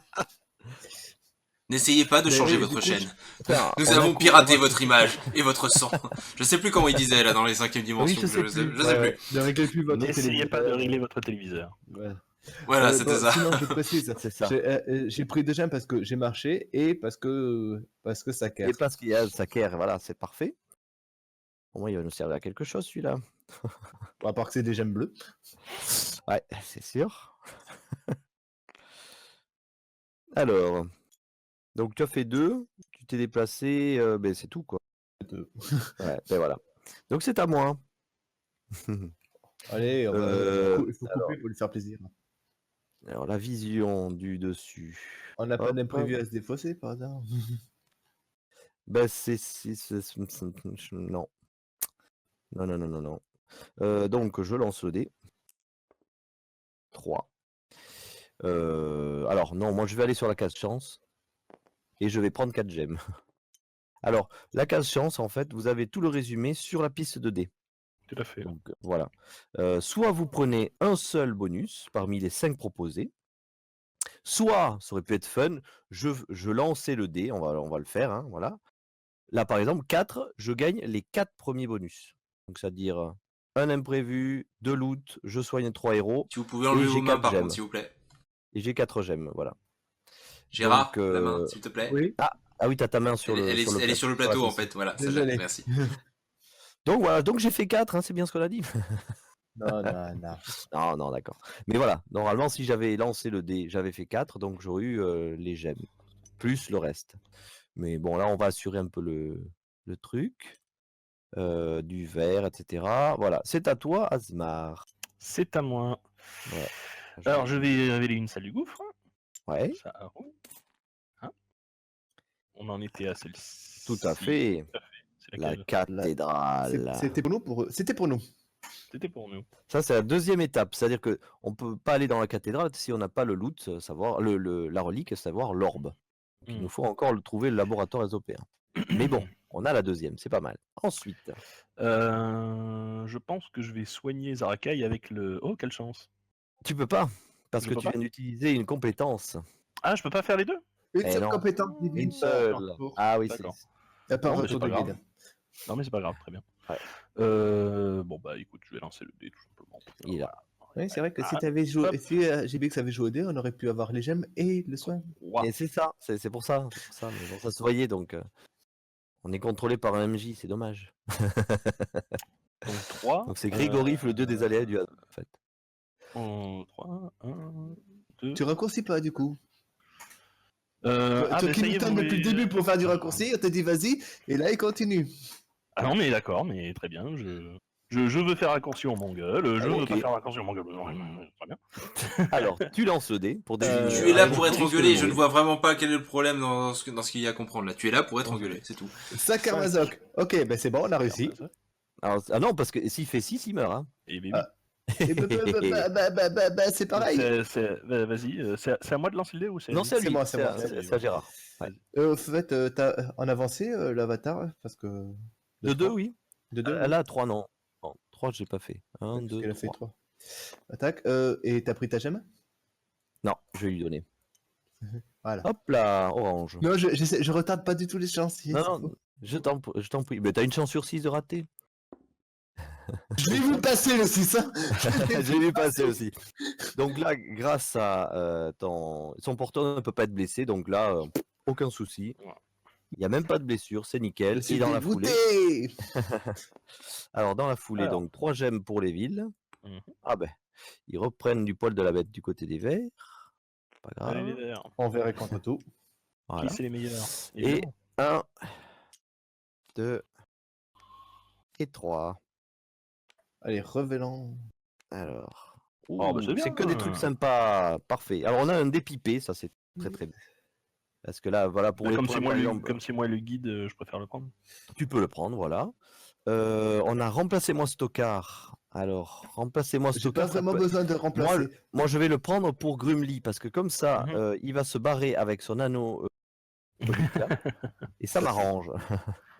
[SPEAKER 1] N'essayez pas de
[SPEAKER 3] Mais
[SPEAKER 1] changer
[SPEAKER 3] oui,
[SPEAKER 1] votre
[SPEAKER 3] du coup,
[SPEAKER 1] chaîne.
[SPEAKER 2] Enfin,
[SPEAKER 1] Nous
[SPEAKER 2] on a
[SPEAKER 1] avons
[SPEAKER 2] cou-
[SPEAKER 1] piraté
[SPEAKER 2] on va-
[SPEAKER 1] votre image et votre sang. Je sais plus comment il disait là dans les 5e dimensions.
[SPEAKER 2] je sais plus.
[SPEAKER 1] Je sais plus.
[SPEAKER 3] Ne réglez plus votre
[SPEAKER 4] N'essayez
[SPEAKER 3] téléviseur.
[SPEAKER 4] pas de régler votre téléviseur.
[SPEAKER 3] Ouais.
[SPEAKER 1] Voilà, c'était ça.
[SPEAKER 3] Sinon, je précise.
[SPEAKER 2] C'est ça.
[SPEAKER 3] J'ai pris 2 gemmes parce que j'ai marché et parce que ça
[SPEAKER 2] Et
[SPEAKER 3] casse.
[SPEAKER 2] parce qu'il y a Saker, voilà, c'est parfait. Au moins, il va nous servir à quelque chose celui-là.
[SPEAKER 3] À part que c'est des gemmes bleues.
[SPEAKER 2] Ouais, c'est sûr. Alors, donc tu as fait 2, tu t'es déplacé, c'est tout quoi. Ouais, ben voilà. Donc c'est à moi.
[SPEAKER 3] Allez, il faut couper pour lui faire plaisir.
[SPEAKER 2] Alors, la vision du dessus.
[SPEAKER 3] On n'a pas
[SPEAKER 2] Hop.
[SPEAKER 3] d'imprévu à se défausser par hasard.
[SPEAKER 2] Ben, non. Non, non, non, non, non. Donc, je lance le dé. 3. Alors, non, moi, je vais aller sur la case chance. Et je vais prendre 4 gemmes. Alors, la case chance, en fait, vous avez tout le résumé sur la piste de dés.
[SPEAKER 4] Tout à fait.
[SPEAKER 2] Donc, voilà. Soit vous prenez un seul bonus parmi les 5 proposés. Soit, ça aurait pu être fun, je lançais le dé, on va le faire, hein, voilà. Là, par exemple, 4, je gagne les 4 premiers bonus. Donc, c'est-à-dire un imprévu, 2 loot, je soigne 3 héros,
[SPEAKER 1] Si vous pouvez enlever
[SPEAKER 2] Et
[SPEAKER 1] vos
[SPEAKER 2] j'ai
[SPEAKER 1] mains,
[SPEAKER 2] 4
[SPEAKER 1] par
[SPEAKER 2] gemmes.
[SPEAKER 1] contre, s'il vous plaît.
[SPEAKER 2] et j'ai 4 gemmes, voilà.
[SPEAKER 1] Gérard,
[SPEAKER 2] Donc,
[SPEAKER 1] la main, s'il te plaît.
[SPEAKER 3] Oui,
[SPEAKER 2] Ah oui, t'as ta main sur le
[SPEAKER 1] Elle est sur le
[SPEAKER 2] la
[SPEAKER 1] plateau, en
[SPEAKER 2] piste.
[SPEAKER 1] fait. Voilà,
[SPEAKER 3] Désolé.
[SPEAKER 1] celle-là, merci.
[SPEAKER 2] Donc, voilà, donc j'ai fait 4, hein, c'est bien ce qu'on a dit.
[SPEAKER 3] non, non, non.
[SPEAKER 2] Non, non, d'accord. Mais voilà, normalement, si j'avais lancé le dé, j'avais fait 4, donc j'aurais eu les gemmes, plus le reste. Mais bon, là, on va assurer un peu le truc, du vert, etc. Voilà, c'est à toi, Asmar.
[SPEAKER 4] C'est à moi.
[SPEAKER 2] Ouais.
[SPEAKER 4] Alors, je vais révéler une salle du gouffre.
[SPEAKER 2] Ouais,
[SPEAKER 4] Ça roule. Hein, on en était à celle-ci.
[SPEAKER 2] tout à fait.
[SPEAKER 4] C'est
[SPEAKER 2] La
[SPEAKER 4] laquelle
[SPEAKER 2] cathédrale.
[SPEAKER 3] C'était pour nous, C'était pour nous.
[SPEAKER 4] C'était pour nous.
[SPEAKER 2] Ça, c'est la deuxième étape. C'est-à-dire que on peut pas aller dans la cathédrale si on n'a pas le loot, savoir la relique, savoir l'orbe. Donc, il nous faut encore trouver le laboratoire ésopéen. Mais bon, on a la deuxième, c'est pas mal. Ensuite,
[SPEAKER 4] Je pense que je vais soigner Zarakai avec le... Oh, quelle chance.
[SPEAKER 2] tu peux pas, parce
[SPEAKER 4] Je
[SPEAKER 2] que
[SPEAKER 4] peux
[SPEAKER 2] tu
[SPEAKER 4] pas
[SPEAKER 2] viens d'utiliser une compétence.
[SPEAKER 4] Ah, je peux pas faire les deux?
[SPEAKER 3] Une
[SPEAKER 2] Eh
[SPEAKER 3] seule
[SPEAKER 2] non.
[SPEAKER 3] compétence
[SPEAKER 2] Une
[SPEAKER 3] divine.
[SPEAKER 2] seule. Ah oui, c'est.
[SPEAKER 4] D'accord.
[SPEAKER 3] À part
[SPEAKER 4] Non, mais
[SPEAKER 3] votre
[SPEAKER 4] c'est pas
[SPEAKER 3] de
[SPEAKER 4] grave.
[SPEAKER 3] guide.
[SPEAKER 4] Non, mais c'est pas grave, très bien.
[SPEAKER 2] Ouais.
[SPEAKER 4] Bon, bah écoute, je vais lancer le dé tout simplement.
[SPEAKER 2] Il est là.
[SPEAKER 3] Oui, c'est vrai que si
[SPEAKER 4] Ah,
[SPEAKER 3] t'avais joué,
[SPEAKER 4] hop.
[SPEAKER 3] si GBX avait joué au dé, on aurait pu avoir les gemmes et le soin.
[SPEAKER 4] Wow.
[SPEAKER 2] Et c'est ça, c'est pour ça. Mais bon, ça se voyait, donc on est contrôlé par un MJ, c'est dommage.
[SPEAKER 4] Donc 3.
[SPEAKER 2] Donc c'est Grégorif, le 2 des aléas du hasard, en fait.
[SPEAKER 4] 3, 1, 2.
[SPEAKER 3] Tu raccourcis pas du coup.
[SPEAKER 4] Ah,
[SPEAKER 3] Toi
[SPEAKER 4] mais
[SPEAKER 3] qui
[SPEAKER 4] ça y
[SPEAKER 3] nous
[SPEAKER 4] est,
[SPEAKER 3] tente
[SPEAKER 4] vous
[SPEAKER 3] depuis le
[SPEAKER 4] voulez-
[SPEAKER 3] début pour faire du raccourci, on t'a dit vas-y, et là il continue.
[SPEAKER 4] Ah non, mais d'accord, mais très bien. Je veux faire raccourci en mon gueule. Je veux
[SPEAKER 2] ok.
[SPEAKER 4] pas faire raccourci en mon gueule. Très bien.
[SPEAKER 2] Alors, tu lances le dé pour désigner.
[SPEAKER 1] Tu es là
[SPEAKER 2] un
[SPEAKER 1] pour
[SPEAKER 2] héros
[SPEAKER 1] être
[SPEAKER 2] qui risque de
[SPEAKER 1] engueulé, je ne
[SPEAKER 2] mourir.
[SPEAKER 1] vois vraiment pas quel est le problème dans ce qu'il y a à comprendre là. Tu es là pour être engueulé, c'est tout.
[SPEAKER 3] Sakarmazok. Ok, ben c'est bon, on a réussi.
[SPEAKER 2] Alors, ah non, parce que s'il fait 6, il meurt. Hein.
[SPEAKER 4] Et bébé.
[SPEAKER 3] Ah. Et c'est pareil.
[SPEAKER 4] Vas-y, c'est à moi de lancer le dé ou c'est
[SPEAKER 2] Non, c'est à lui,
[SPEAKER 3] C'est moi,
[SPEAKER 2] c'est
[SPEAKER 3] c'est
[SPEAKER 2] à,
[SPEAKER 3] moi,
[SPEAKER 2] c'est à Gérard. Ouais.
[SPEAKER 3] En fait, t'as en avancé l'avatar parce que.
[SPEAKER 2] De 2,
[SPEAKER 3] trois.
[SPEAKER 2] oui.
[SPEAKER 3] De 2.
[SPEAKER 2] Là, 3, non. 3, j'ai pas fait. 1,
[SPEAKER 3] Parce
[SPEAKER 2] 2,
[SPEAKER 3] qu'elle a fait
[SPEAKER 2] 3.
[SPEAKER 3] 3. Attaque. Et t'as pris ta gemme?
[SPEAKER 2] Non, je vais lui donner.
[SPEAKER 3] Voilà.
[SPEAKER 2] Hop là, orange.
[SPEAKER 3] Non, je retarde pas du tout les chances.
[SPEAKER 2] Non, non, je t'en prie. Mais t'as une chance sur 6 de rater.
[SPEAKER 3] Je vais vous passer le 6. Hein.
[SPEAKER 2] J'ai vu passer aussi. Donc là, grâce à son porteur ne peut pas être blessé, donc là, aucun souci. Il n'y a même pas de blessure, c'est nickel.
[SPEAKER 3] Je suis
[SPEAKER 2] Et dans la foulée.
[SPEAKER 3] dégoûté.
[SPEAKER 2] Alors dans la foulée,
[SPEAKER 4] Alors.
[SPEAKER 2] donc 3 gemmes pour les villes.
[SPEAKER 4] Mhm.
[SPEAKER 2] Ah ben, ils reprennent du poil de la bête du côté des verts. Pas grave.
[SPEAKER 4] Allez, les verts.
[SPEAKER 3] On verrait contre tout.
[SPEAKER 2] Voilà.
[SPEAKER 4] Qui c'est les meilleurs?
[SPEAKER 2] Et
[SPEAKER 4] Évidemment.
[SPEAKER 2] 1, 2 et 3.
[SPEAKER 3] Allez, revenons.
[SPEAKER 2] Alors.
[SPEAKER 4] Oh, bah, c'est bien.
[SPEAKER 2] c'est que des trucs sympas. Parfait. Alors on a un dépipé, ça c'est très très bien. Parce que là, voilà, pour
[SPEAKER 4] Bah,
[SPEAKER 2] les
[SPEAKER 4] comme
[SPEAKER 2] points,
[SPEAKER 4] c'est moi,
[SPEAKER 2] par exemple,
[SPEAKER 4] comme c'est moi le guide, je préfère le prendre.
[SPEAKER 2] tu peux le prendre, voilà. On a remplacé-moi Stockard. Alors, remplacez-moi
[SPEAKER 3] J'ai
[SPEAKER 2] Stockard.
[SPEAKER 3] pas vraiment besoin de remplacer.
[SPEAKER 2] Moi, je vais le prendre pour Grumly, parce que comme ça,
[SPEAKER 4] Mhm.
[SPEAKER 2] il va se barrer avec son anneau. Là, et ça m'arrange.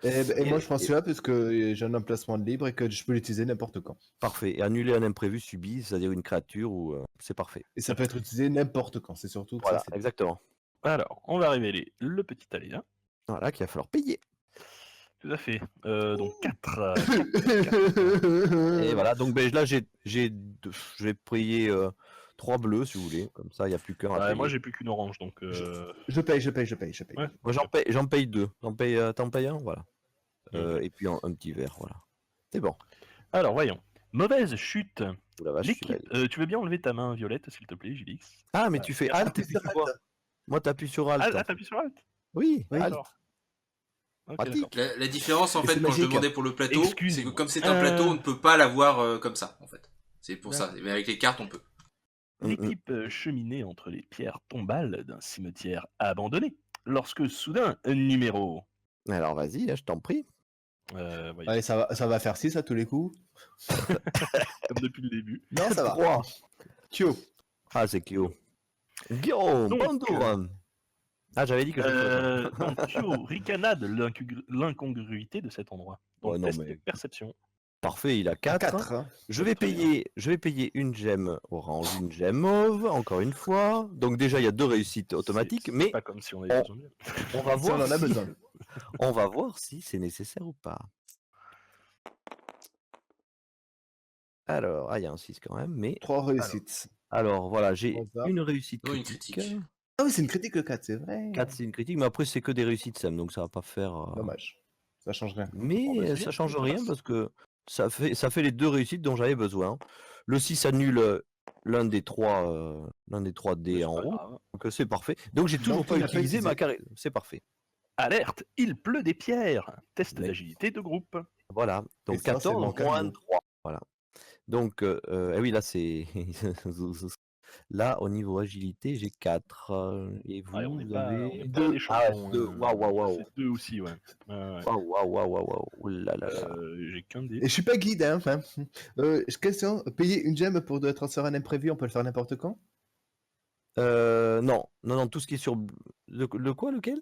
[SPEAKER 3] Et moi, je prends celui-là parce que j'ai un emplacement de libre et que je peux l'utiliser n'importe quand.
[SPEAKER 2] Parfait. Et annuler un imprévu subi, c'est-à-dire une créature, ou c'est parfait.
[SPEAKER 3] Et ça peut être utilisé n'importe quand. C'est surtout que
[SPEAKER 2] Voilà,
[SPEAKER 3] ça, c'est...
[SPEAKER 2] exactement.
[SPEAKER 4] Alors, on va révéler le petit aléa.
[SPEAKER 2] Voilà, qu'il va falloir payer.
[SPEAKER 4] Tout à fait. Donc 4.
[SPEAKER 2] Et voilà, donc ben, là, j'ai payé 3 bleus, si vous voulez. Comme ça, il n'y a plus qu'un à payer.
[SPEAKER 4] Moi, j'ai plus qu'une orange, donc.
[SPEAKER 3] Je paye.
[SPEAKER 4] Ouais.
[SPEAKER 2] Moi, j'en paye 2. T'en payes un, voilà. Et puis un petit verre, voilà. C'est bon.
[SPEAKER 4] Alors, voyons. Mauvaise chute.
[SPEAKER 2] Ouh la vache,
[SPEAKER 4] L'équipe.
[SPEAKER 2] celui-là,
[SPEAKER 4] Tu veux bien enlever ta main violette, s'il te plaît, Gilix?
[SPEAKER 2] Ah, mais tu fais Alt et puis tu vois. Moi, t'appuies sur Alt.
[SPEAKER 4] Ah, t'appuies sur Alt?
[SPEAKER 2] Oui,
[SPEAKER 3] Oui.
[SPEAKER 2] Alt.
[SPEAKER 4] D'accord. Ok,
[SPEAKER 2] Pratique.
[SPEAKER 4] d'accord.
[SPEAKER 1] La différence en
[SPEAKER 3] Et
[SPEAKER 1] fait
[SPEAKER 3] c'est
[SPEAKER 1] quand je
[SPEAKER 3] magique.
[SPEAKER 1] demandais pour le plateau, c'est que
[SPEAKER 4] Excusez-moi.
[SPEAKER 1] comme c'est un plateau, on ne peut pas l'avoir comme ça en fait. C'est pour ça. Mais avec les cartes, on peut.
[SPEAKER 4] L'équipe cheminait entre les pierres tombales d'un cimetière abandonné, lorsque soudain, un numéro...
[SPEAKER 2] Alors vas-y, hein, je t'en prie.
[SPEAKER 4] voyez,
[SPEAKER 3] Allez, ça va faire 6 à tous les coups.
[SPEAKER 4] comme depuis le début.
[SPEAKER 3] Non, ça va.
[SPEAKER 2] 3.
[SPEAKER 3] Kyo.
[SPEAKER 2] Ah, c'est Kyo. Guillaume,
[SPEAKER 4] Donc,
[SPEAKER 2] bonjour. Ah, j'avais dit que je
[SPEAKER 4] donc, Kyo ricana de l'incongruité de cet endroit. Donc,
[SPEAKER 2] Ouais, non,
[SPEAKER 4] test
[SPEAKER 2] mais-
[SPEAKER 4] de perception.
[SPEAKER 2] Parfait, il a 4.
[SPEAKER 3] 4.
[SPEAKER 2] Je vais
[SPEAKER 4] Très bien.
[SPEAKER 2] payer une gemme orange, une gemme mauve, encore une fois. Donc déjà, il y a 2 réussites automatiques,
[SPEAKER 4] C'est
[SPEAKER 2] mais
[SPEAKER 4] pas comme si on avait besoin de...
[SPEAKER 2] on va
[SPEAKER 3] Si on
[SPEAKER 2] voir
[SPEAKER 3] en a
[SPEAKER 2] si...
[SPEAKER 3] besoin.
[SPEAKER 2] on va voir si c'est nécessaire ou pas. Alors, il y a un 6 quand même, mais...
[SPEAKER 3] 3 réussites.
[SPEAKER 2] Alors, voilà, j'ai
[SPEAKER 3] Bonsoir.
[SPEAKER 2] une réussite
[SPEAKER 1] Oh, une
[SPEAKER 2] critique.
[SPEAKER 1] critique.
[SPEAKER 3] Ah oui, c'est une critique le 4, c'est vrai.
[SPEAKER 2] 4, c'est une critique, mais après, c'est que des réussites, Sam, donc ça va pas faire...
[SPEAKER 3] Dommage. Ça change rien.
[SPEAKER 2] Mais
[SPEAKER 4] Bon, bah, c'est
[SPEAKER 2] ça
[SPEAKER 4] bien,
[SPEAKER 2] change
[SPEAKER 4] ça
[SPEAKER 2] rien
[SPEAKER 4] passe.
[SPEAKER 2] parce que ça fait les 2 réussites dont j'avais besoin. Le 6 annule l'un des 3 dés
[SPEAKER 4] C'est
[SPEAKER 2] en
[SPEAKER 4] pas
[SPEAKER 2] haut,
[SPEAKER 4] grave.
[SPEAKER 2] donc c'est parfait. Donc j'ai toujours
[SPEAKER 3] Donc,
[SPEAKER 2] pas
[SPEAKER 3] tu l'as pas
[SPEAKER 2] utilisé ma
[SPEAKER 3] utilisé.
[SPEAKER 2] carré. C'est parfait.
[SPEAKER 4] Alerte, il pleut des pierres. Test
[SPEAKER 2] Mais-
[SPEAKER 4] d'agilité de groupe.
[SPEAKER 2] Voilà. Donc
[SPEAKER 3] Et ça, c'est
[SPEAKER 2] 14
[SPEAKER 3] mon
[SPEAKER 2] moins
[SPEAKER 3] cadeau.
[SPEAKER 2] 3. Voilà. Donc eh oui, là c'est là au niveau agilité, j'ai 4. Et vous,
[SPEAKER 4] Ouais, on n'est
[SPEAKER 2] vous
[SPEAKER 4] pas,
[SPEAKER 2] avez
[SPEAKER 4] on n'est pas des
[SPEAKER 2] Ah,
[SPEAKER 4] champions.
[SPEAKER 2] 2. Waouh.
[SPEAKER 4] C'est 2 aussi, ouais. Ouais.
[SPEAKER 2] Waouh. Ouh là là là.
[SPEAKER 4] J'ai qu'un dé.
[SPEAKER 3] Et je suis pas guide, hein. Enfin, question, payer une gemme pour de transfert un imprévu, on peut le faire n'importe quand?
[SPEAKER 2] Non, tout ce qui est sur le quoi, lequel?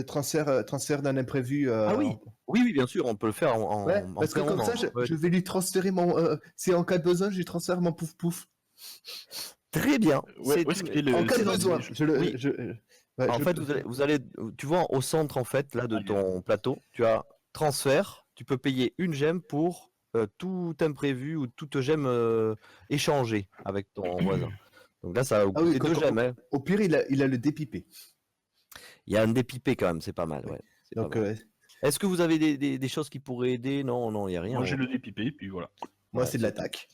[SPEAKER 3] Transfert d'un imprévu.
[SPEAKER 2] Ah oui. Oui, bien sûr, on peut le faire
[SPEAKER 3] Ouais,
[SPEAKER 2] en
[SPEAKER 3] parce que comme ça,
[SPEAKER 2] préambule. Ouais.
[SPEAKER 3] je vais lui transférer mon. Si en cas de besoin, je lui transfère mon pouf pouf.
[SPEAKER 2] Très bien.
[SPEAKER 4] Ouais, où est-ce qu'il est le
[SPEAKER 3] En cas de
[SPEAKER 4] excellent
[SPEAKER 3] besoin.
[SPEAKER 4] idée,
[SPEAKER 3] Je le.
[SPEAKER 2] Oui.
[SPEAKER 3] Ouais,
[SPEAKER 2] En
[SPEAKER 3] je-
[SPEAKER 2] fait, vous allez, tu vois, au centre en fait là de
[SPEAKER 4] Allez.
[SPEAKER 2] ton plateau, tu as transfert. Tu peux payer une gemme pour tout imprévu ou toute gemme échangée avec ton voisin. Donc là, ça va vous
[SPEAKER 3] Ah oui,
[SPEAKER 2] coûter 2 gemmes. Hein.
[SPEAKER 3] Au pire, il a le dépipé.
[SPEAKER 2] Il y a un dépipé quand même, c'est pas mal.
[SPEAKER 3] Oui.
[SPEAKER 2] Ouais, c'est pas
[SPEAKER 3] Donc,
[SPEAKER 2] mal. Est-ce que vous avez des choses qui pourraient aider? Non, il n'y a rien.
[SPEAKER 4] Moi, j'ai le dépipé, puis voilà.
[SPEAKER 3] moi,
[SPEAKER 2] Ouais,
[SPEAKER 3] c'est de
[SPEAKER 2] c'est
[SPEAKER 3] l'attaque.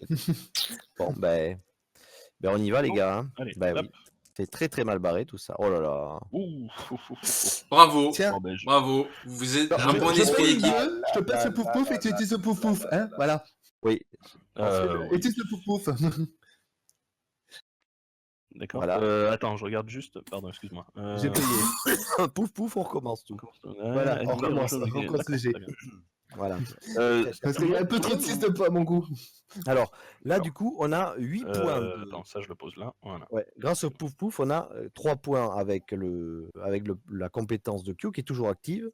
[SPEAKER 2] Bon, on y va, les
[SPEAKER 4] Bon,
[SPEAKER 2] gars. Hein.
[SPEAKER 4] allez,
[SPEAKER 2] Bah
[SPEAKER 4] hop.
[SPEAKER 2] oui. C'est très très mal barré tout ça. Oh là là.
[SPEAKER 4] Ouh.
[SPEAKER 1] Bravo.
[SPEAKER 3] Tiens,
[SPEAKER 4] Bon, ben,
[SPEAKER 1] Bravo. Vous êtes
[SPEAKER 3] non,
[SPEAKER 1] un bon
[SPEAKER 3] je
[SPEAKER 1] esprit
[SPEAKER 3] paye
[SPEAKER 1] équipe.
[SPEAKER 3] deux, je te passe le pouf pouf et tu utilises le pouf pouf. Hein, voilà.
[SPEAKER 2] Oui,
[SPEAKER 4] oui,
[SPEAKER 3] Utilise le pouf pouf.
[SPEAKER 4] d'accord.
[SPEAKER 2] Voilà.
[SPEAKER 4] Attends, je regarde juste. Pardon, excuse-moi.
[SPEAKER 3] J'ai payé.
[SPEAKER 2] pouf, on recommence tout.
[SPEAKER 3] Voilà, on recommence. On recommence léger.
[SPEAKER 2] Voilà.
[SPEAKER 3] Parce qu'il y a un peu trop de 6 de poids à mon goût.
[SPEAKER 2] Alors, là,
[SPEAKER 4] D'accord.
[SPEAKER 2] du coup, on a 8 points.
[SPEAKER 4] Attends, ça, je le pose là. Voilà.
[SPEAKER 2] Ouais, grâce au pouf, on a 3 points avec la compétence de Kyo qui est toujours active,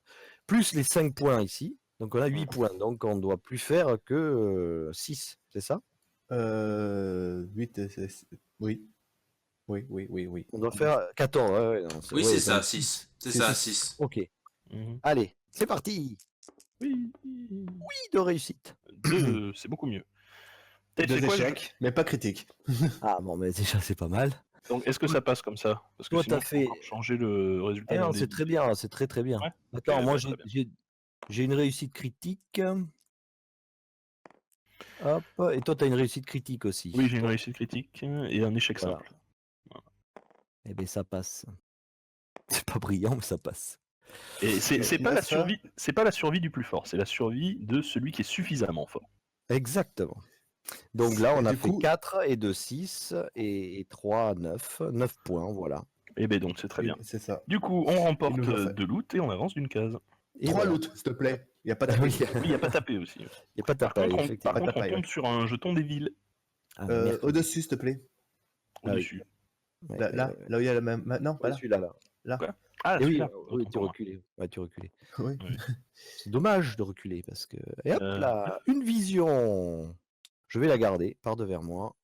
[SPEAKER 2] plus les 5 points ici. Donc, on a 8 points. Donc, on ne doit plus faire que 6, c'est ça?
[SPEAKER 3] 8, oui. Oui.
[SPEAKER 2] On doit faire 14. Ouais, non,
[SPEAKER 1] Oui,
[SPEAKER 2] ouais,
[SPEAKER 1] c'est ça,
[SPEAKER 2] donc
[SPEAKER 1] 6. C'est
[SPEAKER 2] c'est
[SPEAKER 1] ça,
[SPEAKER 2] six.
[SPEAKER 1] 6.
[SPEAKER 2] Ok.
[SPEAKER 4] Mhm.
[SPEAKER 2] Allez, c'est parti.
[SPEAKER 4] Oui.
[SPEAKER 2] Oui, de réussite.
[SPEAKER 4] 2, c'est beaucoup mieux. Peut-être
[SPEAKER 3] 2
[SPEAKER 4] c'est quoi,
[SPEAKER 3] échecs, mais pas critiques.
[SPEAKER 2] Ah bon, mais déjà, c'est pas mal.
[SPEAKER 4] Donc, est-ce que ça passe comme ça? Parce que
[SPEAKER 2] Toi,
[SPEAKER 4] sinon,
[SPEAKER 2] t'as
[SPEAKER 4] je peux
[SPEAKER 2] fait-
[SPEAKER 4] encore changer le résultat.
[SPEAKER 2] Eh
[SPEAKER 4] d'un
[SPEAKER 2] non,
[SPEAKER 4] des
[SPEAKER 2] c'est très
[SPEAKER 4] dés.
[SPEAKER 2] bien, c'est très très bien.
[SPEAKER 4] Ouais.
[SPEAKER 2] Attends,
[SPEAKER 4] Ok,
[SPEAKER 2] moi
[SPEAKER 4] bah, très bien.
[SPEAKER 2] j'ai une réussite critique. Hop, et toi, tu as une réussite critique aussi.
[SPEAKER 4] Oui, j'ai une réussite critique et un échec
[SPEAKER 2] Voilà.
[SPEAKER 4] simple.
[SPEAKER 2] Eh bien, ça passe. C'est pas brillant, mais ça passe.
[SPEAKER 4] Et c'est pas la
[SPEAKER 3] n'est-ce pas
[SPEAKER 4] survie, c'est pas la survie du plus fort, c'est la survie de celui qui est suffisamment fort.
[SPEAKER 2] Exactement. Donc là, on
[SPEAKER 3] Et
[SPEAKER 2] a
[SPEAKER 3] du
[SPEAKER 2] fait
[SPEAKER 3] coup-
[SPEAKER 2] 4 et 2, 6 et 3, 9. 9 points, voilà.
[SPEAKER 4] Et ben donc c'est très
[SPEAKER 3] Oui,
[SPEAKER 4] bien.
[SPEAKER 3] c'est ça.
[SPEAKER 4] Du coup, on remporte
[SPEAKER 3] nous a fait.
[SPEAKER 4] 2 loot et on avance d'une case.
[SPEAKER 2] Et
[SPEAKER 3] 3
[SPEAKER 2] voilà.
[SPEAKER 3] loots, s'il te plaît. Il n'y a pas de
[SPEAKER 2] Ah oui,
[SPEAKER 4] Oui, il n'y a pas tapé aussi.
[SPEAKER 2] il n'y a pas de
[SPEAKER 4] Par
[SPEAKER 2] tapaille,
[SPEAKER 4] contre,
[SPEAKER 2] effectivement.
[SPEAKER 3] Pas
[SPEAKER 4] on
[SPEAKER 3] tapaille,
[SPEAKER 4] tombe sur un jeton des villes
[SPEAKER 2] Ah, merde.
[SPEAKER 3] Au-dessus, s'il te plaît.
[SPEAKER 2] Ah oui.
[SPEAKER 4] au-dessus.
[SPEAKER 2] Ouais,
[SPEAKER 3] Là où il y a la même. Non,
[SPEAKER 2] ouais,
[SPEAKER 3] pas là.
[SPEAKER 2] celui-là, là.
[SPEAKER 4] Quoi Ah,
[SPEAKER 2] Et oui,
[SPEAKER 4] celui-là.
[SPEAKER 2] oui,
[SPEAKER 4] Autant
[SPEAKER 2] tu
[SPEAKER 4] pour moi.
[SPEAKER 2] reculais. Ouais, tu reculais.
[SPEAKER 3] Oui.
[SPEAKER 2] C'est dommage de reculer parce que. Et hop
[SPEAKER 4] Euh,
[SPEAKER 2] là, une vision. Je vais la garder par devers moi.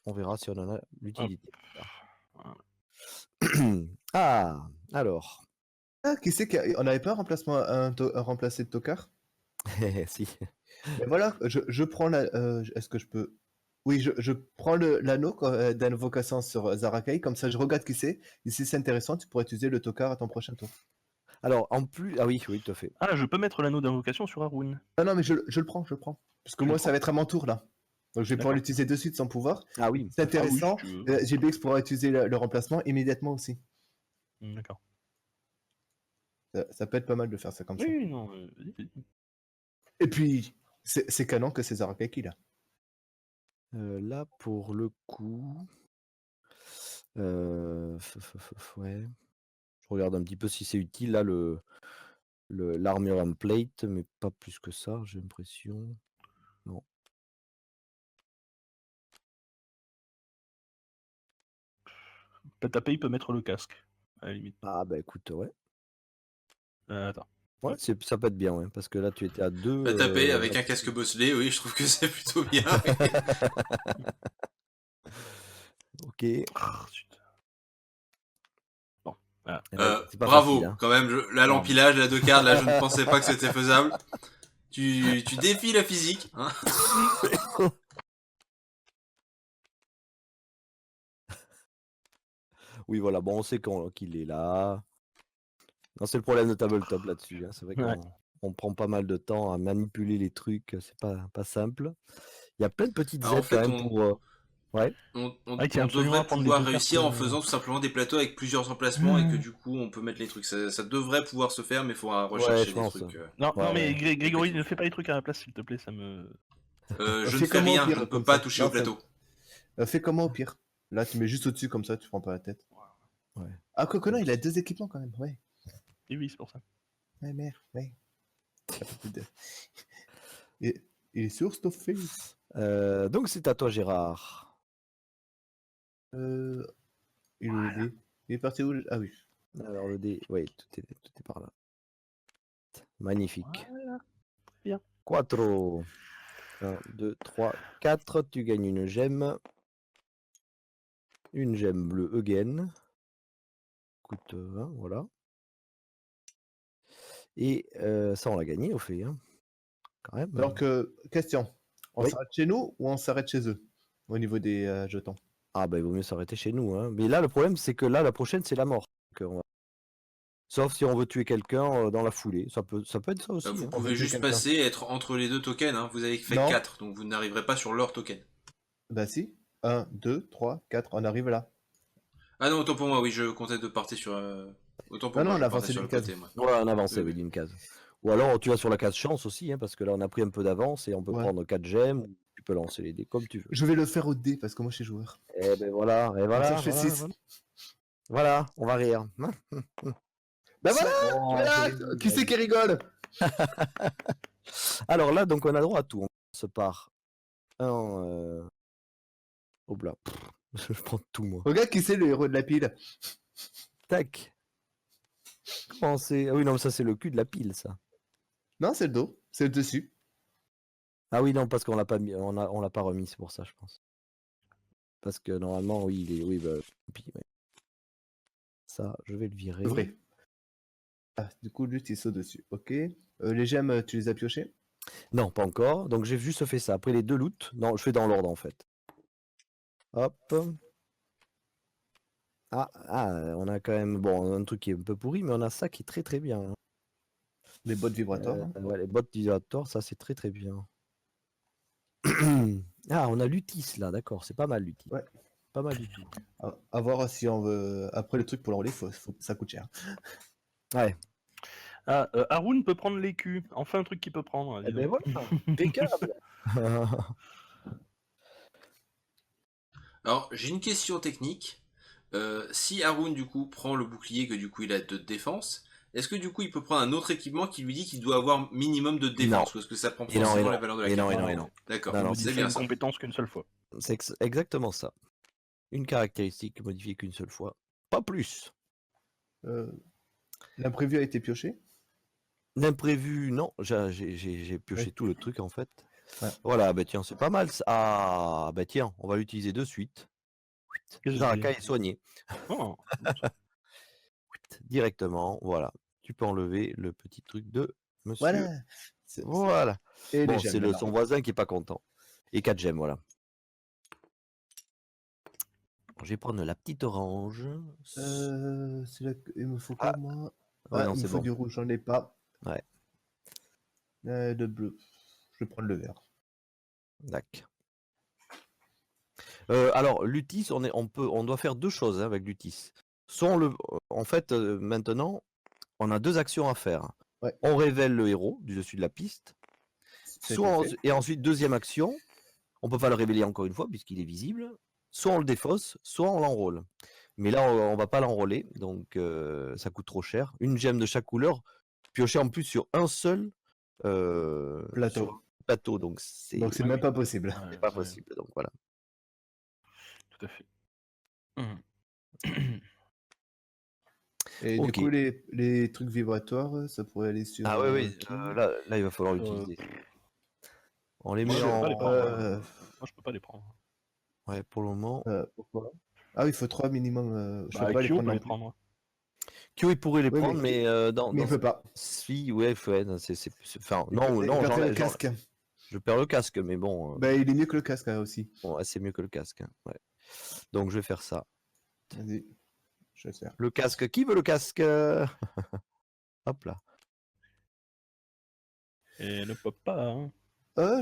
[SPEAKER 2] On verra si on en a l'utilité. Ah, alors.
[SPEAKER 3] Ah, qui c'est qu'on n'avait pas un remplacé de tocard?
[SPEAKER 2] Si.
[SPEAKER 3] Mais voilà, je prends la. Est-ce que je peux. Oui, je prends l'anneau d'invocation sur Zarakai, comme ça je regarde qui c'est. Et si c'est intéressant, tu pourrais utiliser le tocard à ton prochain tour.
[SPEAKER 2] Alors, en plus. Ah oui, tout à fait.
[SPEAKER 4] Ah, je peux mettre l'anneau d'invocation sur Haroun.
[SPEAKER 3] Non, mais je le prends. Parce que
[SPEAKER 4] Tu
[SPEAKER 3] moi,
[SPEAKER 4] le
[SPEAKER 3] ça
[SPEAKER 4] prends
[SPEAKER 3] va être à mon tour là. Donc je vais pouvoir
[SPEAKER 4] D'accord.
[SPEAKER 3] l'utiliser de suite sans pouvoir.
[SPEAKER 2] Ah oui.
[SPEAKER 3] C'est intéressant.
[SPEAKER 4] Ah oui, si tu veux.
[SPEAKER 3] GBX pourra utiliser le remplacement immédiatement aussi.
[SPEAKER 4] D'accord.
[SPEAKER 3] Ça peut être pas mal de faire ça comme ça.
[SPEAKER 4] Oui, non. Vas-y.
[SPEAKER 3] Et puis, c'est canon que c'est Zarakai qui l'a.
[SPEAKER 2] Là, pour le coup. Ouais. Je regarde un petit peu si c'est utile là l'armure en plate, mais pas plus que ça, j'ai l'impression. Non.
[SPEAKER 4] Taper, il peut mettre le casque, à la limite.
[SPEAKER 2] Ah bah écoute, ouais.
[SPEAKER 4] Attends.
[SPEAKER 2] Ouais, ça peut être bien, ouais, parce que là tu étais à 2.
[SPEAKER 1] La taper avec un casque bosselé, oui, je trouve que c'est plutôt bien. Oui.
[SPEAKER 2] Ok.
[SPEAKER 4] Ah, zut. Bon, voilà.
[SPEAKER 2] C'est pas
[SPEAKER 1] Bravo,
[SPEAKER 2] facile, hein.
[SPEAKER 1] quand même, là, l'empilage, la 2 quarts, là, je ne pensais pas que c'était faisable. Tu défies la physique, hein.
[SPEAKER 2] Oui, voilà, bon, on sait qu'il est là. Non, c'est le problème de tabletop là-dessus, hein. C'est vrai
[SPEAKER 4] Ouais.
[SPEAKER 2] qu'on prend pas mal de temps à manipuler les trucs, c'est pas simple. Il y a plein de petites
[SPEAKER 1] Alors, en
[SPEAKER 2] aides quand
[SPEAKER 1] fait,
[SPEAKER 2] même pour. Ouais.
[SPEAKER 4] Ah, il tient
[SPEAKER 1] on
[SPEAKER 4] absolument à
[SPEAKER 1] devrait
[SPEAKER 4] prendre les
[SPEAKER 1] pouvoir
[SPEAKER 4] deux
[SPEAKER 1] réussir en
[SPEAKER 4] cartes,
[SPEAKER 1] faisant tout simplement des plateaux avec plusieurs emplacements et que du coup, on peut mettre les trucs. Ça devrait pouvoir se faire, mais il faudra
[SPEAKER 2] Ouais,
[SPEAKER 1] rechercher
[SPEAKER 2] je
[SPEAKER 1] des
[SPEAKER 2] pense.
[SPEAKER 1] trucs.
[SPEAKER 4] Non,
[SPEAKER 2] Ouais,
[SPEAKER 4] non, mais
[SPEAKER 2] ouais.
[SPEAKER 4] Grégory, ne fais pas les trucs à la place, s'il te plaît, ça me...
[SPEAKER 1] Je ne
[SPEAKER 3] Fais
[SPEAKER 1] fais
[SPEAKER 3] comment au
[SPEAKER 1] rien, je
[SPEAKER 3] pire,
[SPEAKER 1] ne peux
[SPEAKER 3] comme
[SPEAKER 1] pas
[SPEAKER 3] ça.
[SPEAKER 1] toucher
[SPEAKER 3] Non,
[SPEAKER 1] au plateau.
[SPEAKER 3] Fais comment au pire. Là, tu mets juste au-dessus, comme ça, tu prends pas la tête.
[SPEAKER 2] Ouais.
[SPEAKER 3] Ah, Coco, non, il a 2 équipements quand même. Ouais.
[SPEAKER 4] Et oui, c'est pour ça.
[SPEAKER 3] Ouais, merde. Ouais. Il a pas plus de- Et, il est sur Stuffé.
[SPEAKER 2] Donc c'est à toi, Gérard.
[SPEAKER 3] Il est où le dé? Il est parti où? Ah oui.
[SPEAKER 2] Alors le dé, oui, tout est par là. Magnifique.
[SPEAKER 4] Voilà. Bien.
[SPEAKER 2] 4. 1, 2, 3, 4. Tu gagnes une gemme. Une gemme bleue again. Coûte 1, voilà. Et ça, on l'a gagné, au fait, hein. Quand même.
[SPEAKER 3] Donc, question. On
[SPEAKER 2] Oui.
[SPEAKER 3] s'arrête chez nous ou on s'arrête chez eux? Au niveau des jetons.
[SPEAKER 2] Ah bah il vaut mieux s'arrêter chez nous, hein. Mais là, le problème, c'est que là, la prochaine, c'est la mort. Sauf si on veut tuer quelqu'un dans la foulée. Ça peut être ça aussi,
[SPEAKER 1] Vous
[SPEAKER 2] hein.
[SPEAKER 1] pouvez
[SPEAKER 3] tuer
[SPEAKER 1] juste
[SPEAKER 3] quelqu'un.
[SPEAKER 1] passer et être entre les 2 tokens. Hein. Vous avez fait
[SPEAKER 3] Non.
[SPEAKER 1] 4, donc vous n'arriverez pas sur leur token.
[SPEAKER 3] Bah si. 1, 2, 3, 4. On arrive là.
[SPEAKER 1] Ah non, autant pour moi, oui, je comptais de partir sur. Autant pour
[SPEAKER 3] Ah non,
[SPEAKER 1] moi,
[SPEAKER 3] on
[SPEAKER 1] je
[SPEAKER 3] a
[SPEAKER 1] partais
[SPEAKER 3] avancé
[SPEAKER 1] sur le
[SPEAKER 3] d'une case.
[SPEAKER 1] côté, moi.
[SPEAKER 2] Ouais, on avance,
[SPEAKER 1] Oui,
[SPEAKER 2] oui,
[SPEAKER 1] oui.
[SPEAKER 2] d'une case. Ou alors tu vas sur la case chance aussi, hein, parce que là on a pris un peu d'avance et on peut
[SPEAKER 3] Ouais.
[SPEAKER 2] prendre 4 gemmes, ou tu peux lancer les dés comme tu veux.
[SPEAKER 3] Je vais le faire au dé parce que moi je suis joueur.
[SPEAKER 2] Et ben voilà, et
[SPEAKER 3] Comme
[SPEAKER 2] voilà,
[SPEAKER 3] ça, je fais
[SPEAKER 2] voilà,
[SPEAKER 3] 6.
[SPEAKER 2] voilà. Voilà, on va rire.
[SPEAKER 3] Bah voilà,
[SPEAKER 2] Oh,
[SPEAKER 3] voilà.
[SPEAKER 2] joli,
[SPEAKER 3] Qui c'est
[SPEAKER 2] joli.
[SPEAKER 3] qui rigole?
[SPEAKER 2] Alors là, donc on a droit à tout. On se part un au blanc. Je prends tout moi.
[SPEAKER 3] Regarde qui c'est le héros de la pile.
[SPEAKER 2] Tac. Comment c'est? Ah oui, non, mais ça c'est le cul de la pile, ça.
[SPEAKER 3] Non, c'est le dos. C'est le dessus.
[SPEAKER 2] Ah oui, non, parce qu'on l'a pas mis, on l'a pas remis, c'est pour ça, je pense. Parce que normalement, oui, oui, bah, puis, ouais. Ça, je vais le virer.
[SPEAKER 3] Vrai. Ah, du coup, lui, il saute dessus. Ok. Les gemmes, tu les as piochées?
[SPEAKER 2] Non, pas encore. Donc j'ai juste fait ça. Après les 2 loots, non, je fais dans l'ordre en fait. Hop. On a quand même, bon, un truc qui est un peu pourri, mais on a ça qui est très très bien, hein.
[SPEAKER 3] Les bottes vibratoires. Hein.
[SPEAKER 2] Ouais, les bottes vibratoires, ça c'est très très bien. Ah, on a l'Utis là, d'accord, c'est pas mal l'Utis.
[SPEAKER 3] Ouais.
[SPEAKER 2] Pas mal du tout.
[SPEAKER 3] À voir si on veut. Après, le truc pour l'enlever, ça coûte cher.
[SPEAKER 2] Ouais.
[SPEAKER 4] Ah, Haroun peut prendre l'écu. Enfin, un truc qu'il peut prendre.
[SPEAKER 2] Eh
[SPEAKER 4] dis
[SPEAKER 2] ben
[SPEAKER 4] donc.
[SPEAKER 2] voilà, impeccable.
[SPEAKER 1] Alors, j'ai une question technique. Si Haroun, du coup, prend le bouclier, que du coup il a 2 de défense, est-ce que du coup il peut prendre un autre équipement qui lui dit qu'il doit avoir minimum de défense? Ou est-ce que ça prend
[SPEAKER 2] Et non,
[SPEAKER 1] forcément
[SPEAKER 2] et
[SPEAKER 1] la
[SPEAKER 2] non,
[SPEAKER 1] valeur de la
[SPEAKER 2] et non,
[SPEAKER 1] carte?
[SPEAKER 2] et non, et non.
[SPEAKER 1] D'accord,
[SPEAKER 2] Non, non,
[SPEAKER 1] c'est
[SPEAKER 4] Modifier
[SPEAKER 1] bien
[SPEAKER 4] une
[SPEAKER 1] ça.
[SPEAKER 4] compétence qu'une seule fois.
[SPEAKER 2] C'est exactement ça. Une caractéristique modifiée qu'une seule fois. Pas plus.
[SPEAKER 3] L'imprévu a été pioché.
[SPEAKER 2] L'imprévu, non, j'ai pioché
[SPEAKER 3] Ouais.
[SPEAKER 2] tout le truc en fait.
[SPEAKER 3] Ouais.
[SPEAKER 2] Voilà, bah tiens, c'est pas mal ça. Ah, bah tiens, on va l'utiliser de suite.
[SPEAKER 4] Qu'est-ce que
[SPEAKER 2] Zaraka
[SPEAKER 4] c'est?
[SPEAKER 2] est soigné.
[SPEAKER 4] Oh,
[SPEAKER 2] Directement, voilà. Tu peux enlever le petit truc de monsieur.
[SPEAKER 3] Voilà.
[SPEAKER 2] Voilà.
[SPEAKER 3] Et
[SPEAKER 2] Bon,
[SPEAKER 3] les
[SPEAKER 2] c'est
[SPEAKER 3] gemmes. maintenant.
[SPEAKER 2] son voisin qui est pas content. Et 4 gemmes, voilà. Je vais prendre la petite orange.
[SPEAKER 3] Il me faut quoi,
[SPEAKER 2] Ah,
[SPEAKER 3] moi?
[SPEAKER 2] ouais, non,
[SPEAKER 3] Il me
[SPEAKER 2] c'est
[SPEAKER 3] faut
[SPEAKER 2] bon.
[SPEAKER 3] du rouge, j'en ai pas.
[SPEAKER 2] Ouais.
[SPEAKER 3] De bleu. Je vais prendre le vert.
[SPEAKER 2] D'accord. Alors, l'UTIS, on doit faire 2 choses hein, avec l'UTIS. Soit en fait, maintenant, on a 2 actions à faire.
[SPEAKER 3] Ouais.
[SPEAKER 2] On révèle le héros du dessus de la piste.
[SPEAKER 3] Ça a été fait.
[SPEAKER 2] Et ensuite, deuxième action, on peut pas le révéler encore une fois puisqu'il est visible. Soit on le défausse, soit on l'enrôle. Mais là, on va pas l'enrôler, donc ça coûte trop cher. Une gemme de chaque couleur, piocher en plus sur un seul
[SPEAKER 3] Plateau.
[SPEAKER 2] sur un plateau, donc c'est
[SPEAKER 3] Donc c'est même pas possible.
[SPEAKER 4] Ouais,
[SPEAKER 2] pas
[SPEAKER 4] ouais,
[SPEAKER 2] possible. Donc voilà.
[SPEAKER 4] tout à fait. Mhm.
[SPEAKER 3] Et
[SPEAKER 2] Ok.
[SPEAKER 3] du coup, les trucs vibratoires, ça pourrait aller sur.
[SPEAKER 2] Ah oui,
[SPEAKER 3] qui
[SPEAKER 2] là, il va falloir
[SPEAKER 4] Sur,
[SPEAKER 2] l'utiliser. On les
[SPEAKER 4] Moi,
[SPEAKER 2] met
[SPEAKER 4] je peux pas les
[SPEAKER 2] en...
[SPEAKER 4] prendre.
[SPEAKER 3] Euh,
[SPEAKER 4] Moi, je peux pas les prendre.
[SPEAKER 2] Ouais, pour le moment.
[SPEAKER 3] Pourquoi? Ah oui, il faut 3 minimum. Je peux
[SPEAKER 4] Bah,
[SPEAKER 3] pas les
[SPEAKER 4] Kyo
[SPEAKER 3] prendre
[SPEAKER 4] peut
[SPEAKER 3] non
[SPEAKER 4] les
[SPEAKER 3] plus.
[SPEAKER 4] prendre.
[SPEAKER 2] Kyo, il pourrait les
[SPEAKER 3] Oui,
[SPEAKER 2] prendre, mais
[SPEAKER 3] Mais il peut pas.
[SPEAKER 2] Si, ouais, enfin,
[SPEAKER 3] Il perd le
[SPEAKER 2] j'enlève,
[SPEAKER 3] casque.
[SPEAKER 2] je perds le casque, mais bon,
[SPEAKER 3] Bah, il est mieux que le casque aussi.
[SPEAKER 2] bon, ouais, c'est mieux que le casque. Hein, ouais. Donc je vais faire ça.
[SPEAKER 3] Vas-y, je vais le faire.
[SPEAKER 2] Le casque, qui veut le casque? Hop là.
[SPEAKER 4] Et ne pop pas. Hein.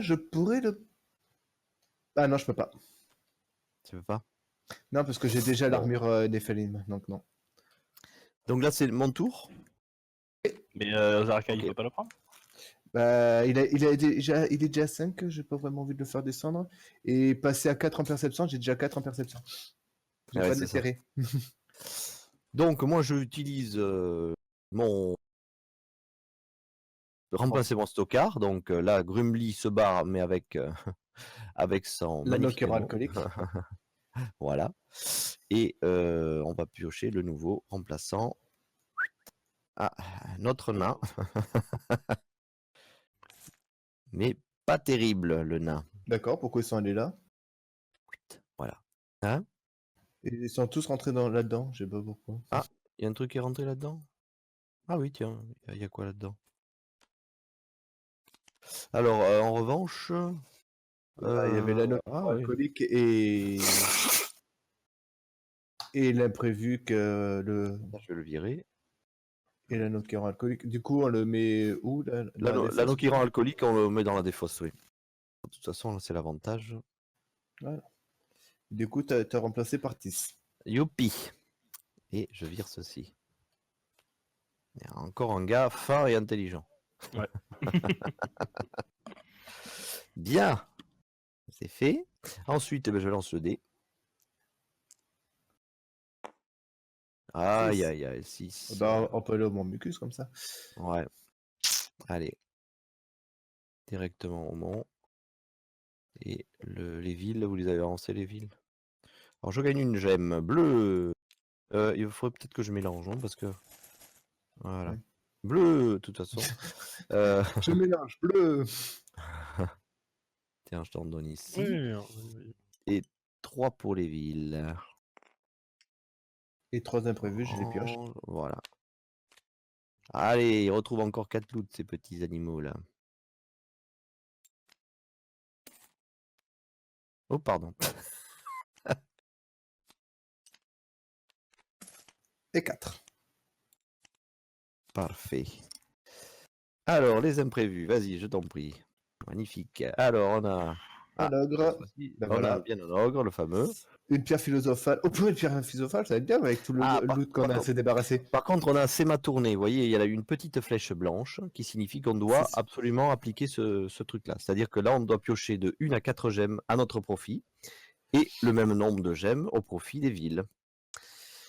[SPEAKER 3] Je pourrais le. Ah non, je peux pas.
[SPEAKER 2] Tu veux pas?
[SPEAKER 3] Non, parce que j'ai déjà
[SPEAKER 2] Bon.
[SPEAKER 3] l'armure Nephilim, donc non.
[SPEAKER 2] Donc là, c'est mon tour.
[SPEAKER 4] Mais Zaraka, il
[SPEAKER 2] Ok.
[SPEAKER 4] peut pas le prendre.
[SPEAKER 3] Bah, il est déjà à 5, j'ai pas vraiment envie de le faire descendre. Et passer à 4 en perception, j'ai déjà 4 en perception. J'ai
[SPEAKER 2] Ouais,
[SPEAKER 3] pas
[SPEAKER 2] c'est ça.
[SPEAKER 3] d'intérêt.
[SPEAKER 2] Donc moi, je utilise mon remplacer mon stockard. Donc là, Grumly se barre, mais avec avec son
[SPEAKER 3] L'anneau
[SPEAKER 2] magnifique
[SPEAKER 3] qui aura
[SPEAKER 2] anneau.
[SPEAKER 3] alcoolique.
[SPEAKER 2] Voilà. Et on va piocher le nouveau remplaçant. Ah, notre nain. Mais pas terrible, le nain.
[SPEAKER 3] D'accord, pourquoi ils sont allés là?
[SPEAKER 2] Voilà. Hein?
[SPEAKER 3] Et ils sont tous rentrés là-dedans, je sais pas pourquoi.
[SPEAKER 2] Il y a un truc qui est rentré là-dedans? Ah oui, tiens, il y a quoi là-dedans? Alors, en revanche...
[SPEAKER 3] Il y avait l'anneau
[SPEAKER 2] ah oui.
[SPEAKER 3] alcoolique et l'imprévu que le
[SPEAKER 2] Ça, je vais le virer.
[SPEAKER 3] et l'anneau qui rend alcoolique. Du coup, on le met où là, dans la
[SPEAKER 2] L'anneau
[SPEAKER 3] défausse
[SPEAKER 2] qui rend alcoolique, on le met dans la défausse, oui. De toute façon, là, c'est l'avantage.
[SPEAKER 3] Voilà. Du coup, t'as remplacé par Tis.
[SPEAKER 2] Youpi! Et je vire ceci. Il y a encore un gars fin et intelligent.
[SPEAKER 4] Ouais.
[SPEAKER 2] Bien! C'est fait. Ensuite, je lance le dé. Aïe, aïe, aïe, 6.
[SPEAKER 3] Bah, on peut aller au Mont Mucus comme ça.
[SPEAKER 2] Ouais. Allez. Directement au mont. Et les villes, vous les avez avancées, les villes. Alors, je gagne une gemme bleue. Il faudrait peut-être que je mélange, hein, parce que... Voilà.
[SPEAKER 3] Ouais.
[SPEAKER 2] Bleu, de toute façon.
[SPEAKER 3] Je mélange bleu.
[SPEAKER 2] Tiens, je t'en donne ici.
[SPEAKER 4] Oui.
[SPEAKER 2] Et 3 pour les villes.
[SPEAKER 3] Et 3 imprévus, je les pioche.
[SPEAKER 2] Voilà. Allez, ils retrouvent encore 4 loots, ces petits animaux-là. Oh, pardon.
[SPEAKER 3] Et 4.
[SPEAKER 2] Parfait. Alors, les imprévus, vas-y, je t'en prie. Magnifique. Alors, on a...
[SPEAKER 3] Un ogre. Ben
[SPEAKER 2] on
[SPEAKER 3] voilà.
[SPEAKER 2] a bien un ogre, le fameux.
[SPEAKER 3] Une pierre philosophale. Oh, pour une pierre philosophale, ça va être bien avec tout le loot qu'on a
[SPEAKER 2] par-
[SPEAKER 3] assez débarrassé.
[SPEAKER 2] Par contre, on a un séma tourné. Vous voyez, il y a une petite flèche blanche qui signifie qu'on doit
[SPEAKER 3] C'est-
[SPEAKER 2] absolument appliquer ce truc-là. C'est-à-dire que là, on doit piocher de 1 à 4 gemmes à notre profit et le même nombre de gemmes au profit des villes.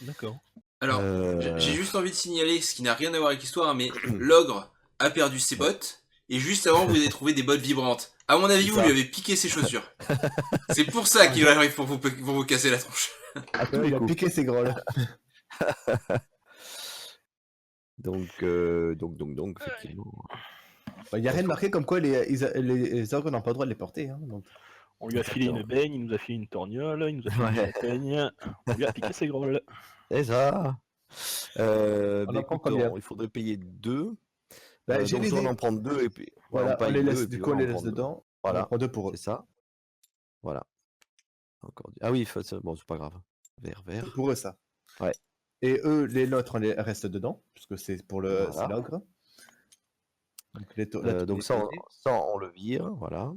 [SPEAKER 4] D'accord.
[SPEAKER 1] Alors, j'ai juste envie de signaler, ce qui n'a rien à voir avec l'histoire, mais l'ogre a perdu ses bottes, et juste avant, vous avez trouvé des bottes vibrantes. À mon avis,
[SPEAKER 2] C'est
[SPEAKER 1] vous
[SPEAKER 2] ça.
[SPEAKER 1] lui avez piqué ses chaussures. C'est pour ça qu'il arrive pour vous casser la tronche.
[SPEAKER 2] À tous les
[SPEAKER 3] Il a
[SPEAKER 2] coups.
[SPEAKER 3] piqué ses grolles.
[SPEAKER 2] Donc, effectivement.
[SPEAKER 3] Il n'y a rien de marqué comme quoi les ogres n'ont pas le droit de les porter. Hein, donc.
[SPEAKER 4] On lui a filé une baigne, il nous a filé une torgnole, il nous a filé une
[SPEAKER 2] Ouais.
[SPEAKER 4] châtaigne, on lui a piqué ses grolles.
[SPEAKER 2] C'est ça.
[SPEAKER 3] On en prend
[SPEAKER 2] Écoute,
[SPEAKER 3] combien
[SPEAKER 2] il faudrait payer 2.
[SPEAKER 3] Bah, j'ai
[SPEAKER 2] donc,
[SPEAKER 3] les
[SPEAKER 2] soit on
[SPEAKER 3] dés.
[SPEAKER 2] en prend 2 et puis
[SPEAKER 3] Voilà,
[SPEAKER 2] on
[SPEAKER 3] on
[SPEAKER 2] paye
[SPEAKER 3] les
[SPEAKER 2] 2
[SPEAKER 3] laisse,
[SPEAKER 2] et
[SPEAKER 3] du
[SPEAKER 2] puis
[SPEAKER 3] coup, on les
[SPEAKER 2] en
[SPEAKER 3] laisse
[SPEAKER 2] prend 2.
[SPEAKER 3] dedans.
[SPEAKER 2] Voilà.
[SPEAKER 3] On en prend 2 pour eux.
[SPEAKER 2] C'est ça. Voilà. Encore... Ah oui, bon, c'est pas grave. Vert.
[SPEAKER 3] C'est pour eux, ça.
[SPEAKER 2] Ouais.
[SPEAKER 3] Et eux, les nôtres, on les reste dedans, puisque c'est pour le
[SPEAKER 2] Voilà.
[SPEAKER 3] c'est l'ogre.
[SPEAKER 2] Donc ça, on le vire, voilà.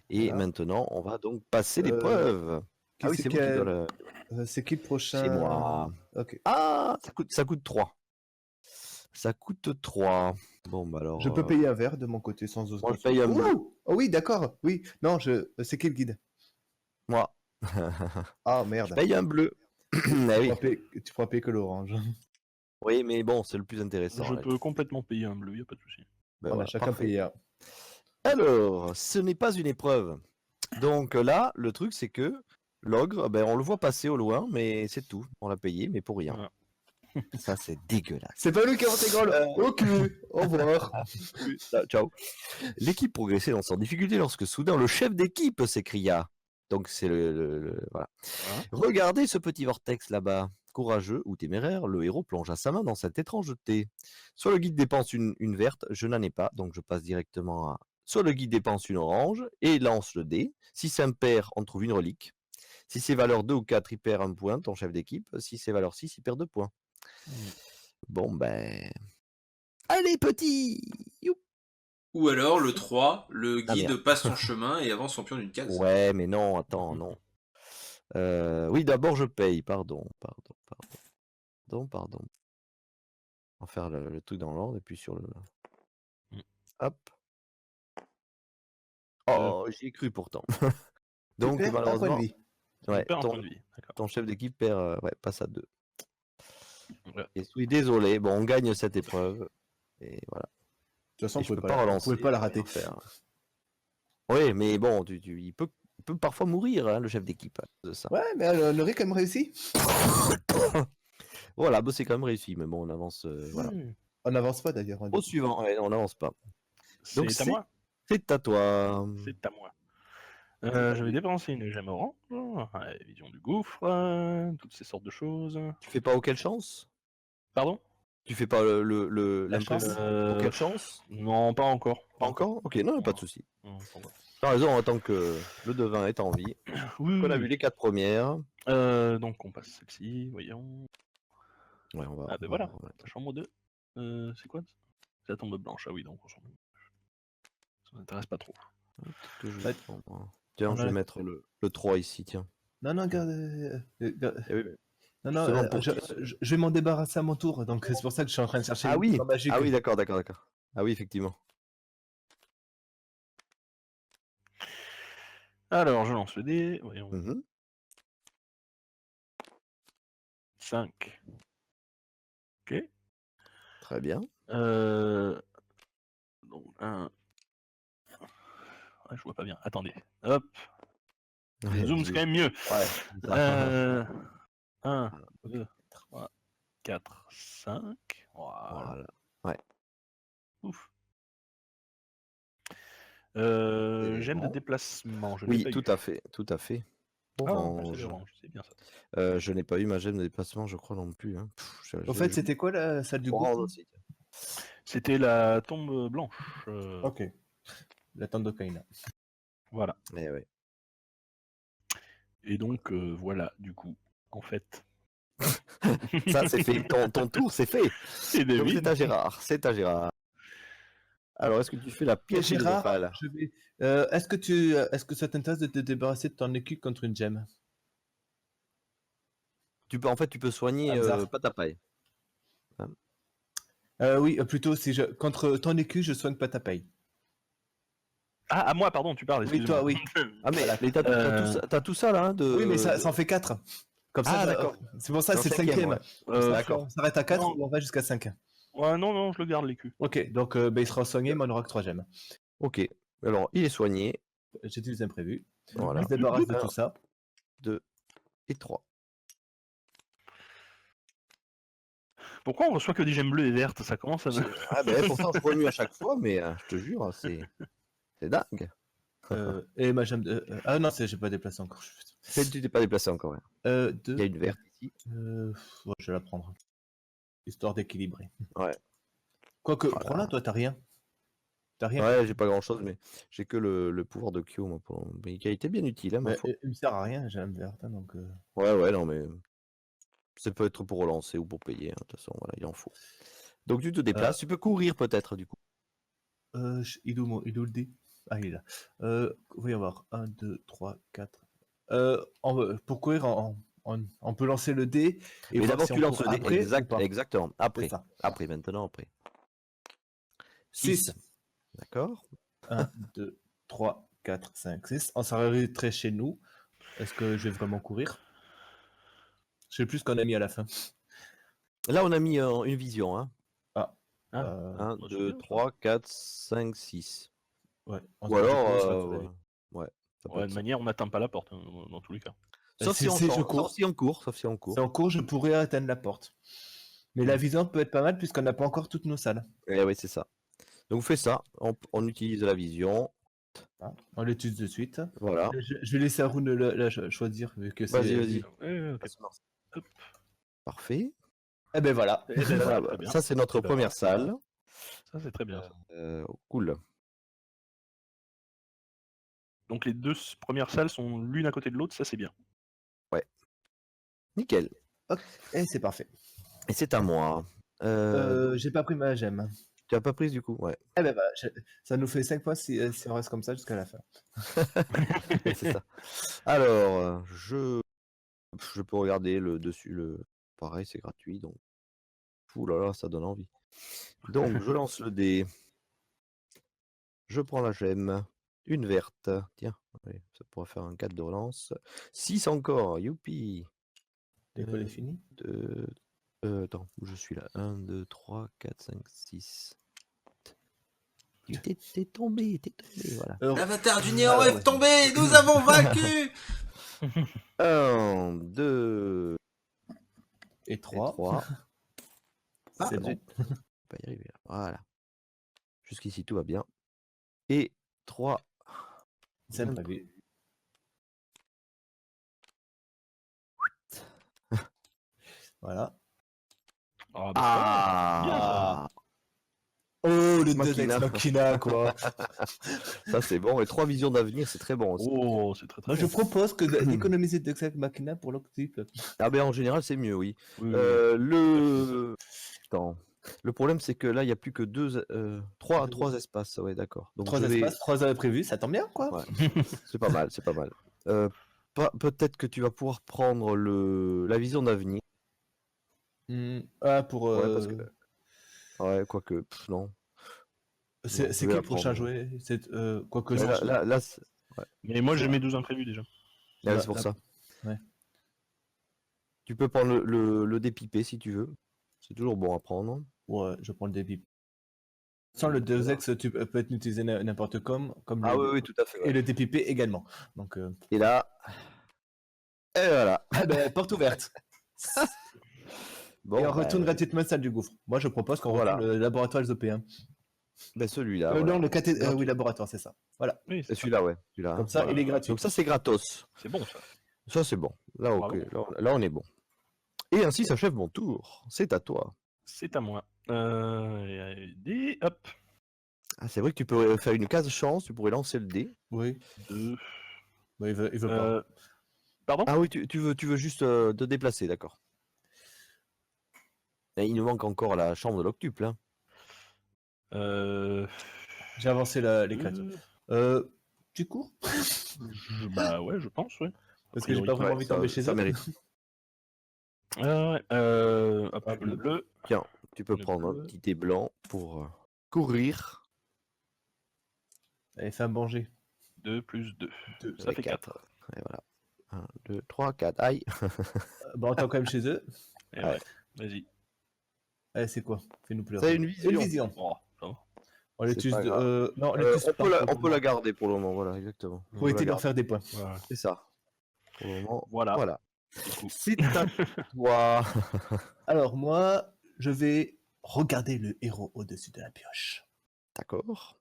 [SPEAKER 2] Et
[SPEAKER 3] Voilà.
[SPEAKER 2] maintenant, on va donc passer l'épreuve. Ah oui, c'est vous qui doit le...
[SPEAKER 3] C'est qui le prochain?
[SPEAKER 2] C'est moi.
[SPEAKER 3] Ok.
[SPEAKER 2] Ah, ça coûte 3. Ça coûte 3. Bon, bah alors...
[SPEAKER 3] Je peux payer un verre de mon côté sans autre.
[SPEAKER 2] Moi, je paye un bleu.
[SPEAKER 3] Oh oui, d'accord. Oui. Non, c'est qui le guide?
[SPEAKER 2] Moi.
[SPEAKER 3] Ah
[SPEAKER 2] Je
[SPEAKER 3] merde.
[SPEAKER 2] paye un bleu. Ah oui.
[SPEAKER 3] Tu pourras payer que l'orange.
[SPEAKER 2] Oui, mais bon, c'est le plus intéressant.
[SPEAKER 4] Je
[SPEAKER 2] là.
[SPEAKER 4] peux complètement payer un bleu, y a pas de souci.
[SPEAKER 2] Ben
[SPEAKER 3] On a
[SPEAKER 2] voilà,
[SPEAKER 3] chacun
[SPEAKER 2] parfait.
[SPEAKER 3] payé un.
[SPEAKER 2] Alors, ce n'est pas une épreuve. Donc là, le truc, c'est que l'ogre, ben, on le voit passer au loin, mais c'est tout. On l'a payé, mais pour rien.
[SPEAKER 4] Voilà.
[SPEAKER 2] Ça, c'est dégueulasse.
[SPEAKER 3] C'est pas lui qui a inventé Groll. Ok, au revoir.
[SPEAKER 2] Ciao. L'équipe progressait dans son difficulté lorsque soudain le chef d'équipe s'écria. Donc c'est voilà.
[SPEAKER 4] Voilà.
[SPEAKER 2] Regardez ce petit vortex là-bas. Courageux ou téméraire, le héros plongea sa main dans cette étrange thé. Soit le guide dépense une verte, je n'en ai pas, donc je passe directement à... Soit le guide dépense une orange et lance le dé. Si c'est impair, on trouve une relique. Si c'est valeur 2 ou 4, il perd un point, ton chef d'équipe. Si c'est valeur 6, il perd 2 points. Bon ben... Allez petit! Youp.
[SPEAKER 1] Ou alors, le 3, le
[SPEAKER 2] Ah,
[SPEAKER 1] guide
[SPEAKER 2] merde.
[SPEAKER 1] passe son chemin et avance son pion d'une case.
[SPEAKER 2] Ouais, mais non, attends, non. Oui, d'abord je paye, pardon. On va faire le truc dans l'ordre et puis sur le...
[SPEAKER 4] Mm.
[SPEAKER 2] Hop. Oh, j'y ai cru pourtant. Donc
[SPEAKER 3] Tu perds un point de
[SPEAKER 2] malheureusement,
[SPEAKER 3] vie.
[SPEAKER 2] ouais,
[SPEAKER 4] On perd un point de vie. D'accord.
[SPEAKER 2] ton chef d'équipe perd, ouais, passe à 2.
[SPEAKER 4] Voilà.
[SPEAKER 2] Et suis désolé, bon, on gagne cette épreuve. Et voilà.
[SPEAKER 3] De toute façon,
[SPEAKER 2] Et je peux pas relancer.
[SPEAKER 3] Vous pouvez pas la rater.
[SPEAKER 2] Faire. Oui, mais bon, il peut parfois mourir, hein, le chef d'équipe, à cause de ça.
[SPEAKER 3] Ouais, mais Laurie quand même réussi.
[SPEAKER 2] Voilà, bah, c'est quand même réussi, mais bon, on avance. Voilà.
[SPEAKER 3] On n'avance pas d'ailleurs.
[SPEAKER 2] Au suivant, ouais, on n'avance pas. Donc,
[SPEAKER 4] C'est à moi.
[SPEAKER 2] C'est à toi.
[SPEAKER 4] C'est à moi. Je vais dépenser une gemme orange, vision du gouffre, toutes ces sortes de choses.
[SPEAKER 2] Tu fais pas auquel chance?
[SPEAKER 4] Pardon?
[SPEAKER 2] Tu fais pas
[SPEAKER 3] La
[SPEAKER 2] l'imprévu?
[SPEAKER 3] chance
[SPEAKER 2] Auquel chance?
[SPEAKER 4] Non, pas encore.
[SPEAKER 2] Pas encore? Ok, non, pas de
[SPEAKER 4] Non.
[SPEAKER 2] souci.
[SPEAKER 4] Non, pas encore.
[SPEAKER 2] T'as raison, en tant que le devin est en vie.
[SPEAKER 4] Oui,
[SPEAKER 2] On a
[SPEAKER 4] oui,
[SPEAKER 2] vu les 4 premières.
[SPEAKER 4] donc on passe celle-ci, voyons.
[SPEAKER 2] Ouais, on va.
[SPEAKER 4] Ah ben voilà, chambre 2. C'est quoi? C'est la tombe blanche, ah oui, donc on s'en fout. Ça m'intéresse pas trop.
[SPEAKER 2] Que je
[SPEAKER 3] Ouais.
[SPEAKER 2] Tiens,
[SPEAKER 3] On
[SPEAKER 2] je
[SPEAKER 3] a-
[SPEAKER 2] vais mettre le 3 ici, tiens.
[SPEAKER 3] Non, garde.
[SPEAKER 2] Eh oui, mais-
[SPEAKER 3] Non,
[SPEAKER 2] Justement, pour
[SPEAKER 3] je vais m'en débarrasser à mon tour, donc c'est pour ça que je suis en train de chercher
[SPEAKER 2] Ah
[SPEAKER 3] une
[SPEAKER 2] oui,
[SPEAKER 3] potion magique.
[SPEAKER 2] ah oui, d'accord. Ah oui, effectivement.
[SPEAKER 4] Alors, je lance le dé, voyons.
[SPEAKER 2] Mhm.
[SPEAKER 4] 5. Ok.
[SPEAKER 2] Très bien.
[SPEAKER 4] Donc, 1. Ouais, je vois pas bien. Attendez. Hop. Le
[SPEAKER 2] Ouais,
[SPEAKER 4] zoom, c'est quand même mieux.
[SPEAKER 2] Ouais.
[SPEAKER 4] 1, 2, 3, 4, 5. Voilà.
[SPEAKER 2] Voilà.
[SPEAKER 4] Ouf. J'aime de
[SPEAKER 2] bon.
[SPEAKER 4] déplacement. Je l'ai
[SPEAKER 2] Oui,
[SPEAKER 4] pas
[SPEAKER 2] tout
[SPEAKER 4] eu.
[SPEAKER 2] à fait, tout à fait.
[SPEAKER 4] Ah,
[SPEAKER 2] Orange.
[SPEAKER 4] c'est orange, c'est bien ça.
[SPEAKER 2] Je n'ai pas eu ma gemme de déplacement, je crois non plus. Hein.
[SPEAKER 3] Au fait, c'était quoi la salle du
[SPEAKER 2] orange
[SPEAKER 3] groupe
[SPEAKER 2] aussi.
[SPEAKER 4] C'était la tombe blanche.
[SPEAKER 3] Ok. La tente de Kaina.
[SPEAKER 4] Voilà.
[SPEAKER 2] Eh ouais.
[SPEAKER 4] Et donc, voilà, du coup, en fait.
[SPEAKER 2] Ça, c'est fait. Ton tour, c'est fait.
[SPEAKER 4] Et
[SPEAKER 2] Donc,
[SPEAKER 4] David.
[SPEAKER 2] c'est à Gérard. Alors, est-ce que tu fais la pierre
[SPEAKER 3] Gérard,
[SPEAKER 2] philosophale?
[SPEAKER 3] je vais... est-ce que ça t'intéresse de te débarrasser de ton écu contre une gemme?
[SPEAKER 2] En fait, tu peux soigner
[SPEAKER 3] Hasard.
[SPEAKER 2] Patapaï.
[SPEAKER 3] Oui, plutôt, contre ton écu, je soigne pas ta paye.
[SPEAKER 4] Ah, à moi, pardon, tu parles,
[SPEAKER 3] Oui,
[SPEAKER 4] excuse-moi.
[SPEAKER 3] toi, oui.
[SPEAKER 2] Ah, mais t'as tout ça là hein, de...
[SPEAKER 3] Oui, mais ça en fait 4. Comme ça,
[SPEAKER 2] Ah, d'accord.
[SPEAKER 3] c'est pour ça que
[SPEAKER 2] Dans
[SPEAKER 3] c'est le
[SPEAKER 2] le cinquième,
[SPEAKER 3] cinquième.
[SPEAKER 2] D'accord.
[SPEAKER 3] On s'arrête à 4
[SPEAKER 4] Non.
[SPEAKER 3] ou on va jusqu'à 5.
[SPEAKER 4] Ouais, non, je le garde, l'écu.
[SPEAKER 3] Ok, donc il sera soigné, mais on aura que 3 gemmes.
[SPEAKER 2] Ok. Alors, il est soigné.
[SPEAKER 3] J'ai des imprévus.
[SPEAKER 2] Voilà.
[SPEAKER 3] On se débarrasse de
[SPEAKER 2] Un.
[SPEAKER 3] tout ça.
[SPEAKER 2] 2 et 3.
[SPEAKER 4] Pourquoi on reçoit que des gemmes bleues et vertes? Ça commence à me...
[SPEAKER 2] Ah ben pourtant je remue à chaque fois, mais je te jure, c'est dingue.
[SPEAKER 3] Et ma gemme de... ah non, j'ai pas déplacé encore.
[SPEAKER 2] Tu t'es pas déplacé encore. Ouais.
[SPEAKER 3] 2.
[SPEAKER 2] Il y a une verte ici.
[SPEAKER 3] Ouais, je vais la prendre. Histoire d'équilibrer.
[SPEAKER 2] Ouais.
[SPEAKER 3] Quoique,
[SPEAKER 2] Voilà.
[SPEAKER 3] prends-la, toi, t'as rien. T'as rien.
[SPEAKER 2] Ouais, j'ai pas grand chose, mais j'ai que le pouvoir de Kyo, moi, mais qui a été bien utile. Hein, ma
[SPEAKER 3] Mais,
[SPEAKER 2] foi.
[SPEAKER 3] il me sert à rien, j'ai une verte, hein, donc...
[SPEAKER 2] Ouais, non, mais ça peut être pour relancer ou pour payer. Hein, de toute façon, voilà, il en faut. Donc tu te déplaces, tu peux courir peut-être du coup.
[SPEAKER 3] Il est où le dé? Ah, il est là. On va y avoir 1, 2, 3, 4. Pour courir, on peut lancer le dé.
[SPEAKER 2] Et
[SPEAKER 3] voir
[SPEAKER 2] d'abord
[SPEAKER 3] si
[SPEAKER 2] tu
[SPEAKER 3] on
[SPEAKER 2] lances
[SPEAKER 3] court
[SPEAKER 2] le dé.
[SPEAKER 3] après ou pas.
[SPEAKER 2] Exactement. Après.
[SPEAKER 3] C'est ça.
[SPEAKER 2] Après, maintenant, après.
[SPEAKER 3] 6.
[SPEAKER 2] D'accord.
[SPEAKER 3] 1, 2, 3, 4, 5, 6. On s'arrêterait chez nous. Est-ce que je vais vraiment courir? Je sais plus ce qu'on a mis à la fin.
[SPEAKER 2] Là, on a mis une vision. Hein.
[SPEAKER 3] Ah.
[SPEAKER 4] Ah.
[SPEAKER 2] 1,
[SPEAKER 4] Bah, c'est
[SPEAKER 2] 2,
[SPEAKER 4] bien, ça.
[SPEAKER 2] 3, 4, 5, 6.
[SPEAKER 3] Ouais.
[SPEAKER 2] Ou alors,
[SPEAKER 3] Ouais.
[SPEAKER 2] ouais, ça peut
[SPEAKER 4] Ouais,
[SPEAKER 2] être
[SPEAKER 4] de
[SPEAKER 2] ça.
[SPEAKER 4] manière, on n'atteint pas la porte, hein, dans tous les cas.
[SPEAKER 2] Sauf si on
[SPEAKER 3] je
[SPEAKER 2] sort,
[SPEAKER 3] cours.
[SPEAKER 2] sauf si on court, sauf si on
[SPEAKER 3] Si
[SPEAKER 2] court.
[SPEAKER 3] en cours, je pourrais atteindre la porte. Mais la vision peut être pas mal puisqu'on n'a pas encore toutes nos salles.
[SPEAKER 2] Eh oui, c'est ça. Donc, on fait ça. On utilise la vision.
[SPEAKER 3] Ah, on l'étudie de suite.
[SPEAKER 2] Voilà.
[SPEAKER 3] Je vais laisser Haroun choisir vu que c'est.
[SPEAKER 2] Vas-y, vas-y.
[SPEAKER 4] Ouais, ok. Hop.
[SPEAKER 2] Parfait.
[SPEAKER 3] Eh ben voilà.
[SPEAKER 4] Eh ben,
[SPEAKER 2] Voilà,
[SPEAKER 4] très bien.
[SPEAKER 2] ça, c'est notre
[SPEAKER 4] Eh ben,
[SPEAKER 2] première salle.
[SPEAKER 4] Ça, c'est très bien. Ça.
[SPEAKER 2] Cool.
[SPEAKER 4] Donc les deux premières salles sont l'une à côté de l'autre, ça c'est bien.
[SPEAKER 2] Nickel.
[SPEAKER 3] Et c'est parfait.
[SPEAKER 2] Et c'est à moi.
[SPEAKER 3] J'ai pas pris ma gemme.
[SPEAKER 2] Tu as pas pris du coup? Ouais.
[SPEAKER 3] Eh ben voilà, ça nous fait 5 points si on reste comme ça jusqu'à la fin.
[SPEAKER 2] C'est ça. Alors, je peux regarder le dessus. Pareil, c'est gratuit. Donc, ouh là là, ça donne envie. Donc, je lance le dé. Je prends la gemme. Une verte. Tiens, allez, ça pourrait faire un 4 de relance. 6 encore. Youpi.
[SPEAKER 3] L'école est finie.
[SPEAKER 2] Attends, où je suis là? 1, 2, 3, 4, 5, 6. T'es tombé, voilà.
[SPEAKER 1] L'avatar du néant est tombé. Nous avons vaincu.
[SPEAKER 2] 1, 2
[SPEAKER 3] Et 3.
[SPEAKER 2] 3.
[SPEAKER 3] C'est bon.
[SPEAKER 2] On va y arriver. Voilà. Jusqu'ici, tout va bien. Et 3.
[SPEAKER 3] C'est imprévu. Voilà.
[SPEAKER 4] Ah, bah, bien, ça.
[SPEAKER 2] Ah,
[SPEAKER 3] Oh, le
[SPEAKER 2] Machina.
[SPEAKER 3] deux ex machina, quoi.
[SPEAKER 2] ça c'est bon. Et 3 visions d'avenir, c'est très bon aussi.
[SPEAKER 4] Oh, c'est très très
[SPEAKER 3] Moi, je
[SPEAKER 4] bon.
[SPEAKER 3] propose d'économiser deux ex machina pour l'octuple.
[SPEAKER 2] Ah ben en général, c'est mieux, oui.
[SPEAKER 4] Oui,
[SPEAKER 2] Attends. Le problème, c'est que là, il n'y a plus que 3 espaces. Ouais, d'accord. Donc
[SPEAKER 3] 3 espaces, 3 imprévus, ça tombe bien, quoi.
[SPEAKER 2] Ouais. C'est pas mal, c'est pas mal. Peut-être que tu vas pouvoir prendre la vision d'avenir.
[SPEAKER 3] Ah, pour.
[SPEAKER 2] Ouais, parce que. Ouais, quoique, non.
[SPEAKER 3] C'est
[SPEAKER 2] je
[SPEAKER 3] qui
[SPEAKER 2] vais
[SPEAKER 3] le prochain
[SPEAKER 2] apprendre.
[SPEAKER 3] jouet? Quoique
[SPEAKER 2] Mais
[SPEAKER 3] non.
[SPEAKER 2] là,
[SPEAKER 4] Mais moi j'ai mes 2 imprévus déjà.
[SPEAKER 2] c'est pour ça.
[SPEAKER 3] Ouais.
[SPEAKER 2] Tu peux prendre le dépipé si tu veux. C'est toujours bon à prendre.
[SPEAKER 3] Ouais, je prends le débit. Sans le 2x, tu peut être utilisé n'importe comme
[SPEAKER 2] Ah
[SPEAKER 3] le,
[SPEAKER 2] oui, tout à fait.
[SPEAKER 3] et le TPP également. Donc,
[SPEAKER 2] Et là. Et voilà.
[SPEAKER 3] ah ben, porte ouverte.
[SPEAKER 2] Bon,
[SPEAKER 3] Et on retourne gratuitement salle du gouffre. Moi, je propose qu'on
[SPEAKER 2] Voilà.
[SPEAKER 3] retourne le laboratoire LZP1.
[SPEAKER 2] Ben celui-là.
[SPEAKER 3] Non,
[SPEAKER 2] voilà.
[SPEAKER 3] le oui, laboratoire, c'est ça. Voilà.
[SPEAKER 4] Oui,
[SPEAKER 2] C'est celui-là, ouais. Celui-là,
[SPEAKER 3] Comme ça,
[SPEAKER 2] voilà.
[SPEAKER 3] il est gratuit.
[SPEAKER 2] Donc ça, c'est gratos.
[SPEAKER 4] c'est bon ça.
[SPEAKER 2] Ça, c'est bon. Là, ok. Là, on est bon. Et ainsi s'achève mon tour. C'est à toi.
[SPEAKER 4] C'est à moi. Hop.
[SPEAKER 2] Ah, c'est vrai que tu peux faire une case chance, tu pourrais lancer le dé.
[SPEAKER 3] Oui.
[SPEAKER 4] 2.
[SPEAKER 3] Bah, il veut pas.
[SPEAKER 4] Pardon?
[SPEAKER 2] Ah oui, tu veux juste te déplacer, d'accord. Et il nous manque encore la chambre de l'octuple. Hein.
[SPEAKER 3] J'ai avancé les créatures. Tu cours?
[SPEAKER 4] Bah ouais, je pense, ouais.
[SPEAKER 3] Parce que j'ai pas vraiment envie de tomber chez
[SPEAKER 2] ça
[SPEAKER 3] eux.
[SPEAKER 2] mérite.
[SPEAKER 4] Ouais. Hop,
[SPEAKER 3] Hop,
[SPEAKER 4] le bleu.
[SPEAKER 2] Tiens, tu peux
[SPEAKER 4] Le
[SPEAKER 2] prendre un
[SPEAKER 4] bleu.
[SPEAKER 2] petit dé blanc pour courir.
[SPEAKER 3] Allez, fais un bon jet.
[SPEAKER 4] 2 plus 2.
[SPEAKER 2] Ça fait 4. Et voilà. 1, 2, 3, 4. Aïe.
[SPEAKER 3] Bon, on est quand même chez eux.
[SPEAKER 4] Et ouais, vas-y.
[SPEAKER 3] Allez, c'est quoi? Fais-nous pleurer.
[SPEAKER 2] C'est une vision.
[SPEAKER 3] Une vision.
[SPEAKER 4] Oh, ça va.
[SPEAKER 3] On l'utilise.
[SPEAKER 2] pas grave.
[SPEAKER 3] Non, on l'utilise
[SPEAKER 2] on peut la garder pour le moment, voilà, exactement.
[SPEAKER 3] pour éviter de leur faire des points.
[SPEAKER 4] Voilà.
[SPEAKER 2] C'est ça. Pour le moment,
[SPEAKER 4] Voilà.
[SPEAKER 2] voilà.
[SPEAKER 4] Du coup.
[SPEAKER 2] C'est à toi.
[SPEAKER 3] Alors, moi, je vais regarder le héros au-dessus de la pioche.
[SPEAKER 2] D'accord.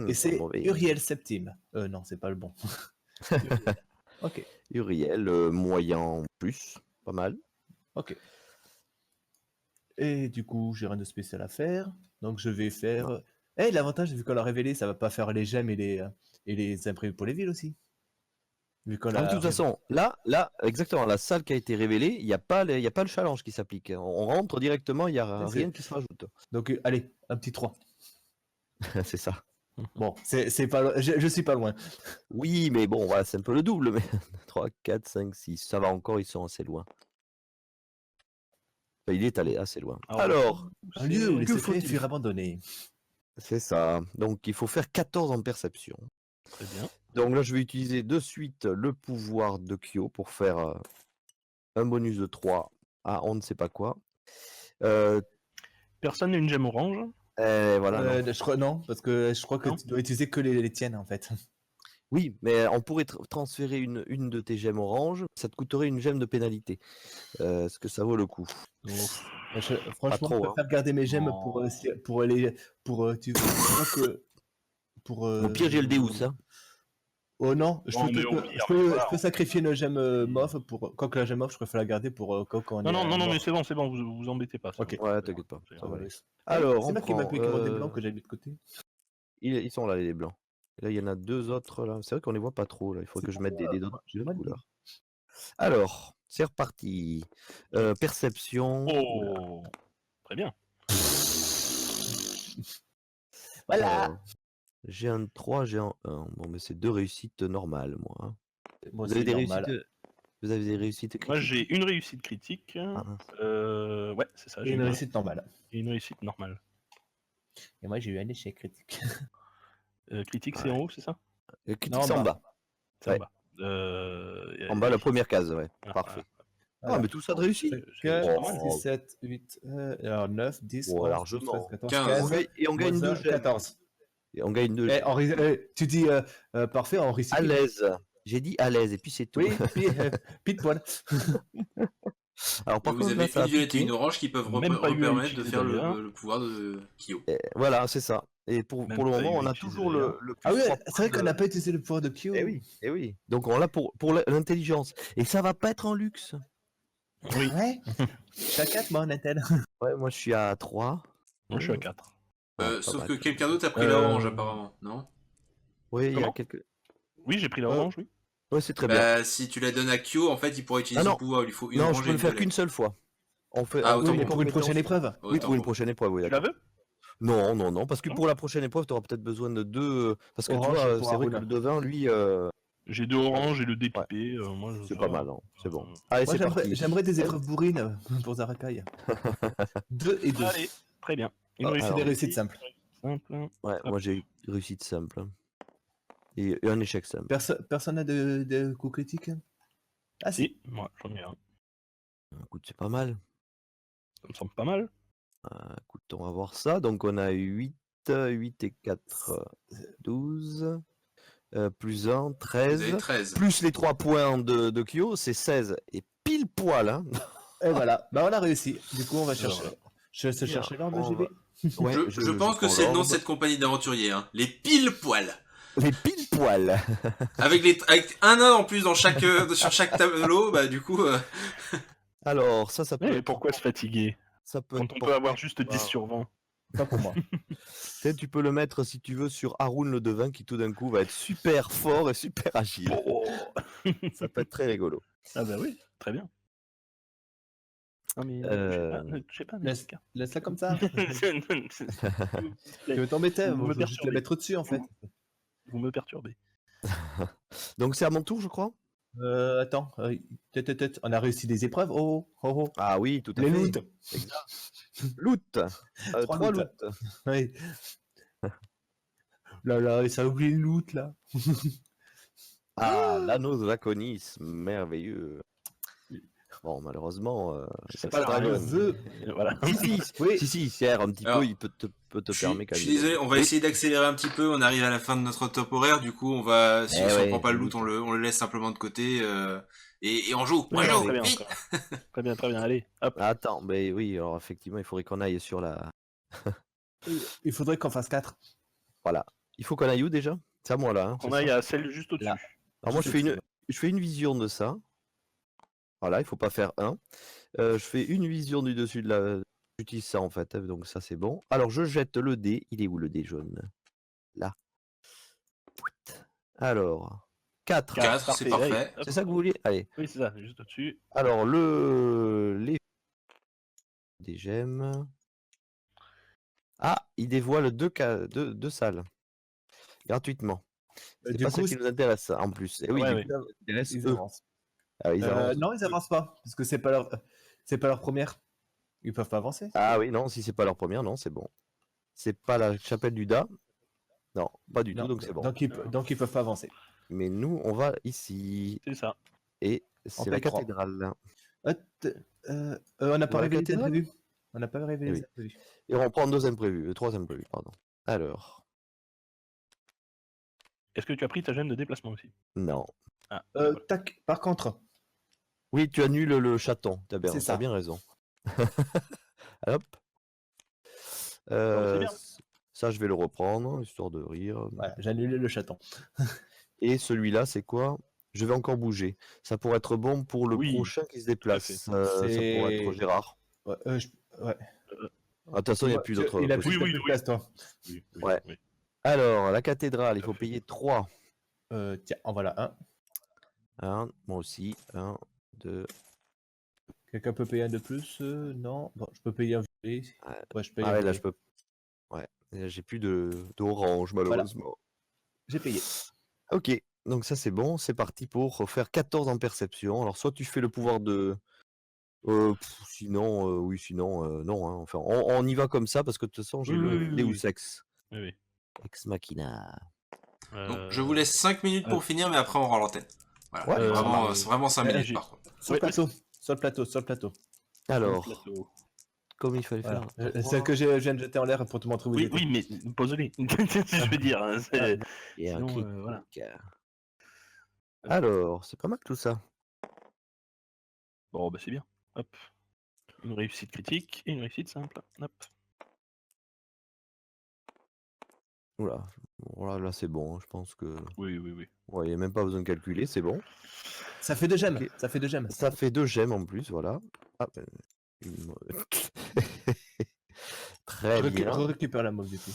[SPEAKER 3] Et c'est
[SPEAKER 2] mauvais.
[SPEAKER 3] Uriel Septime. Non, c'est pas le bon. Ok,
[SPEAKER 2] Uriel, moyen plus. Pas mal.
[SPEAKER 3] ok. Et du coup, j'ai rien de spécial à faire. Donc, je vais faire. Eh, l'avantage, vu qu'on l'a révélé, ça va pas faire les gemmes et les imprévus pour les villes aussi. Vu qu'on
[SPEAKER 2] Ah, de
[SPEAKER 3] l'a
[SPEAKER 2] toute façon, là, exactement, la salle qui a été révélée, il n'y a pas le challenge qui s'applique. On rentre directement, il n'y a
[SPEAKER 3] C'est-
[SPEAKER 2] rien qui se rajoute.
[SPEAKER 3] Donc, allez, un petit 3.
[SPEAKER 2] C'est ça.
[SPEAKER 3] Bon, c'est pas, je suis pas loin.
[SPEAKER 2] Oui, mais bon, voilà, c'est un peu le double. Mais 3, 4, 5, 6. Ça va encore, ils sont assez loin. Enfin, il est allé assez loin. Alors,
[SPEAKER 3] Un lieu où les
[SPEAKER 2] que
[SPEAKER 3] secrets
[SPEAKER 2] faut-il
[SPEAKER 3] furent abandonnés.
[SPEAKER 2] c'est ça. Donc, il faut faire 14 en perception.
[SPEAKER 4] Très bien.
[SPEAKER 2] Donc là, je vais utiliser de suite le pouvoir de Kyo pour faire un bonus de 3 à on ne sait pas quoi.
[SPEAKER 4] Personne n'a une gemme orange.
[SPEAKER 2] Voilà, non.
[SPEAKER 3] Je crois non, parce que je crois que
[SPEAKER 4] Non.
[SPEAKER 3] tu dois utiliser que les tiennes en fait.
[SPEAKER 2] Oui, mais on pourrait transférer une de tes gemmes oranges. Ça te coûterait une gemme de pénalité. Est-ce que ça vaut le coup?
[SPEAKER 3] Franchement,
[SPEAKER 2] trop,
[SPEAKER 3] je préfère garder mes gemmes pour
[SPEAKER 4] Non.
[SPEAKER 3] pour aller tu vois que pour
[SPEAKER 2] Au pire, j'ai le Deus. Hein.
[SPEAKER 3] Oh non, je
[SPEAKER 4] Non,
[SPEAKER 3] peux,
[SPEAKER 4] mais au pire, voilà.
[SPEAKER 3] je peux sacrifier une gemme mauve pour quand que la gemme mauve, je préfère la garder pour quand on est
[SPEAKER 4] Non,
[SPEAKER 3] mort.
[SPEAKER 4] mais c'est bon, vous embêtez pas. c'est
[SPEAKER 3] Ok.
[SPEAKER 4] bon.
[SPEAKER 2] Ouais, t'inquiète pas.
[SPEAKER 4] C'est
[SPEAKER 2] Ça
[SPEAKER 4] bon.
[SPEAKER 2] va aller.
[SPEAKER 3] Alors,
[SPEAKER 2] Alors,
[SPEAKER 3] c'est
[SPEAKER 2] on
[SPEAKER 3] moi qui m'a
[SPEAKER 2] prend,
[SPEAKER 3] pris des blancs que j'ai mis de côté.
[SPEAKER 2] ils sont là, les blancs. Et là, il y en a 2 autres là. C'est vrai qu'on les voit pas trop là. Il faut
[SPEAKER 3] C'est
[SPEAKER 2] que je
[SPEAKER 3] pour
[SPEAKER 2] mette
[SPEAKER 3] ça,
[SPEAKER 2] des autres
[SPEAKER 3] j'ai mal dit.
[SPEAKER 2] couleurs. Alors, c'est reparti. Perception. Oula.
[SPEAKER 4] Oh, très bien.
[SPEAKER 3] Voilà.
[SPEAKER 2] Alors, j'ai un 3, j'ai un 1. Bon, mais c'est 2 réussites normales, moi. Hein.
[SPEAKER 3] Moi
[SPEAKER 2] Vous avez
[SPEAKER 3] aussi,
[SPEAKER 2] des
[SPEAKER 3] normal.
[SPEAKER 2] réussites Vous avez des réussites critiques?
[SPEAKER 4] Moi, j'ai une réussite critique.
[SPEAKER 2] Ah, mince.
[SPEAKER 4] Ouais, c'est ça.
[SPEAKER 3] Et
[SPEAKER 4] J'ai
[SPEAKER 3] une réussite normale.
[SPEAKER 4] et une réussite normale.
[SPEAKER 3] Et moi, j'ai eu un échec critique.
[SPEAKER 4] Critique, c'est en haut, c'est ça?
[SPEAKER 2] Critique,
[SPEAKER 3] Non,
[SPEAKER 2] c'est en bas.
[SPEAKER 4] C'est en
[SPEAKER 2] Ouais.
[SPEAKER 4] bas.
[SPEAKER 2] En bas, la première case, ouais.
[SPEAKER 4] Ah,
[SPEAKER 2] Parfait.
[SPEAKER 3] Voilà.
[SPEAKER 2] Ah, mais tout ça de réussite.
[SPEAKER 4] c'est pas
[SPEAKER 3] 4,
[SPEAKER 4] mal.
[SPEAKER 3] 6, 7, 8, alors 9, 10,
[SPEAKER 2] Ouais,
[SPEAKER 3] 11,
[SPEAKER 2] largement.
[SPEAKER 3] 12, 13, 14,
[SPEAKER 1] 15.
[SPEAKER 3] 15.
[SPEAKER 2] Et on gagne 2 gemmes.
[SPEAKER 3] 14.
[SPEAKER 2] Et on gagne 2
[SPEAKER 3] Eh, tu dis parfait en récipient.
[SPEAKER 2] à l'aise. J'ai dit à l'aise, et puis c'est tout.
[SPEAKER 3] Oui, puis, pile poil.
[SPEAKER 2] Alors,
[SPEAKER 1] Et
[SPEAKER 2] par
[SPEAKER 1] vous
[SPEAKER 2] contre,
[SPEAKER 1] avez
[SPEAKER 2] là, ça a
[SPEAKER 1] une violette et
[SPEAKER 2] piqué.
[SPEAKER 1] une orange qui peuvent
[SPEAKER 4] Même pas eu à
[SPEAKER 1] permettre de
[SPEAKER 4] utiliser
[SPEAKER 1] faire
[SPEAKER 4] d'ailleurs.
[SPEAKER 1] le pouvoir de Kyo.
[SPEAKER 2] Voilà, c'est ça. Et pour
[SPEAKER 4] Même
[SPEAKER 2] le
[SPEAKER 4] pas
[SPEAKER 2] moment,
[SPEAKER 4] eu
[SPEAKER 2] on a
[SPEAKER 4] utilisé
[SPEAKER 2] toujours
[SPEAKER 4] d'ailleurs.
[SPEAKER 2] le plus
[SPEAKER 3] Ah oui,
[SPEAKER 2] 3
[SPEAKER 3] c'est vrai
[SPEAKER 2] points
[SPEAKER 3] qu'on n'a pas utilisé le pouvoir de Kyo.
[SPEAKER 2] Eh oui. Donc on l'a pour l'intelligence. Et ça va pas être en luxe.
[SPEAKER 4] Oui,
[SPEAKER 3] Ouais. Je suis à 4, moi, Natel.
[SPEAKER 2] Ouais, moi je suis à 3.
[SPEAKER 4] moi je suis à 4.
[SPEAKER 2] Pas
[SPEAKER 1] Sauf
[SPEAKER 2] mal.
[SPEAKER 1] que quelqu'un d'autre a pris la orange apparemment, non?
[SPEAKER 2] Oui, il y a
[SPEAKER 4] Comment
[SPEAKER 2] quelques.
[SPEAKER 4] Oui, j'ai pris la orange, oui.
[SPEAKER 2] Ouais, c'est très bien.
[SPEAKER 1] Bah, si tu la donnes à Kyo, en fait, il pourrait utiliser
[SPEAKER 2] Ah
[SPEAKER 1] son
[SPEAKER 2] non.
[SPEAKER 1] pouvoir. Il lui faut une
[SPEAKER 2] Non,
[SPEAKER 1] orange
[SPEAKER 2] je
[SPEAKER 1] et
[SPEAKER 2] peux le
[SPEAKER 1] une
[SPEAKER 2] faire
[SPEAKER 1] violette.
[SPEAKER 2] qu'une seule fois. On fait
[SPEAKER 1] Ah, autant
[SPEAKER 3] Oui, mais
[SPEAKER 1] pour
[SPEAKER 3] pour une
[SPEAKER 2] compétence.
[SPEAKER 3] prochaine épreuve.
[SPEAKER 2] Oui,
[SPEAKER 1] Autant
[SPEAKER 2] pour une
[SPEAKER 1] pour-
[SPEAKER 2] prochaine épreuve, oui,
[SPEAKER 4] Tu la
[SPEAKER 2] d'accord.
[SPEAKER 4] veux?
[SPEAKER 2] Non, parce que
[SPEAKER 4] Non.
[SPEAKER 2] pour la prochaine épreuve, tu auras peut-être besoin de 2. Parce que tu
[SPEAKER 3] Orange
[SPEAKER 2] vois,
[SPEAKER 3] pour
[SPEAKER 2] c'est vrai que
[SPEAKER 3] Aruna.
[SPEAKER 2] le devin, lui,
[SPEAKER 4] J'ai 2 oranges et le dépipé. Moi,
[SPEAKER 2] c'est
[SPEAKER 4] ça
[SPEAKER 2] pas
[SPEAKER 4] va.
[SPEAKER 2] mal, hein. C'est bon. Allez,
[SPEAKER 3] Moi,
[SPEAKER 2] c'est parti.
[SPEAKER 3] j'aimerais des épreuves bourrines pour Zarakai. 2 et 2.
[SPEAKER 4] Allez, très bien. Une
[SPEAKER 2] Ah,
[SPEAKER 4] réussite
[SPEAKER 3] C'est des
[SPEAKER 2] alors.
[SPEAKER 3] réussites simples.
[SPEAKER 4] simple.
[SPEAKER 2] Ouais,
[SPEAKER 4] Hop.
[SPEAKER 2] moi j'ai réussite simple. Et un échec simple.
[SPEAKER 3] Personne n'a de coups critiques? Ah si.
[SPEAKER 4] Si, moi j'en ai un.
[SPEAKER 2] Écoute, c'est pas mal.
[SPEAKER 4] Ça me semble pas mal.
[SPEAKER 2] Écoute, on va voir ça. Donc on a 8 et 4, 12. Plus 1,
[SPEAKER 1] Vous
[SPEAKER 2] 13.
[SPEAKER 1] avez 13.
[SPEAKER 2] Plus les 3 points de Kyo, c'est 16. Et pile poil, hein.
[SPEAKER 3] Et voilà. Bah, on a réussi. Du coup, on va chercher.
[SPEAKER 4] voilà.
[SPEAKER 3] Je vais chercher l'orbe, j'y vais.
[SPEAKER 2] Ouais,
[SPEAKER 1] Je pense que
[SPEAKER 2] prends
[SPEAKER 1] c'est le nom de
[SPEAKER 2] l'orbe.
[SPEAKER 1] cette compagnie d'aventuriers, hein. Les pile poils.
[SPEAKER 2] Les pile poil.
[SPEAKER 1] Avec un en plus dans chaque, sur chaque tableau, bah du coup.
[SPEAKER 2] Alors, ça peut
[SPEAKER 4] Mais
[SPEAKER 2] être.
[SPEAKER 4] pourquoi se fatiguer
[SPEAKER 2] Ça peut
[SPEAKER 4] quand
[SPEAKER 2] être
[SPEAKER 4] on peut avoir juste 10
[SPEAKER 3] Wow.
[SPEAKER 4] sur 20?
[SPEAKER 3] Pas pour moi.
[SPEAKER 2] Peut-être tu peux le mettre si tu veux sur Haroun le devin qui tout d'un coup va être super fort et super agile.
[SPEAKER 4] Oh.
[SPEAKER 2] Ça peut être très rigolo.
[SPEAKER 4] Ah bah oui, très bien. Non mais ne touchez pas, Nesca.
[SPEAKER 3] Laisse-la comme ça.
[SPEAKER 4] S'il
[SPEAKER 3] Tu veux t'embêter,
[SPEAKER 4] Vous me
[SPEAKER 3] je vais juste la
[SPEAKER 4] perturbez.
[SPEAKER 3] mettre au-dessus en fait.
[SPEAKER 4] Vous me perturbez.
[SPEAKER 2] Donc c'est à mon tour, je crois.
[SPEAKER 3] Attends, on a réussi des épreuves. Oh, oh, oh.
[SPEAKER 2] Ah oui, tout à
[SPEAKER 3] Les
[SPEAKER 2] fait.
[SPEAKER 3] loots.
[SPEAKER 2] Loot.
[SPEAKER 3] 3
[SPEAKER 2] 3
[SPEAKER 3] loots.
[SPEAKER 2] loot.
[SPEAKER 3] Oui. Là, ça a oublié le loot là.
[SPEAKER 2] Ah, l'anneau de Laconis, merveilleux. Bon, malheureusement,
[SPEAKER 4] Ça
[SPEAKER 2] c'est
[SPEAKER 4] sert
[SPEAKER 2] pas
[SPEAKER 4] à
[SPEAKER 2] le
[SPEAKER 4] rien.
[SPEAKER 2] dragon.
[SPEAKER 4] Voilà.
[SPEAKER 2] Si,
[SPEAKER 3] Oui.
[SPEAKER 2] si, il sert un petit
[SPEAKER 1] Alors,
[SPEAKER 2] peu, il peut te permettre
[SPEAKER 1] Je
[SPEAKER 2] quand
[SPEAKER 1] suis
[SPEAKER 2] même.
[SPEAKER 1] désolé, on va
[SPEAKER 2] Oui.
[SPEAKER 1] essayer d'accélérer un petit peu. On arrive à la fin de notre top horaire, du coup, on va, si
[SPEAKER 2] Eh
[SPEAKER 1] on
[SPEAKER 2] ouais,
[SPEAKER 1] prend pas le
[SPEAKER 2] le
[SPEAKER 1] loot,
[SPEAKER 2] loot.
[SPEAKER 1] on le laisse simplement de côté et on joue. On
[SPEAKER 4] Oui,
[SPEAKER 1] joue,
[SPEAKER 4] très bien,
[SPEAKER 1] vite.
[SPEAKER 4] très bien, très bien. Allez, hop.
[SPEAKER 2] Attends, mais oui, alors effectivement, il faudrait qu'on aille sur la.
[SPEAKER 3] Il faudrait qu'on fasse 4.
[SPEAKER 2] Voilà. Il faut qu'on aille où déjà? C'est à moi là. Hein,
[SPEAKER 4] On
[SPEAKER 2] c'est
[SPEAKER 4] aille
[SPEAKER 2] ça
[SPEAKER 4] à celle juste au-dessus.
[SPEAKER 3] Là.
[SPEAKER 2] Alors moi, je fais une vision de ça. Voilà, il faut pas faire un. Je fais une vision du dessus de la. J'utilise ça en fait, hein, donc ça c'est bon. Alors je jette le dé. Il est où le dé jaune? Là. Alors, 4.
[SPEAKER 1] 4, c'est
[SPEAKER 4] parfait.
[SPEAKER 1] parfait.
[SPEAKER 4] Allez, hop.
[SPEAKER 2] C'est ça que vous voulez? Allez.
[SPEAKER 4] Oui, c'est ça, juste au-dessus.
[SPEAKER 2] Alors, les des gemmes. Ah, il dévoile deux salles. Gratuitement. C'est
[SPEAKER 3] Du
[SPEAKER 2] pas
[SPEAKER 3] coup,
[SPEAKER 2] ça qui nous intéresse en plus. Et oui,
[SPEAKER 4] Ouais,
[SPEAKER 2] du
[SPEAKER 4] ouais.
[SPEAKER 2] coup, ça intéresse
[SPEAKER 3] ils
[SPEAKER 2] eux.
[SPEAKER 3] avancent.
[SPEAKER 2] Ah, ils avancent.
[SPEAKER 3] Non, ils avancent pas, parce que c'est pas leur première. Ils peuvent pas avancer.
[SPEAKER 2] Ah oui, non, si c'est pas leur première, non, c'est bon. C'est pas la chapelle du Da. Non, pas du tout,
[SPEAKER 3] Non,
[SPEAKER 2] donc c'est bon.
[SPEAKER 3] donc ils peuvent pas avancer.
[SPEAKER 2] Mais nous, on va ici.
[SPEAKER 4] C'est ça.
[SPEAKER 2] Et c'est la
[SPEAKER 3] paye 3.
[SPEAKER 2] cathédrale.
[SPEAKER 3] On n'a pas
[SPEAKER 2] la
[SPEAKER 3] révélé
[SPEAKER 2] cathédrale
[SPEAKER 3] d'imprévu. On n'a pas révélé
[SPEAKER 2] Oui.
[SPEAKER 3] les imprévus.
[SPEAKER 2] Et on reprend 2 imprévus, 3 imprévus, pardon. Alors,
[SPEAKER 4] Est-ce que tu as pris ta gemme de déplacement aussi?
[SPEAKER 2] non.
[SPEAKER 4] Ah, voilà.
[SPEAKER 3] Tac, par contre,
[SPEAKER 2] Oui, tu annules le chaton,
[SPEAKER 3] C'est
[SPEAKER 2] t'as
[SPEAKER 3] ça.
[SPEAKER 2] bien raison. Hop.
[SPEAKER 4] c'est bien.
[SPEAKER 2] Ça, je vais le reprendre, histoire de rire.
[SPEAKER 3] voilà, j'ai annulé le chaton.
[SPEAKER 2] Et celui-là, c'est quoi? Je vais encore bouger. Ça pourrait être bon pour le
[SPEAKER 4] Oui,
[SPEAKER 2] prochain qui se
[SPEAKER 4] fait.
[SPEAKER 2] déplace. Ça pourrait être
[SPEAKER 3] C'est-
[SPEAKER 2] Gérard.
[SPEAKER 3] Ouais, ouais.
[SPEAKER 2] Ah, de toute façon, il n'y a plus d'autres
[SPEAKER 3] Il a
[SPEAKER 2] possibilités.
[SPEAKER 3] plus de place, toi.
[SPEAKER 4] Oui,
[SPEAKER 2] Ouais.
[SPEAKER 4] oui.
[SPEAKER 2] Alors, la cathédrale, il faut
[SPEAKER 4] Tout à fait.
[SPEAKER 2] payer 3.
[SPEAKER 3] Tiens, en voilà un.
[SPEAKER 2] 1, moi aussi. 1, 2.
[SPEAKER 3] Quelqu'un peut payer un de plus? Non. Bon, je peux payer un violet.
[SPEAKER 2] Ouais.
[SPEAKER 3] Ouais, je paye
[SPEAKER 2] Ah
[SPEAKER 3] un
[SPEAKER 2] ouais, là,
[SPEAKER 3] violet.
[SPEAKER 2] je peux. Ouais, là, j'ai plus d'orange, malheureusement.
[SPEAKER 3] J'ai payé.
[SPEAKER 2] Ok, donc ça, c'est bon. C'est parti pour faire 14 en perception. Alors, soit tu fais le pouvoir de. Sinon, oui, sinon, non. Hein. Enfin, on y va comme ça parce que de toute façon, j'ai le Deus Ex.
[SPEAKER 4] Oui, oui.
[SPEAKER 2] Ex Machina.
[SPEAKER 1] Donc, je vous laisse 5 minutes pour finir, mais après on rend l'antenne. Voilà,
[SPEAKER 2] Ouais,
[SPEAKER 1] vraiment, c'est vraiment 5 minutes
[SPEAKER 4] j'ai-
[SPEAKER 1] par contre.
[SPEAKER 3] Sur le plateau. Sur le plateau. Sur le plateau.
[SPEAKER 2] Alors,
[SPEAKER 4] Plateau.
[SPEAKER 2] comme il fallait
[SPEAKER 3] Voilà.
[SPEAKER 2] faire.
[SPEAKER 3] Celle que je viens de jeter en l'air pour te montrer où vous
[SPEAKER 4] Oui,
[SPEAKER 3] étiez.
[SPEAKER 4] oui, mais pose-les. Je veux dire, hein, c'est-
[SPEAKER 2] Et un
[SPEAKER 4] sinon,
[SPEAKER 2] critique.
[SPEAKER 4] voilà.
[SPEAKER 2] Alors, c'est pas mal tout ça.
[SPEAKER 4] Bon, bah c'est bien. Hop. Une réussite critique et une réussite simple. Hop.
[SPEAKER 2] Oula, voilà, là c'est bon. Je pense que.
[SPEAKER 4] Oui, oui, oui.
[SPEAKER 2] Ouais, il n'y a même pas besoin de calculer, c'est bon.
[SPEAKER 3] Ça fait 2 gemmes.
[SPEAKER 2] Ok.
[SPEAKER 3] Ça fait 2 gemmes.
[SPEAKER 2] Ça fait 2 gemmes en plus, voilà. Ah, une- Très bien.
[SPEAKER 3] Je récupère la mauve du coup.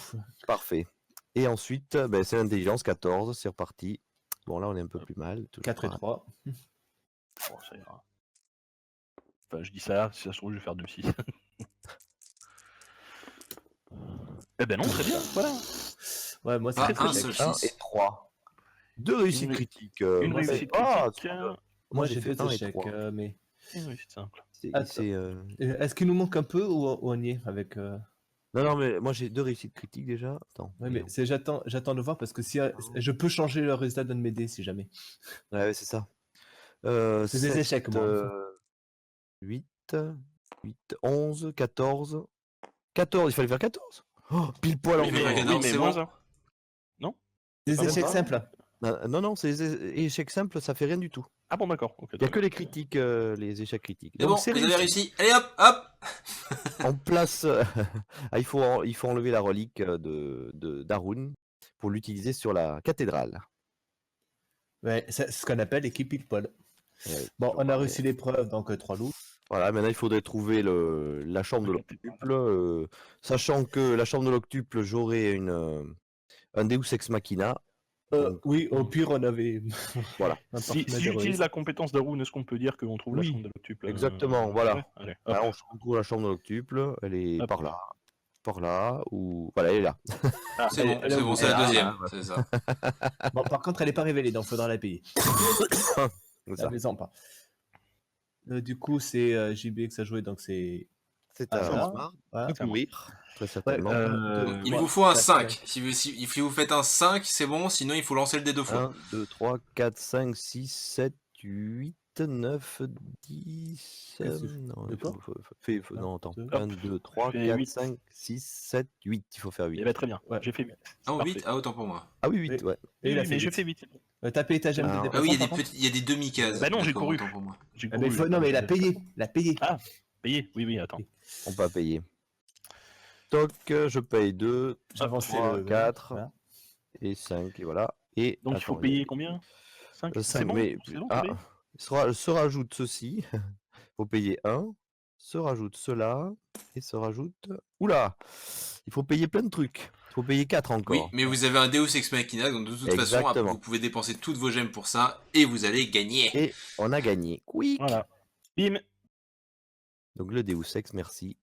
[SPEAKER 2] Parfait. Et ensuite, ben, c'est l'intelligence 14, c'est reparti. Bon, là, on est un peu plus mal.
[SPEAKER 3] 4 et 3.
[SPEAKER 4] Bon, ça ira. Enfin, je dis ça, si ça se trouve, je vais faire 2-6. Eh ben non, très bien, voilà.
[SPEAKER 3] Ouais, moi c'est
[SPEAKER 1] Ah,
[SPEAKER 3] très très
[SPEAKER 1] un
[SPEAKER 3] sec.
[SPEAKER 1] seul
[SPEAKER 2] 1
[SPEAKER 1] 6.
[SPEAKER 2] et 3. 2 réussites
[SPEAKER 4] Une-
[SPEAKER 2] critiques.
[SPEAKER 4] Une
[SPEAKER 2] moi, c'est-
[SPEAKER 4] réussite
[SPEAKER 2] Ah,
[SPEAKER 4] critique,
[SPEAKER 3] Moi
[SPEAKER 2] j'ai
[SPEAKER 3] j'ai
[SPEAKER 2] fait
[SPEAKER 3] 2
[SPEAKER 2] un et
[SPEAKER 3] échecs,
[SPEAKER 2] 3.
[SPEAKER 3] mais.
[SPEAKER 4] et une réussite simple.
[SPEAKER 3] Attends. Est-ce qu'il nous manque un peu ou on y est avec.
[SPEAKER 2] Non, non, mais moi j'ai 2 réussites critiques déjà. Attends.
[SPEAKER 3] Ouais, mais j'attends de voir parce que si je peux changer le résultat de mes dés si jamais.
[SPEAKER 2] Ouais, c'est ça.
[SPEAKER 3] C'est des échecs, moi.
[SPEAKER 2] 8, 11, 14. 14, il fallait faire 14. Oh, pile poil en
[SPEAKER 1] Oui, mais
[SPEAKER 2] fait.
[SPEAKER 1] non,
[SPEAKER 4] mais
[SPEAKER 1] c'est
[SPEAKER 4] moins
[SPEAKER 1] bon.
[SPEAKER 4] un. Non?
[SPEAKER 3] Des
[SPEAKER 4] Ah bon,
[SPEAKER 3] échecs
[SPEAKER 4] pas
[SPEAKER 3] simples.
[SPEAKER 2] Non, non, c'est les échecs simples, ça fait rien du tout.
[SPEAKER 4] Ah bon, d'accord. Ok,
[SPEAKER 2] Il n'y a
[SPEAKER 4] très
[SPEAKER 2] que
[SPEAKER 4] bien.
[SPEAKER 2] les critiques, les échecs critiques.
[SPEAKER 1] C'est bon,
[SPEAKER 2] c'est
[SPEAKER 1] vous avez réussi. Allez hop, hop.
[SPEAKER 2] On place. Ah, il faut enlever la relique de d'Arun pour l'utiliser sur la cathédrale.
[SPEAKER 3] Ouais, c'est ce qu'on appelle l'équipe pile poil.
[SPEAKER 2] Ouais,
[SPEAKER 3] Bon, on a
[SPEAKER 2] pareil.
[SPEAKER 3] réussi l'épreuve, donc 3 loups.
[SPEAKER 2] Voilà, maintenant il faudrait trouver la chambre de
[SPEAKER 4] La
[SPEAKER 2] l'octuple. Sachant que la chambre de l'octuple, j'aurai un Deus Ex Machina. Donc,
[SPEAKER 3] Oui, au pire, on avait.
[SPEAKER 2] Voilà.
[SPEAKER 3] un
[SPEAKER 4] Si
[SPEAKER 3] partenaire
[SPEAKER 4] j'utilise
[SPEAKER 3] terroriste.
[SPEAKER 4] la compétence d'Arun, est-ce qu'on peut dire qu'on trouve la
[SPEAKER 2] Oui,
[SPEAKER 4] chambre de l'octuple
[SPEAKER 2] exactement, voilà.
[SPEAKER 4] ouais, allez, hop.
[SPEAKER 2] Voilà, on trouve la chambre de l'octuple. Elle est
[SPEAKER 4] Hop.
[SPEAKER 2] par là, ou voilà, elle est là.
[SPEAKER 4] Ah,
[SPEAKER 1] C'est bon,
[SPEAKER 3] elle
[SPEAKER 1] c'est
[SPEAKER 3] est
[SPEAKER 1] bon,
[SPEAKER 3] au-
[SPEAKER 1] c'est la
[SPEAKER 2] elle est
[SPEAKER 1] deuxième.
[SPEAKER 2] là,
[SPEAKER 1] C'est ça.
[SPEAKER 3] Bon, par contre, elle n'est pas révélée, donc il faudra la payer.
[SPEAKER 2] Comme
[SPEAKER 3] La
[SPEAKER 2] ça.
[SPEAKER 3] maison, pas. Du coup, c'est JB que ça jouait, donc c'est.
[SPEAKER 2] C'est
[SPEAKER 3] Ah,
[SPEAKER 2] à
[SPEAKER 3] voilà.
[SPEAKER 2] Osmar
[SPEAKER 3] Voilà.
[SPEAKER 2] de courir, très certainement.
[SPEAKER 1] Il
[SPEAKER 3] ouais,
[SPEAKER 1] vous faut un
[SPEAKER 3] ça,
[SPEAKER 1] 5. Si vous faites un 5, c'est bon, sinon il faut lancer le dé 2 fois.
[SPEAKER 2] 1, 2, 3, 4, 5, 6, 7, 8, 9, 10.
[SPEAKER 3] Qu'est-ce que tu
[SPEAKER 2] Non,
[SPEAKER 3] fais pas
[SPEAKER 2] non, attends.
[SPEAKER 3] deux.
[SPEAKER 2] 1, 2, 3,
[SPEAKER 4] fais
[SPEAKER 2] 4,
[SPEAKER 4] 8.
[SPEAKER 2] 5, 6, 7, 8. Il faut faire 8.
[SPEAKER 4] Eh ben, très bien,
[SPEAKER 3] Ouais.
[SPEAKER 4] j'ai fait 8.
[SPEAKER 1] Ah, 8, ah, autant pour moi.
[SPEAKER 2] Ah oui, 8,
[SPEAKER 3] Oui.
[SPEAKER 2] ouais.
[SPEAKER 3] Et il a
[SPEAKER 4] Oui,
[SPEAKER 3] fait
[SPEAKER 4] mais j'ai
[SPEAKER 3] vite.
[SPEAKER 4] fait 8.
[SPEAKER 3] T'as payé ta gemme
[SPEAKER 2] Ah,
[SPEAKER 3] de
[SPEAKER 2] ouais.
[SPEAKER 1] Ah oui, il y a
[SPEAKER 3] déplacement,
[SPEAKER 1] des
[SPEAKER 3] par contre
[SPEAKER 1] petits, il y a des demi-cases.
[SPEAKER 4] Bah non, j'ai
[SPEAKER 1] D'accord,
[SPEAKER 4] couru.
[SPEAKER 1] autant pour moi.
[SPEAKER 4] J'ai
[SPEAKER 3] Ah, mais
[SPEAKER 4] couru,
[SPEAKER 3] non, mais il a
[SPEAKER 4] j'ai-
[SPEAKER 3] payé. Il a payé.
[SPEAKER 4] Ah, payé, oui, oui, attends.
[SPEAKER 2] On peut payer. Toc, je paye 2,
[SPEAKER 3] J'ai avancé
[SPEAKER 2] 3,
[SPEAKER 3] le.
[SPEAKER 2] 4
[SPEAKER 3] Voilà.
[SPEAKER 2] et 5. Et voilà. Et
[SPEAKER 4] Donc il faut
[SPEAKER 2] attends,
[SPEAKER 4] payer combien 5
[SPEAKER 2] 5,
[SPEAKER 4] C'est bon,
[SPEAKER 2] mais
[SPEAKER 4] c'est bon,
[SPEAKER 2] ah,
[SPEAKER 4] c'est payé
[SPEAKER 2] se rajoute ceci. Faut payer 1. Se rajoute cela. Et se rajoute. Oula! Il faut payer plein de trucs. Il faut payer 4 encore.
[SPEAKER 1] Oui, mais vous avez un Deus Ex Machina, donc de toute façon,
[SPEAKER 2] Exactement.
[SPEAKER 1] vous pouvez dépenser toutes vos gemmes pour ça, et vous allez gagner.
[SPEAKER 2] Et on a gagné. Quick!
[SPEAKER 4] Voilà. Bim.
[SPEAKER 2] Donc le Deus Ex, merci.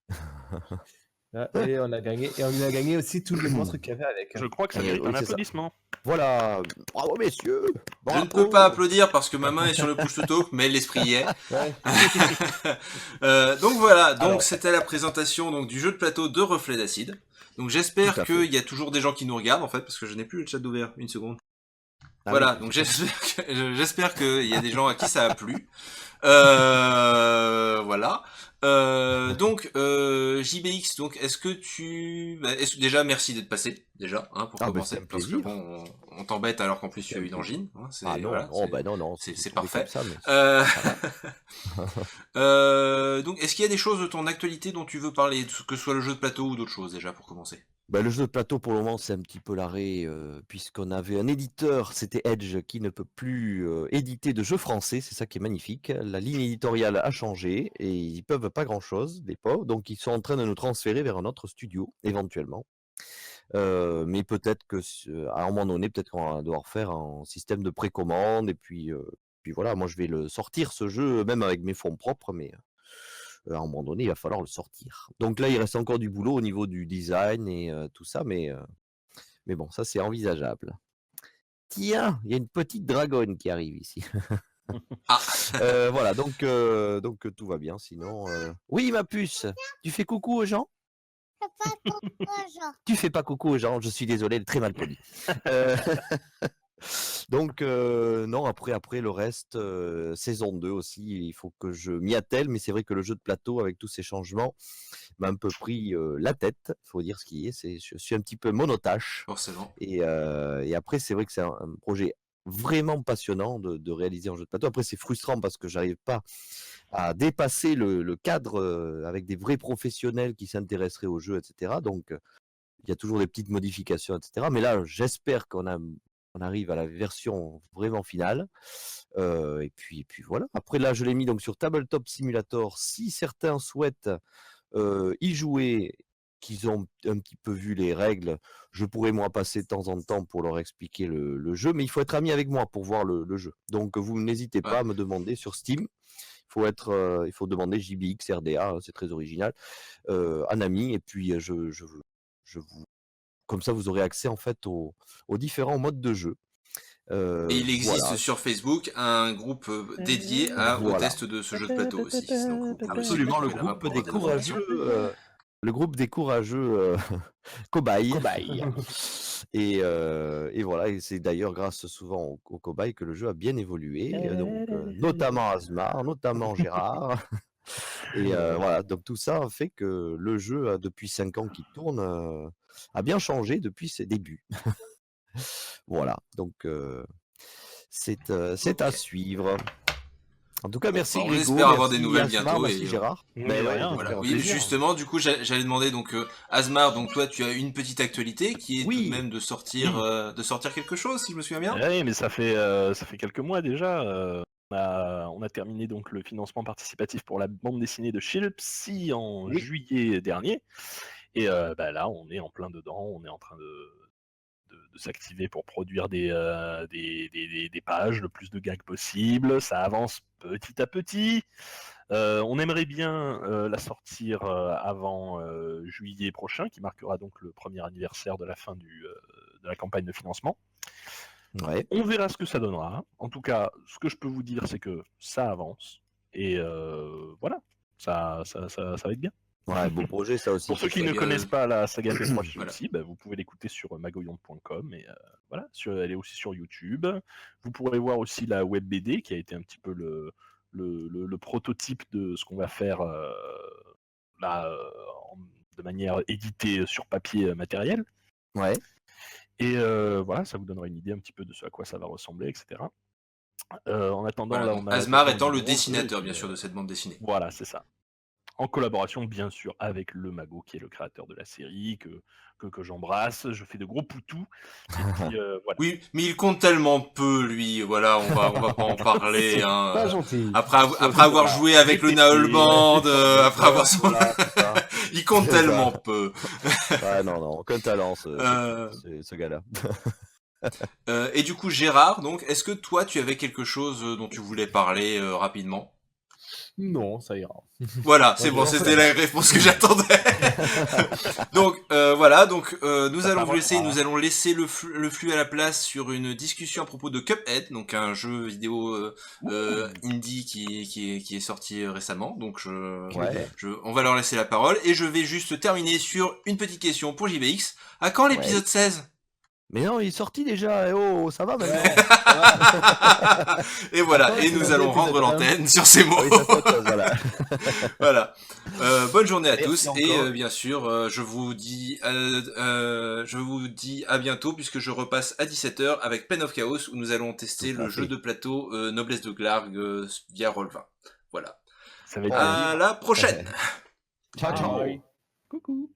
[SPEAKER 3] Là, et on a gagné. Et on a gagné aussi tous les monstres qu'il y avait avec.
[SPEAKER 4] Je crois que ça
[SPEAKER 2] Oui,
[SPEAKER 4] mérite un
[SPEAKER 2] c'est ça.
[SPEAKER 4] applaudissement.
[SPEAKER 2] Voilà! Bravo messieurs!
[SPEAKER 1] Je ne
[SPEAKER 2] Bravo.
[SPEAKER 1] peux pas applaudir parce que ma main est sur le push to talk, mais l'esprit y est.
[SPEAKER 3] Ouais.
[SPEAKER 1] Donc voilà, donc
[SPEAKER 3] Alors.
[SPEAKER 1] c'était la présentation donc, du jeu de plateau de Reflet d'Acide. Donc j'espère
[SPEAKER 2] Tout à
[SPEAKER 1] qu'il y a toujours des gens qui nous regardent en fait, parce que je n'ai plus le chat ouvert. Une seconde.
[SPEAKER 2] Ah
[SPEAKER 1] Voilà,
[SPEAKER 2] oui.
[SPEAKER 1] donc j'espère qu'il y a des gens à qui ça a plu. Voilà. Donc JBX, donc est-ce que déjà merci d'être passé déjà pour
[SPEAKER 2] Ah ben c'est
[SPEAKER 1] commencer
[SPEAKER 2] un
[SPEAKER 1] parce que
[SPEAKER 2] plaisir.
[SPEAKER 1] bon on t'embête alors qu'en plus tu
[SPEAKER 2] C'est
[SPEAKER 1] as
[SPEAKER 2] un
[SPEAKER 1] une
[SPEAKER 2] plaisir.
[SPEAKER 1] angine, hein,
[SPEAKER 2] Ah
[SPEAKER 1] c'est
[SPEAKER 2] non,
[SPEAKER 1] voilà,
[SPEAKER 2] non, ben non, vous
[SPEAKER 1] c'est
[SPEAKER 2] trouvez comme
[SPEAKER 1] parfait.
[SPEAKER 2] ça, mais
[SPEAKER 1] Euh,
[SPEAKER 2] ça va.
[SPEAKER 1] donc est-ce qu'il y a des choses de ton actualité dont tu veux parler, que ce soit le jeu de plateau ou d'autres choses déjà pour commencer?
[SPEAKER 2] Bah, le jeu de plateau, pour le moment, c'est un petit peu l'arrêt, puisqu'on avait un éditeur, c'était Edge, qui ne peut plus éditer de jeux français. C'est ça qui est magnifique. La ligne éditoriale a changé et ils peuvent pas grand-chose, les pauvres. Donc, ils sont en train de nous transférer vers un autre studio, éventuellement. Mais peut-être que, à un moment donné, peut-être qu'on va devoir faire un système de précommande. Et puis voilà, moi, je vais le sortir, ce jeu, même avec mes fonds propres, mais à un moment donné, il va falloir le sortir. Donc là, il reste encore du boulot au niveau du design et tout ça, mais bon, ça c'est envisageable. Tiens, il y a une petite dragonne qui arrive ici.
[SPEAKER 1] Ah,
[SPEAKER 2] Voilà, donc tout va bien. Sinon, oui, ma puce, tu fais coucou aux gens? Tu fais pas coucou aux gens, je suis désolé, elle est très mal polie. Euh, Donc non, après le reste, saison 2 aussi, il faut que je m'y attelle, mais c'est vrai que le jeu de plateau avec tous ces changements m'a un peu pris la tête, faut dire ce qui est. Je suis un petit peu monotache.
[SPEAKER 1] forcément.
[SPEAKER 2] Et après, c'est vrai que c'est un projet vraiment passionnant de réaliser un jeu de plateau. Après, c'est frustrant parce que j'arrive pas à dépasser le cadre avec des vrais professionnels qui s'intéresseraient au jeu, etc. Donc, il y a toujours des petites modifications, etc. Mais là, j'espère on arrive à la version vraiment finale. Et puis voilà. Après, là, je l'ai mis donc sur Tabletop Simulator. Si certains souhaitent y jouer, qu'ils ont un petit peu vu les règles, je pourrais moi passer de temps en temps pour leur expliquer le jeu. Mais il faut être ami avec moi pour voir le jeu. Donc, vous n'hésitez
[SPEAKER 1] Ouais.
[SPEAKER 2] pas à me demander sur Steam. Il faut demander JBX RDA, c'est très original, un ami. Et puis, je vous comme ça, vous aurez accès en fait aux différents modes de jeu.
[SPEAKER 1] Et il existe
[SPEAKER 2] Voilà,
[SPEAKER 1] sur Facebook un groupe dédié au
[SPEAKER 2] voilà.
[SPEAKER 1] test de ce jeu de plateau aussi. Donc vous pouvez aussi
[SPEAKER 2] Absolument,
[SPEAKER 1] retrouver là-bas pour avoir des informations.
[SPEAKER 2] le groupe des courageux cobayes.
[SPEAKER 4] Cobaye.
[SPEAKER 2] Et voilà, et c'est d'ailleurs grâce souvent aux cobayes que le jeu a bien évolué, donc notamment Asmar, notamment Gérard. Et voilà, donc tout ça fait que le jeu, depuis 5 ans qu'il tourne, a bien changé depuis ses débuts. Voilà, donc c'est à
[SPEAKER 1] Ok.
[SPEAKER 2] suivre. En tout cas,
[SPEAKER 1] Bon,
[SPEAKER 2] merci
[SPEAKER 1] bah, on
[SPEAKER 2] Grégo,
[SPEAKER 1] espère avoir des
[SPEAKER 2] merci
[SPEAKER 1] nouvelles
[SPEAKER 2] Asmar,
[SPEAKER 1] bientôt
[SPEAKER 2] merci
[SPEAKER 1] et
[SPEAKER 2] Gérard.
[SPEAKER 4] Oui,
[SPEAKER 2] Ben
[SPEAKER 4] de
[SPEAKER 2] ouais,
[SPEAKER 4] rien,
[SPEAKER 2] ça
[SPEAKER 1] voilà.
[SPEAKER 2] fait un
[SPEAKER 1] Oui,
[SPEAKER 2] plaisir.
[SPEAKER 1] justement, du coup, j'allais demander donc Asmar, donc toi, tu as une petite actualité qui est tout de
[SPEAKER 2] Oui,
[SPEAKER 1] même de sortir quelque chose, si je me souviens bien.
[SPEAKER 4] Oui, mais ça fait quelques mois déjà. On a terminé donc le financement participatif pour la bande dessinée de Chez le Psy en
[SPEAKER 2] oui.
[SPEAKER 4] juillet dernier. Et là, on est en plein dedans. On est en train de s'activer pour produire des pages, le plus de gags possible. Ça avance petit à petit. On aimerait bien la sortir avant juillet prochain, qui marquera donc le premier anniversaire de la fin de la campagne de financement.
[SPEAKER 2] Ouais.
[SPEAKER 4] On verra ce que ça donnera. En tout cas, ce que je peux vous dire, c'est que ça avance. Et voilà, ça va être bien.
[SPEAKER 2] Ouais, beau projet ça aussi.
[SPEAKER 4] Pour ceux qui ne
[SPEAKER 1] Saga-
[SPEAKER 4] connaissent pas la saga PS3 chez
[SPEAKER 1] Voilà.
[SPEAKER 4] Upsi, vous pouvez l'écouter sur magoyonde.com. Et voilà, elle est aussi sur YouTube. Vous pourrez voir aussi la web BD qui a été un petit peu le prototype de ce qu'on va faire là, de manière éditée sur papier matériel.
[SPEAKER 2] Ouais.
[SPEAKER 4] Et voilà, ça vous donnera une idée un petit peu de ce à quoi ça va ressembler, etc. En attendant,
[SPEAKER 1] Voilà,
[SPEAKER 4] là,
[SPEAKER 1] donc
[SPEAKER 4] on a
[SPEAKER 1] Asmar
[SPEAKER 4] l'occasion
[SPEAKER 1] étant
[SPEAKER 4] du
[SPEAKER 1] le
[SPEAKER 4] bronze, et
[SPEAKER 1] dessinateur,
[SPEAKER 4] puis,
[SPEAKER 1] bien sûr, de cette bande dessinée.
[SPEAKER 4] voilà, c'est ça. En collaboration, bien sûr, avec le Mago, qui est le créateur de la série, que j'embrasse. Je fais de gros poutous. Et puis, voilà.
[SPEAKER 1] Oui, mais il compte tellement peu, lui. Voilà, on va pas en parler.
[SPEAKER 3] C'est
[SPEAKER 1] Hein.
[SPEAKER 3] pas gentil.
[SPEAKER 1] Après avoir joué avec le
[SPEAKER 4] VTT,
[SPEAKER 1] Naël Band, après avoir son...
[SPEAKER 2] Voilà, c'est ça.
[SPEAKER 1] il compte
[SPEAKER 2] C'est
[SPEAKER 1] tellement
[SPEAKER 2] ça.
[SPEAKER 1] peu.
[SPEAKER 2] Ouais, non, aucun talent
[SPEAKER 1] Euh,
[SPEAKER 2] ce gars-là.
[SPEAKER 1] et du coup, Gérard, donc, est-ce que toi, tu avais quelque chose dont tu voulais parler rapidement?
[SPEAKER 3] Non, ça ira.
[SPEAKER 1] Voilà, c'est bon,
[SPEAKER 3] Non,
[SPEAKER 1] c'était la réponse que j'attendais. Donc voilà, donc nous
[SPEAKER 4] T'as
[SPEAKER 1] allons
[SPEAKER 4] pas
[SPEAKER 1] vous
[SPEAKER 4] le
[SPEAKER 1] laisser,
[SPEAKER 4] droit,
[SPEAKER 1] nous allons laisser le flux à la place sur une discussion à propos de Cuphead, donc un jeu vidéo indie qui est sorti récemment. Donc
[SPEAKER 2] Ouais,
[SPEAKER 1] on va leur laisser la parole et je vais juste terminer sur une petite question pour JBX. À quand l'épisode 16?
[SPEAKER 2] Mais non, il est sorti déjà. Eh oh, ça va maintenant.
[SPEAKER 1] Et voilà,
[SPEAKER 3] Attends,
[SPEAKER 1] et
[SPEAKER 3] c'est
[SPEAKER 1] nous
[SPEAKER 3] dans
[SPEAKER 1] allons
[SPEAKER 3] l'épisode
[SPEAKER 1] rendre
[SPEAKER 3] 1.
[SPEAKER 1] l'antenne sur ces mots.
[SPEAKER 2] Oui, ça c'est autre chose, voilà.
[SPEAKER 1] Voilà. Bonne journée à
[SPEAKER 2] Merci
[SPEAKER 1] tous et
[SPEAKER 2] encore.
[SPEAKER 1] bien sûr, je vous dis à bientôt puisque je repasse à 17h avec Pen of Chaos où nous allons tester
[SPEAKER 2] Tout à
[SPEAKER 1] le jeu
[SPEAKER 2] fait.
[SPEAKER 1] de plateau Noblesse de Glarg via Roll20. Voilà.
[SPEAKER 4] Ça va être
[SPEAKER 1] À la prochaine.
[SPEAKER 2] Ciao, ciao.
[SPEAKER 3] Bye.
[SPEAKER 4] Coucou.